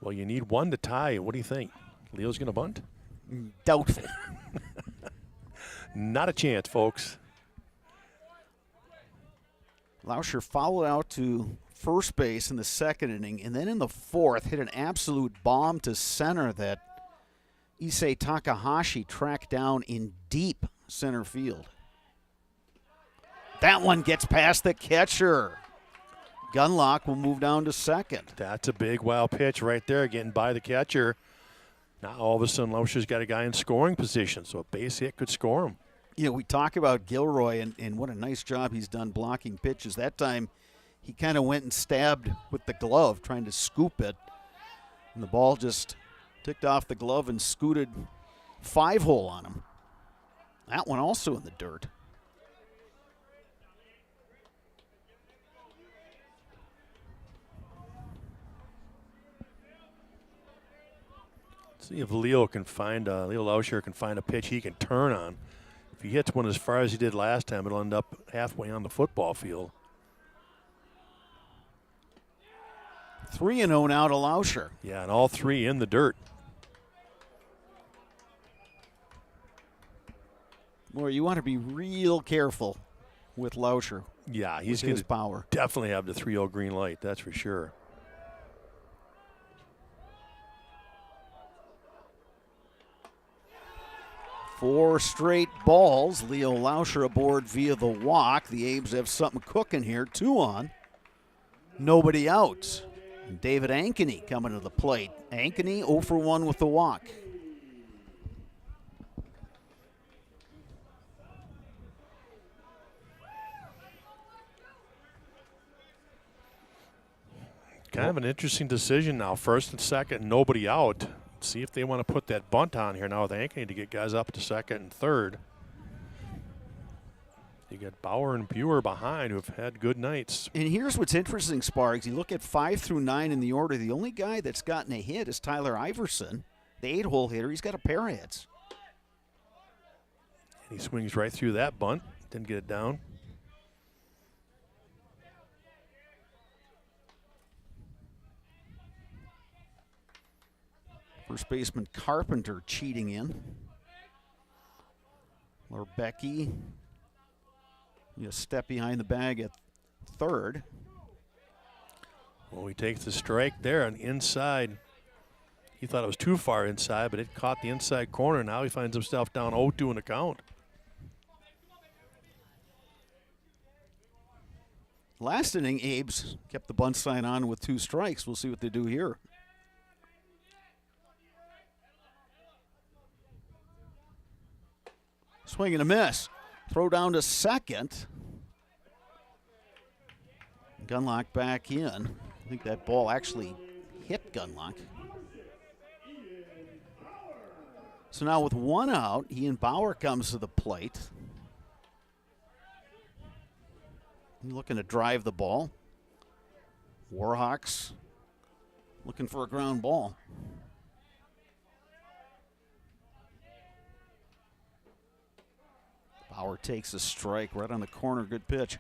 Well, you need one to tie. What do you think? Leo's going to bunt? Doubtful. Not a chance, folks. Lauscher fouled out to first base in the second inning, and then in the fourth hit an absolute bomb to center that Issei Takahashi tracked down in deep center field. That one gets past the catcher. Gunlock will move down to second. That's a big wild pitch right there, getting by the catcher. Now all of a sudden Lauscher's got a guy in scoring position, so a base hit could score him. You know, we talk about Gilroy and what a nice job he's done blocking pitches. That time he kind of went and stabbed with the glove, trying to scoop it. And the ball just ticked off the glove and scooted 5-hole on him. That one also in the dirt. See if Leo Lauscher can find a pitch he can turn on. If he hits one as far as he did last time, it'll end up halfway on the football field. 3-0 now to Lauscher. Yeah, and all three in the dirt. Boy, you want to be real careful with Lauscher. Yeah, he's with his going power. to definitely have the 3-0 green light, that's for sure. Four straight balls. Leo Lauscher aboard via the walk. The Abes have something cooking here. 2 on. Nobody out. And David Ankeny coming to the plate. Ankeny 0 for 1 with the walk. Kind of an interesting decision now. First and second, nobody out. See if they want to put that bunt on here now with Ankeny to get guys up to second and third. You got Bauer and Buer behind who have had good nights. And here's what's interesting, Sparks. You look at 5 through 9 in the order. The only guy that's gotten a hit is Tyler Iverson, the 8-hole hitter. He's got a pair of hits. And he swings right through that bunt. Didn't get it down. First baseman Carpenter cheating in. Lerbecki, a step behind the bag at third. Well, he takes the strike there on the inside. He thought it was too far inside, but it caught the inside corner. Now he finds himself down 0-2 in the count. Last inning, Abes kept the bunt sign on with 2 strikes. We'll see what they do here. Swing and a miss. Throw down to second. Gunlock back in. I think that ball actually hit Gunlock. So now with 1 out, Ian Bauer comes to the plate. Looking to drive the ball. Warhawks looking for a ground ball. Bauer takes a strike right on the corner. Good pitch.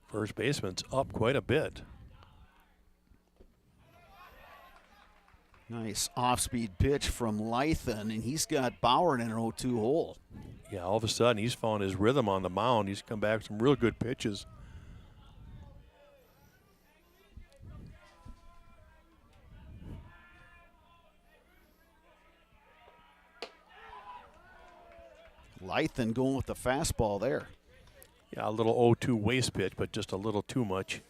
First baseman's up quite a bit. Nice off-speed pitch from Lythen, and he's got Bauer in an 0-2 hole. Yeah, all of a sudden he's found his rhythm on the mound. He's come back with some real good pitches. Lythen going with the fastball there. Yeah, a little 0-2 waste pitch, but just a little too much.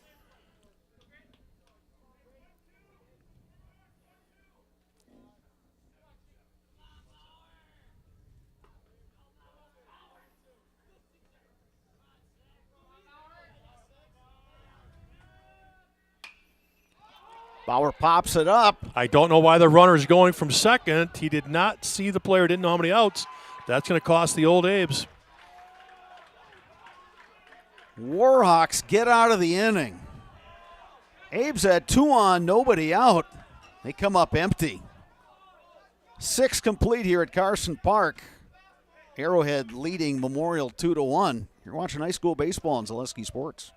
Bauer pops it up. I don't know why the runner's going from second. He did not see the player, didn't know how many outs. That's going to cost the old Abes. Warhawks get out of the inning. Abes had 2 on, nobody out. They come up empty. 6 complete here at Carson Park. Arrowhead leading Memorial 2-1. You're watching high school baseball on Zaleski Sports.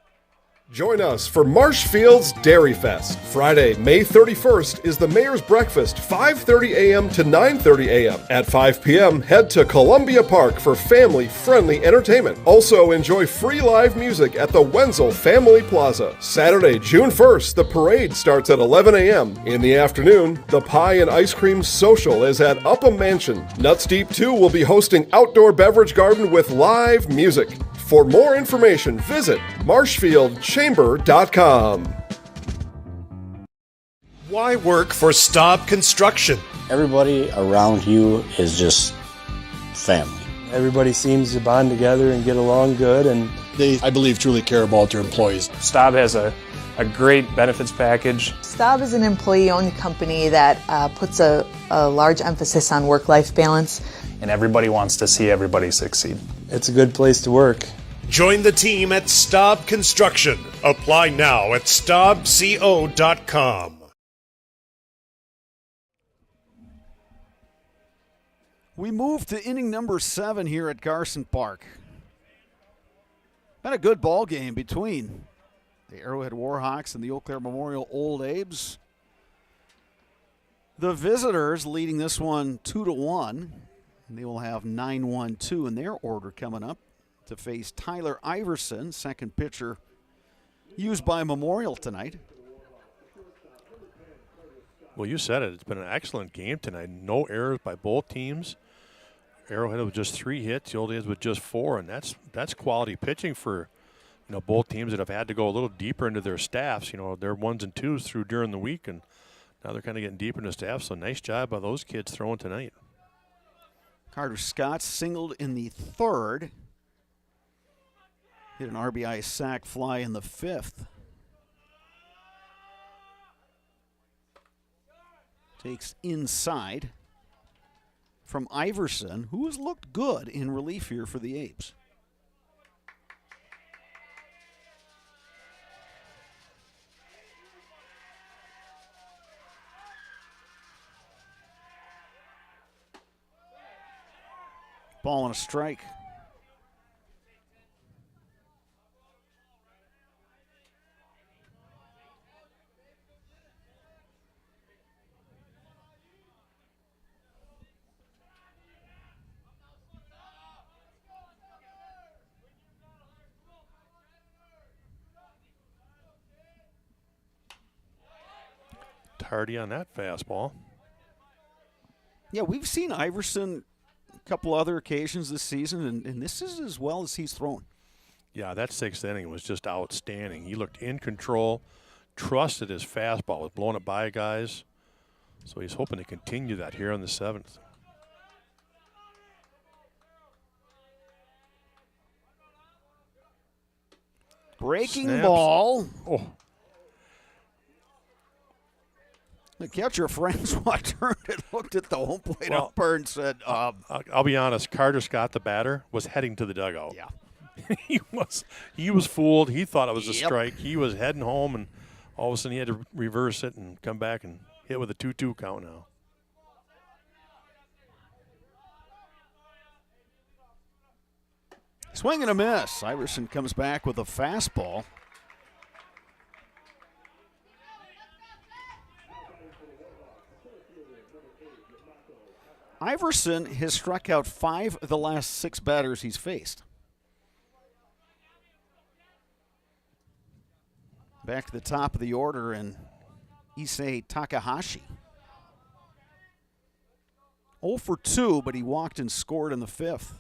Join us for Marshfield's Dairy Fest. Friday, May 31st is the Mayor's Breakfast, 5:30 a.m. to 9:30 a.m. At 5 p.m., head to Columbia Park for family-friendly entertainment. Also, enjoy free live music at the Wenzel Family Plaza. Saturday, June 1st, the parade starts at 11 a.m. In the afternoon, the Pie and Ice Cream Social is at Upham Mansion. Nuts Deep 2 will be hosting outdoor beverage garden with live music. For more information, visit marshfieldchamber.com. Why work for Staub Construction? Everybody around you is just family. Everybody seems to bond together and get along good, and They, I believe, truly care about their employees. Staub has a great benefits package. Staub is an employee-owned company that puts a large emphasis on work-life balance. And everybody wants to see everybody succeed. It's a good place to work. Join the team at Staub Construction. Apply now at staubco.com. We move to inning number 7 here at Garson Park. Been a good ball game between the Arrowhead Warhawks and the Eau Claire Memorial Old Abes. The visitors leading this one 2-1. They will have 9-1-2 in their order coming up to face Tyler Iverson, second pitcher used by Memorial tonight. Well, you said it. It's been an excellent game tonight. No errors by both teams. Arrowhead with just 3 hits, the Old Days with just 4, and that's quality pitching for both teams that have had to go a little deeper into their staffs. Their 1s and 2s through during the week, and now they're kind of getting deeper into staff. So nice job by those kids throwing tonight. Carter Scott singled in the 3rd. Hit an RBI sac fly in the 5th. Takes inside from Iverson, who has looked good in relief here for the Apes. Ball and a strike. Tardy on that fastball. Yeah, we've seen Iverson a couple other occasions this season, and this is as well as he's thrown. Yeah, that 6th inning was just outstanding. He looked in control, trusted his fastball, was blowing it by guys. So he's hoping to continue that here in the 7th. Breaking Snaps. ball. Oh. The catcher, Francois, turned and looked at the home plate umpire and said, I'll be honest, Carter Scott, the batter, was heading to the dugout. Yeah. he was fooled. He thought it was a strike. He was heading home, and all of a sudden he had to reverse it and come back and hit with a 2-2 count now. Swing and a miss. Iverson comes back with a fastball. Iverson has struck out 5 of the last 6 batters he's faced. Back to the top of the order, and Issei Takahashi. 0 for 2, but he walked and scored in the 5th.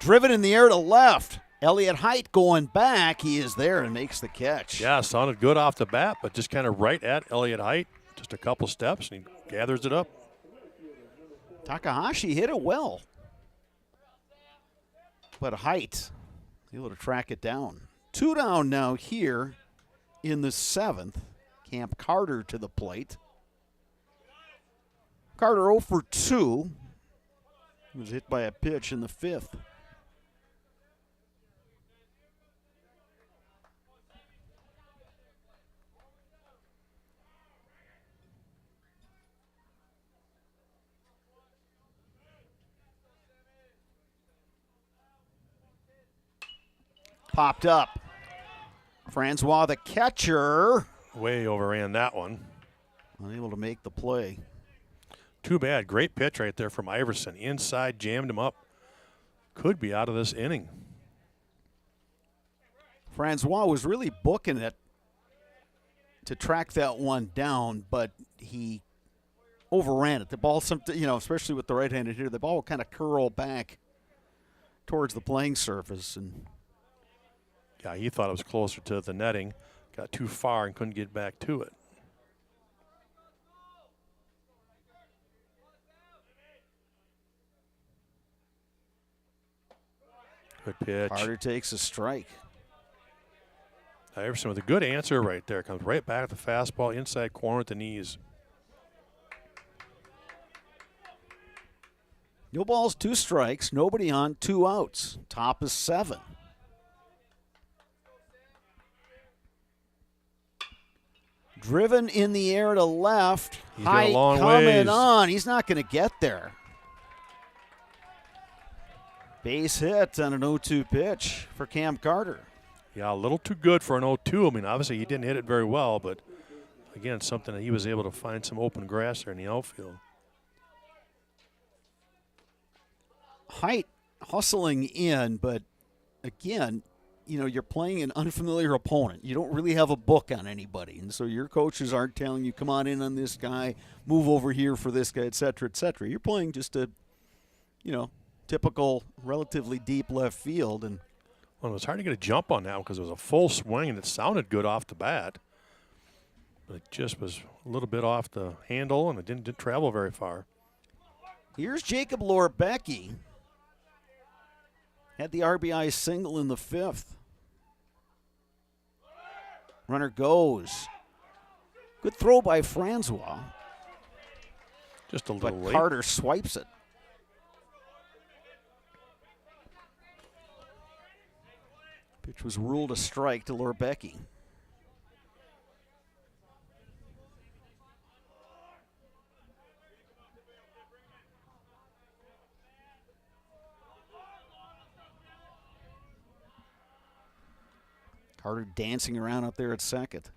Driven in the air to left. Elliott Height going back. He is there and makes the catch. Yeah, sounded good off the bat, but just kind of right at Elliott Height. Just a couple steps, and he gathers it up. Takahashi hit it well. But Height able to track it down. 2 down now here in the 7th. Camp Carter to the plate. Carter 0 for 2. He was hit by a pitch in the 5th. Popped up. Francois, the catcher. Way overran that one. Unable to make the play. Too bad. Great pitch right there from Iverson. Inside, jammed him up. Could be out of this inning. Francois was really booking it to track that one down, but he overran it. The ball, especially with the right-handed hitter, the ball will kind of curl back towards the playing surface. And yeah, he thought it was closer to the netting. Got too far and couldn't get back to it. Good pitch. Carter takes a strike. Iverson with a good answer right there. Comes right back at the fastball, inside corner at the knees. No balls, 2 strikes. Nobody on, 2 outs. Top is 7. Driven in the air to left. He's got a long coming ways. on. He's not going to get there. Base hit on an 0-2 pitch for Cam Carter. Yeah, a little too good for an 0-2. I mean, obviously he didn't hit it very well, but again, something that he was able to find some open grass there in the outfield. Height hustling in, but again, you're playing an unfamiliar opponent. You don't really have a book on anybody, and so your coaches aren't telling you, come on in on this guy, move over here for this guy, et cetera, et cetera. You're playing just a, typical, relatively deep left field. And well, it was hard to get a jump on that one because it was a full swing and it sounded good off the bat. But it just was a little bit off the handle and it didn't travel very far. Here's Jacob Lorbecki. Had the RBI single in the 5th. Runner goes. Good throw by Francois. Just a little but late. Carter swipes it. Pitch was ruled a strike to Lorbecki. Carter dancing around up there at second.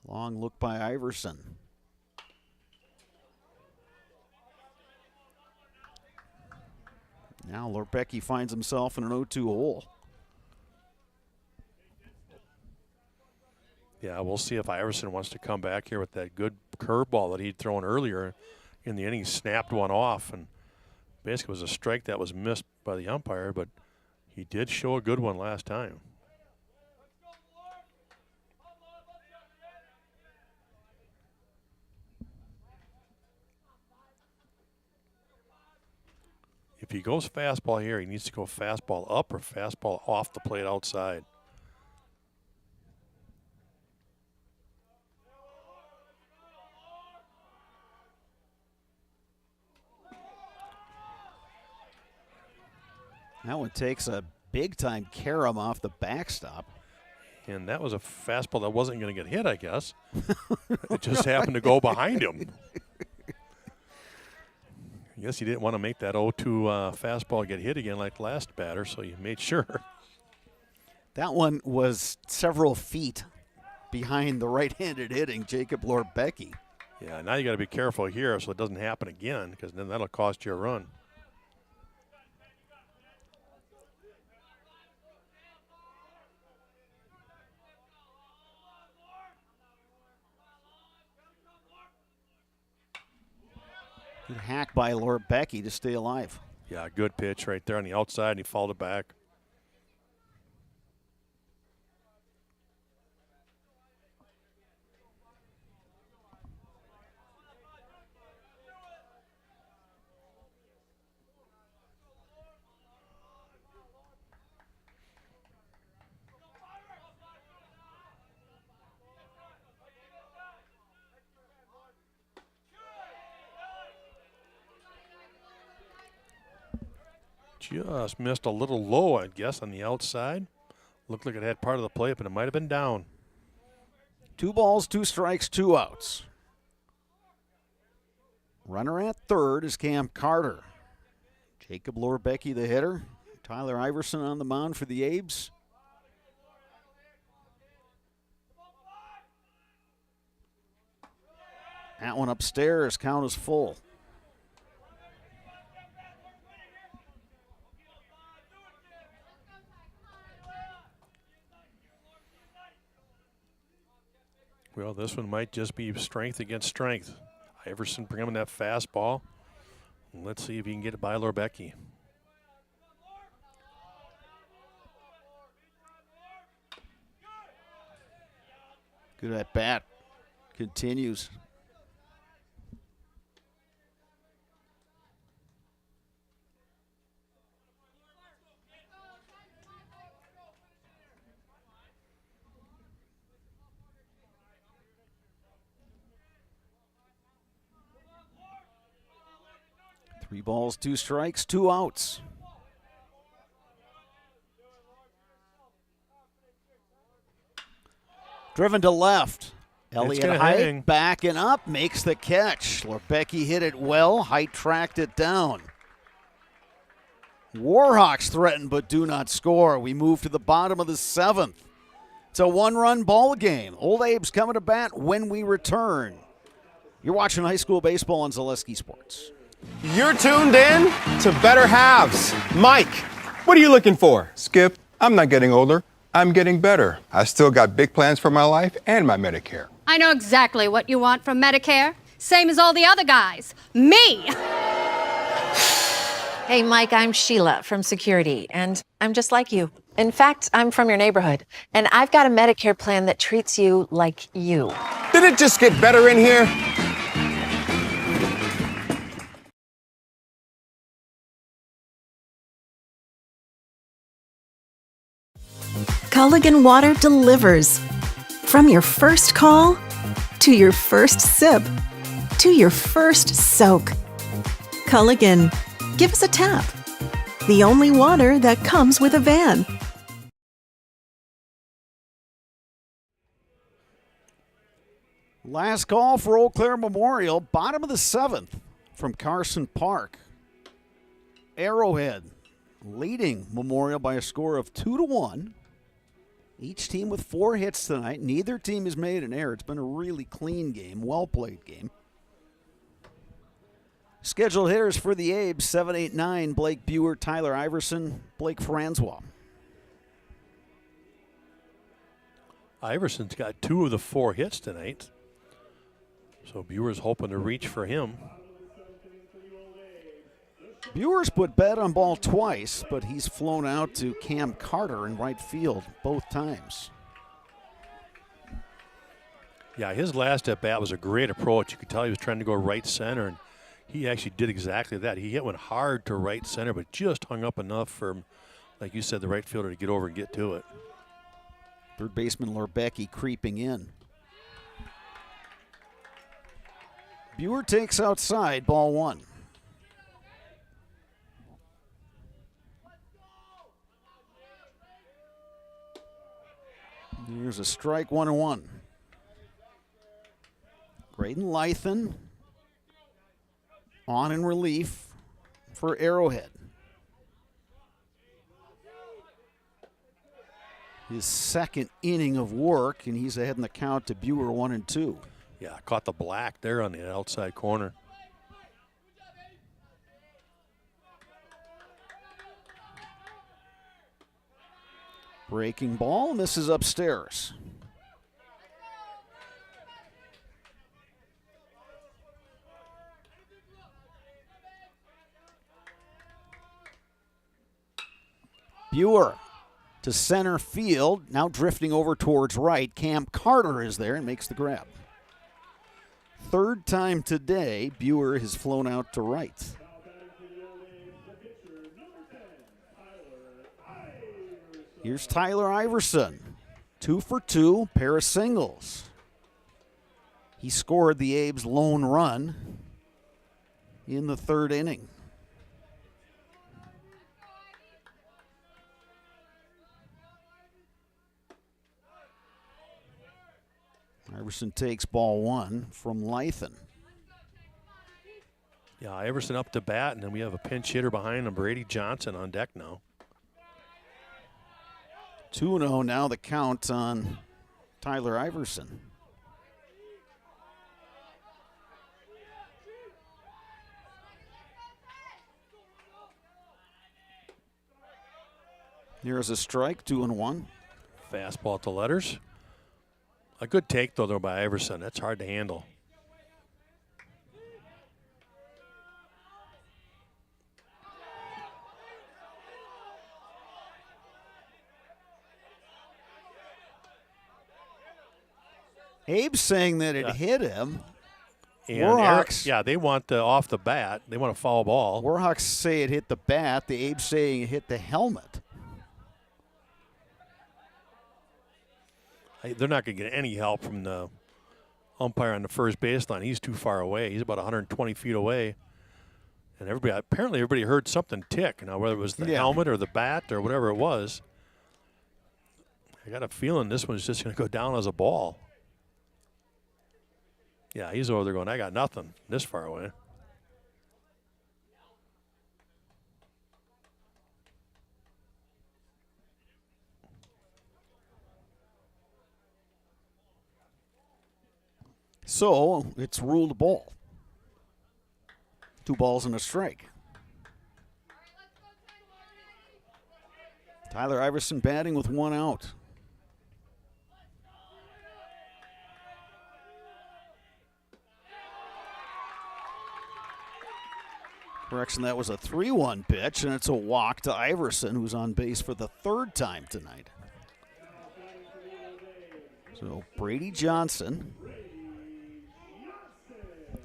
Long look by Iverson. Now Lorbecki finds himself in an 0-2 hole. Yeah, we'll see if Iverson wants to come back here with that good curveball that he'd thrown earlier in the inning. He snapped one off, and basically it was a strike that was missed by the umpire, but he did show a good one last time. If he goes fastball here, he needs to go fastball up or fastball off the plate outside. That one takes a big-time carom off the backstop. And that was a fastball that wasn't going to get hit, I guess. It just happened to go behind him. I guess he didn't want to make that 0-2 fastball get hit again like last batter, so he made sure. That one was several feet behind the right-handed hitting Jacob Lorbecki. Yeah, now you got to be careful here so it doesn't happen again, because then that'll cost you a run. Good hack by Lorbecki to stay alive. Yeah, good pitch right there on the outside, and he fouled it back. Just missed a little low, I guess, on the outside. Looked like it had part of the plate, but it might have been down. 2 balls, 2 strikes, 2 outs. Runner at third is Cam Carter. Jacob Lorbecki, the hitter. Tyler Iverson on the mound for the Abes. That one upstairs, count is full. Well, this one might just be strength against strength. Iverson bringing that fastball. Let's see if he can get it by Lorbecki. Good at bat. Continues. Three balls, 2 strikes, 2 outs. Driven to left. Elliott Height backing up, makes the catch. Lorbecki hit it well. Height tracked it down. Warhawks threaten but do not score. We move to the bottom of the 7th. It's a 1-run ball game. Old Abe's coming to bat when we return. You're watching high school baseball on Zaleski Sports. You're tuned in to Better Halves. Mike, what are you looking for? Skip, I'm not getting older. I'm getting better. I still got big plans for my life and my Medicare. I know exactly what you want from Medicare. Same as all the other guys. Me! Hey, Mike, I'm Sheila from Security, and I'm just like you. In fact, I'm from your neighborhood, and I've got a Medicare plan that treats you like you. Did it just get better in here? Culligan Water delivers. From your first call, to your first sip, to your first soak. Culligan, give us a tap. The only water that comes with a van. Last call for Eau Claire Memorial, bottom of the 7th from Carson Park. Arrowhead leading Memorial by a score of 2-1. Each team with 4 hits tonight. Neither team has made an error. It's been a really clean game, well-played game. Scheduled hitters for the Abes, 7, 8, 9, Blake Buer, Tyler Iverson, Blake Francois. Iverson's got 2 of the 4 hits tonight. So Buer's hoping to reach for him. Buer's put bat on ball twice, but he's flown out to Cam Carter in right field both times. Yeah, his last at bat was a great approach. You could tell he was trying to go right center, and he actually did exactly that. He hit one hard to right center, but just hung up enough for, like you said, the right fielder to get over and get to it. Third baseman Lorbecki creeping in. Buer takes outside, ball 1. Here's a strike, 1-1. Graydon Lythen on in relief for Arrowhead. His second inning of work, and he's ahead in the count to Buer, 1-2. Yeah, caught the black there on the outside corner. Breaking ball, misses upstairs. Buer to center field, now drifting over towards right. Cam Carter is there and makes the grab. Third time today, Buer has flown out to right. Here's Tyler Iverson, 2 for 2, pair of singles. He scored the Abes' lone run in the 3rd inning. Iverson takes ball 1 from Lythen. Yeah, Iverson up to bat, and then we have a pinch hitter behind him, Brady Johnson, on deck now. 2-0 now the count on Tyler Iverson. Here's a strike, 2-1. Fastball to letters. A good take, though, by Iverson. That's hard to handle. Abe's saying that it hit him. And Warhawks. yeah, they want the off the bat. They want a foul ball. Warhawks say it hit the bat. The Abe's saying it hit the helmet. They're not going to get any help from the umpire on the first baseline. He's too far away. He's about 120 feet away. And apparently everybody heard something tick. Now, whether it was the helmet or the bat or whatever it was, I got a feeling this one's just going to go down as a ball. Yeah, he's over there going, I got nothing this far away. So it's ruled a ball. 2 balls and a strike. Tyler Iverson batting with 1 out. Correction, that was a 3-1 pitch, and it's a walk to Iverson, who's on base for the 3rd time tonight. So Brady Johnson,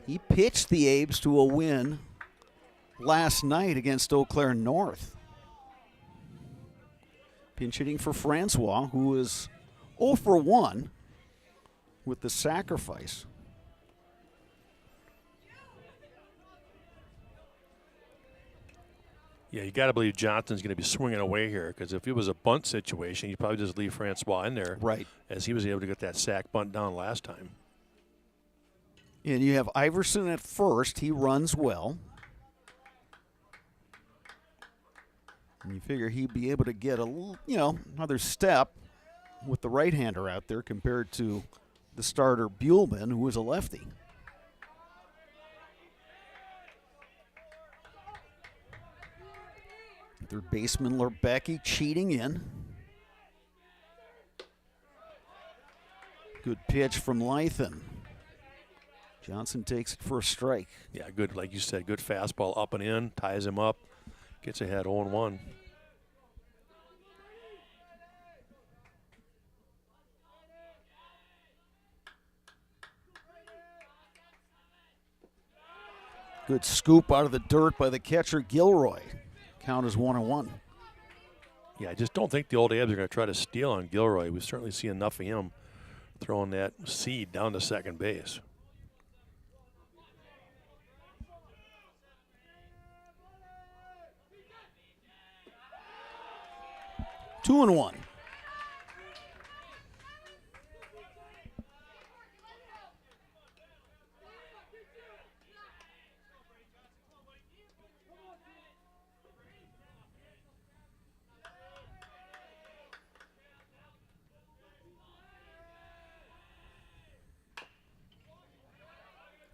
he pitched the Abes to a win last night against Eau Claire North. Pinch hitting for Francois, who is 0 for 1 with the sacrifice. Yeah, you got to believe Johnson's going to be swinging away here, because if it was a bunt situation, you'd probably just leave Francois in there. Right. As he was able to get that sack bunt down last time. And you have Iverson at first. He runs well. And you figure he'd be able to get another step with the right-hander out there compared to the starter Buellman, who was a lefty. Third baseman Lerbecki cheating in. Good pitch from Lythen. Johnson takes it for a strike. Yeah, good, like you said, good fastball up and in, ties him up, gets ahead 0-1. Good scoop out of the dirt by the catcher Gilroy. Count is 1-1. Yeah, I just don't think the old Abs are going to try to steal on Gilroy. We certainly see enough of him throwing that seed down to second base. Two and one.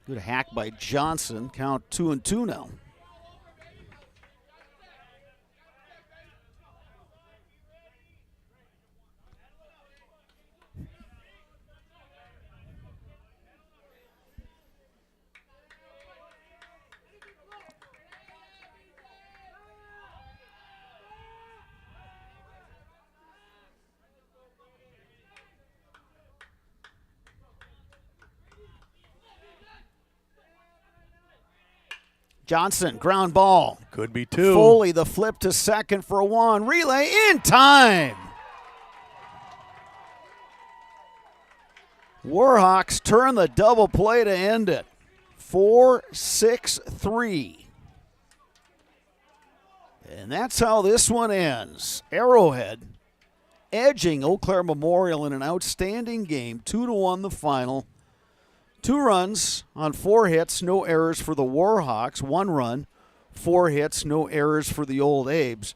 Good hack by Johnson. Count 2-2 now. Johnson, ground ball. Could be two. Foley, the flip to second for one. Relay in time. Warhawks turn the double play to end it. 4-6-3. And that's how this one ends. Arrowhead edging Eau Claire Memorial in an outstanding game, 2-1 the final. 2 runs on 4 hits, no errors for the Warhawks. 1 run, 4 hits, no errors for the Old Abes.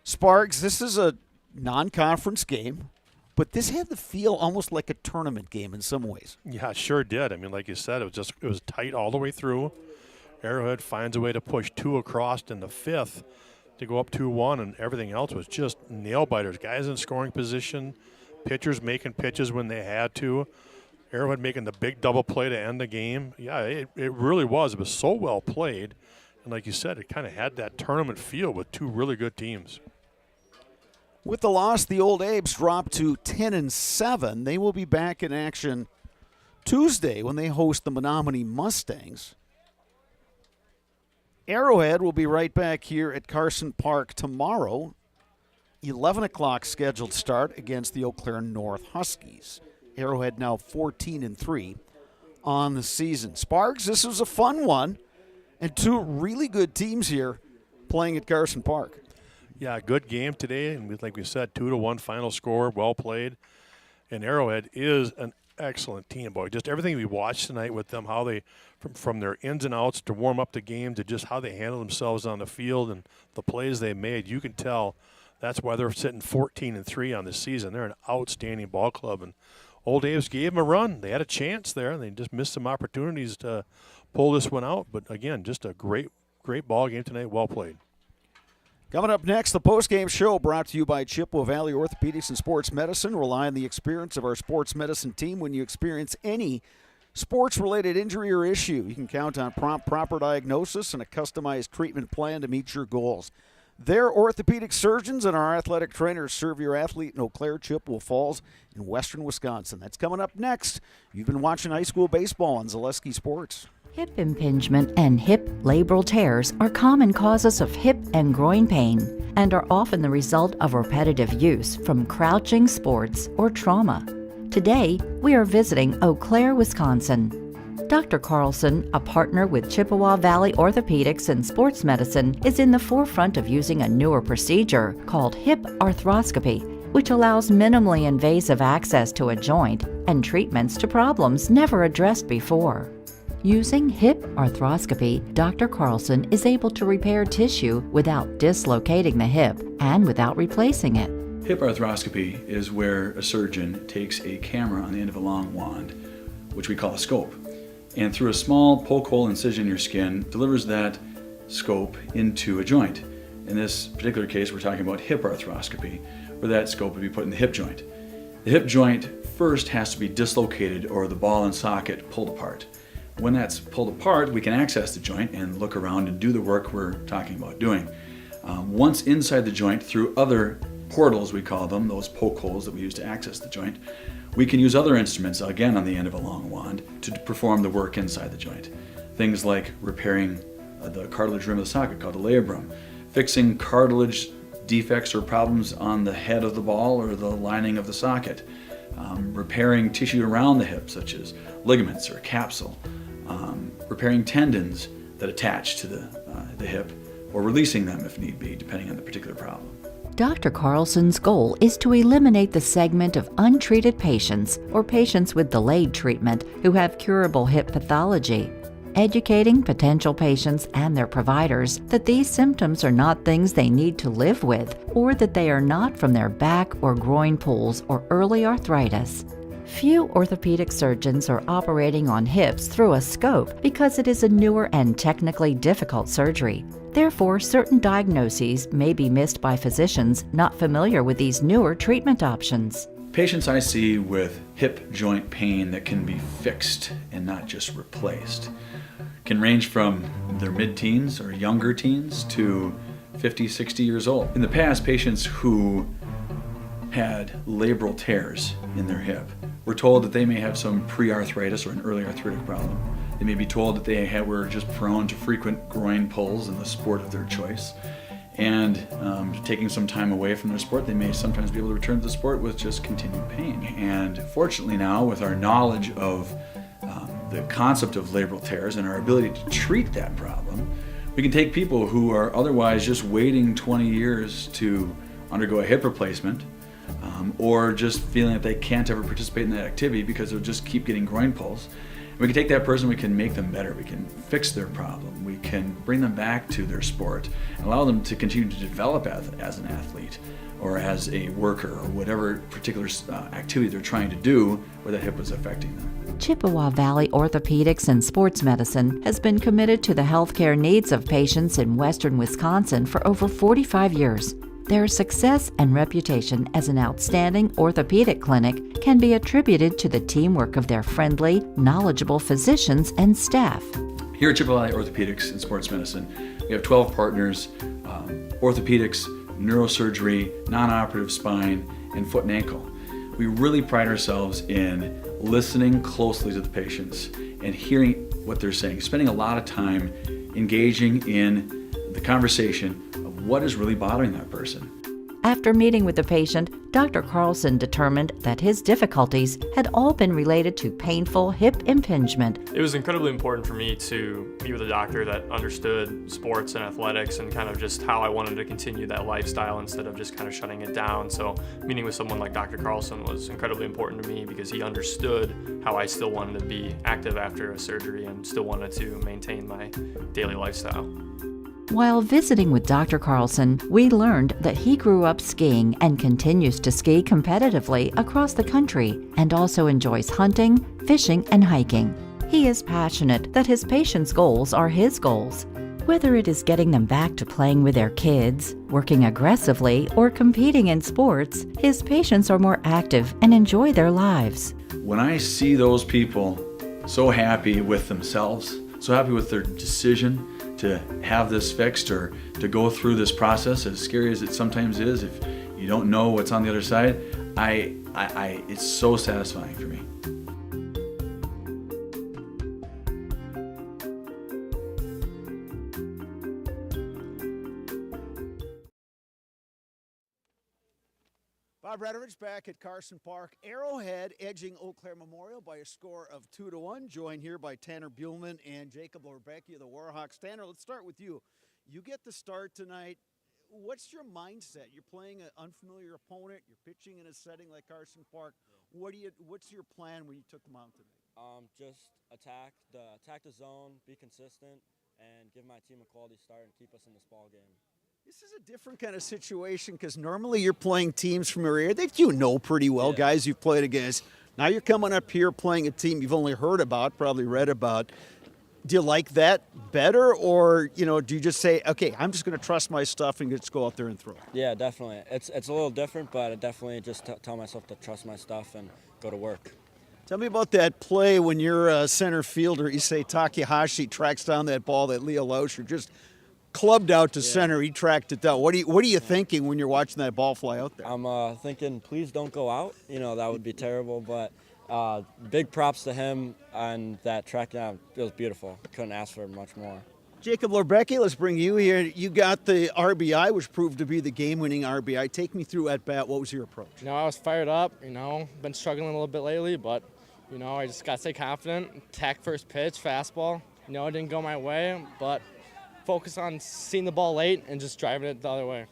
Sparks, this is a non-conference game, but this had the feel almost like a tournament game in some ways. Yeah, it sure did. I mean, like you said, it was tight all the way through. Arrowhead finds a way to push 2 across in the 5th to go up 2-1, and everything else was just nail-biters. Guys in scoring position, pitchers making pitches when they had to. Arrowhead making the big double play to end the game. Yeah, it really was. It was so well played. And like you said, it kind of had that tournament feel with 2 really good teams. With the loss, the Old Abes dropped to 10-7. They will be back in action Tuesday when they host the Menominee Mustangs. Arrowhead will be right back here at Carson Park tomorrow. 11 o'clock scheduled start against the Eau Claire North Huskies. Arrowhead now 14-3 on the season. Sparks, this was a fun one, and 2 really good teams here playing at Carson Park. Yeah, good game today, and like we said, 2-1 final score, well played. And Arrowhead is an excellent team, boy. Just everything we watched tonight with them, how they, from their ins and outs to warm up the game to just how they handle themselves on the field and the plays they made, you can tell that's why they're sitting 14-3 on the season. They're an outstanding ball club, and Old Abes gave them a run. They had a chance there, and they just missed some opportunities to pull this one out. But, again, just a great ball game tonight. Well played. Coming up next, the postgame show brought to you by Chippewa Valley Orthopedics and Sports Medicine. Rely on the experience of our sports medicine team when you experience any sports-related injury or issue. You can count on prompt, proper diagnosis and a customized treatment plan to meet your goals. Their orthopedic surgeons and our athletic trainers serve your athlete in Eau Claire, Chippewa Falls, in western Wisconsin. That's coming up next. You've been watching high school baseball on Zaleski Sports. Hip impingement and hip labral tears are common causes of hip and groin pain and are often the result of repetitive use from crouching sports or trauma. Today, we are visiting Eau Claire, Wisconsin. Dr. Carlson, a partner with Chippewa Valley Orthopedics and Sports Medicine, is in the forefront of using a newer procedure called hip arthroscopy, which allows minimally invasive access to a joint and treatments to problems never addressed before. Using hip arthroscopy, Dr. Carlson is able to repair tissue without dislocating the hip and without replacing it. Hip arthroscopy is where a surgeon takes a camera on the end of a long wand, which we call a scope, and through a small poke hole incision in your skin, delivers that scope into a joint. In this particular case, we're talking about hip arthroscopy, where that scope would be put in the hip joint. The hip joint first has to be dislocated or the ball and socket pulled apart. When that's pulled apart, we can access the joint and look around and do the work we're talking about doing. Once inside the joint, through other portals, we call them, those poke holes that we use to access the joint, we can use other instruments, again on the end of a long wand, to perform the work inside the joint. Things like repairing the cartilage rim of the socket, called a labrum, fixing cartilage defects or problems on the head of the ball or the lining of the socket, repairing tissue around the hip, such as ligaments or capsule, repairing tendons that attach to the hip, or releasing them if need be, depending on the particular problem. Dr. Carlson's goal is to eliminate the segment of untreated patients or patients with delayed treatment who have curable hip pathology, educating potential patients and their providers that these symptoms are not things they need to live with, or that they are not from their back or groin pulls or early arthritis. Few orthopedic surgeons are operating on hips through a scope because it is a newer and technically difficult surgery. Therefore, certain diagnoses may be missed by physicians not familiar with these newer treatment options. Patients I see with hip joint pain that can be fixed and not just replaced can range from their mid-teens or younger teens to 50, 60 years old. In the past, patients who had labral tears in their hip were told that they may have some pre-arthritis or an early arthritic problem. They may be told that they were just prone to frequent groin pulls in the sport of their choice. And taking some time away from their sport, they may sometimes be able to return to the sport with just continued pain. And fortunately now, with our knowledge of the concept of labral tears and our ability to treat that problem, we can take people who are otherwise just waiting 20 years to undergo a hip replacement, or just feeling that they can't ever participate in that activity because they'll just keep getting groin pulls. We can take that person, we can make them better, we can fix their problem, we can bring them back to their sport, and allow them to continue to develop as an athlete or as a worker or whatever particular activity they're trying to do where that hip was affecting them. Chippewa Valley Orthopedics and Sports Medicine has been committed to the healthcare needs of patients in western Wisconsin for over 45 years. Their success and reputation as an outstanding orthopedic clinic can be attributed to the teamwork of their friendly, knowledgeable physicians and staff. Here at Chippewa Valley Orthopedics and Sports Medicine, we have 12 partners, orthopedics, neurosurgery, non-operative spine, and foot and ankle. We really pride ourselves in listening closely to the patients and hearing what they're saying, spending a lot of time engaging in the conversation of what is really bothering that person. After meeting with the patient, Dr. Carlson determined that his difficulties had all been related to painful hip impingement. It was incredibly important for me to meet with a doctor that understood sports and athletics and kind of just how I wanted to continue that lifestyle instead of just kind of shutting it down. So meeting with someone like Dr. Carlson was incredibly important to me because he understood how I still wanted to be active after a surgery and still wanted to maintain my daily lifestyle. While visiting with Dr. Carlson, we learned that he grew up skiing and continues to ski competitively across the country and also enjoys hunting, fishing, and hiking. He is passionate that his patients' goals are his goals. Whether it is getting them back to playing with their kids, working aggressively, or competing in sports, his patients are more active and enjoy their lives. When I see those people so happy with themselves, so happy with their decision to have this fixed or to go through this process, as scary as it sometimes is, if you don't know what's on the other side, it's so satisfying for me. Bob Redovich back at Carson Park. Arrowhead edging Eau Claire Memorial by a score of 2-1. Joined here by Tanner Buhlman and Jacob Lorbecki of the Warhawks. Tanner, let's start with you. You get the start tonight. What's your mindset? You're playing an unfamiliar opponent. You're pitching in a setting like Carson Park. What's your plan when you took them out tonight? Just attack the zone, be consistent, and give my team a quality start and keep us in this ball game. This is a different kind of situation because normally you're playing teams from your area that you know pretty well, guys you've played against. Now you're coming up here playing a team you've only heard about, probably read about. Do you like that better, or do you just say, okay, I'm just going to trust my stuff and just go out there and throw? Yeah, definitely. It's a little different, but I definitely just tell myself to trust my stuff and go to work. Tell me about that play when you're a center fielder. Issei Takahashi tracks down that ball that Leo Lauscher just clubbed out to center. He tracked it down. What are you thinking when you're watching that ball fly out there? I'm thinking, please don't go out. That would be terrible. But big props to him on that track down. It was beautiful. Couldn't ask for much more. Jacob Lorbecki, let's bring you here. You got the RBI, which proved to be the game-winning RBI. Take me through at bat. What was your approach? I was fired up. Been struggling a little bit lately, but I just got to stay confident. Attack first pitch, fastball. It didn't go my way, but focus on seeing the ball late and just driving it the other way.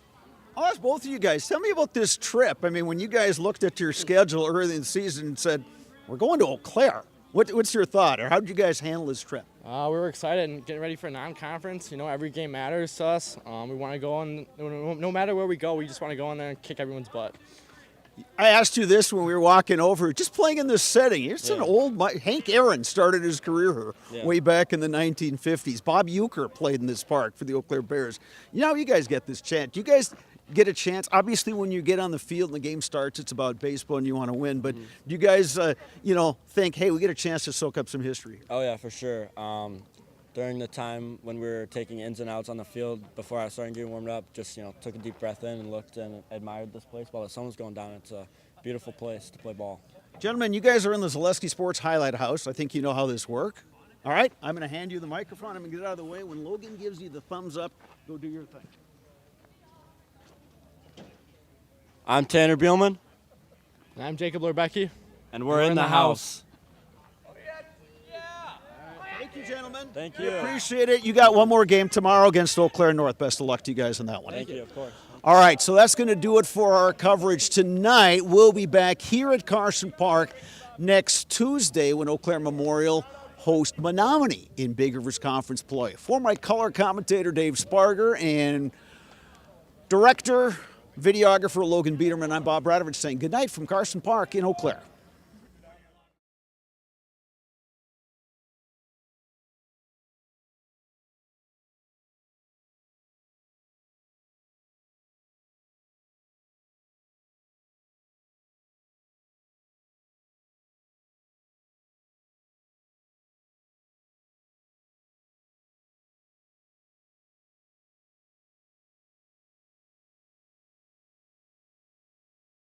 I'll ask both of you guys. Tell me about this trip. I mean, when you guys looked at your schedule early in the season and said, we're going to Eau Claire, what's your thought, or how did you guys handle this trip? We were excited and getting ready for a non-conference. Every game matters to us. We want to go on, no matter where we go, we just want to go in there and kick everyone's butt. I asked you this when we were walking over, just playing in this setting. It's an old, Hank Aaron started his career here way back in the 1950s. Bob Uecker played in this park for the Eau Claire Bears. You guys get this chance. You guys get a chance. Obviously, when you get on the field and the game starts, it's about baseball and you want to win. But do you guys, think, hey, we get a chance to soak up some history? Oh, yeah, for sure. During the time when we were taking ins and outs on the field, before I started getting warmed up, just, took a deep breath in and looked and admired this place while the sun was going down. It's a beautiful place to play ball. Gentlemen, you guys are in the Zaleski Sports Highlight House. I think you know how this works. All right, I'm going to hand you the microphone. I'm going to get out of the way. When Logan gives you the thumbs up, go do your thing. I'm Tanner Buhlman. And I'm Jacob Lorbecki. And we're in the house. Thank you, gentlemen. Thank you. We appreciate it. You got one more game tomorrow against Eau Claire North. Best of luck to you guys on that one. Thank you, of course. All right, so that's going to do it for our coverage tonight. We'll be back here at Carson Park next Tuesday when Eau Claire Memorial host Menominee in Big Rivers Conference play. For my color commentator Dave Sparger and director, videographer Logan Biederman, I'm Bob Radovich saying good night from Carson Park in Eau Claire.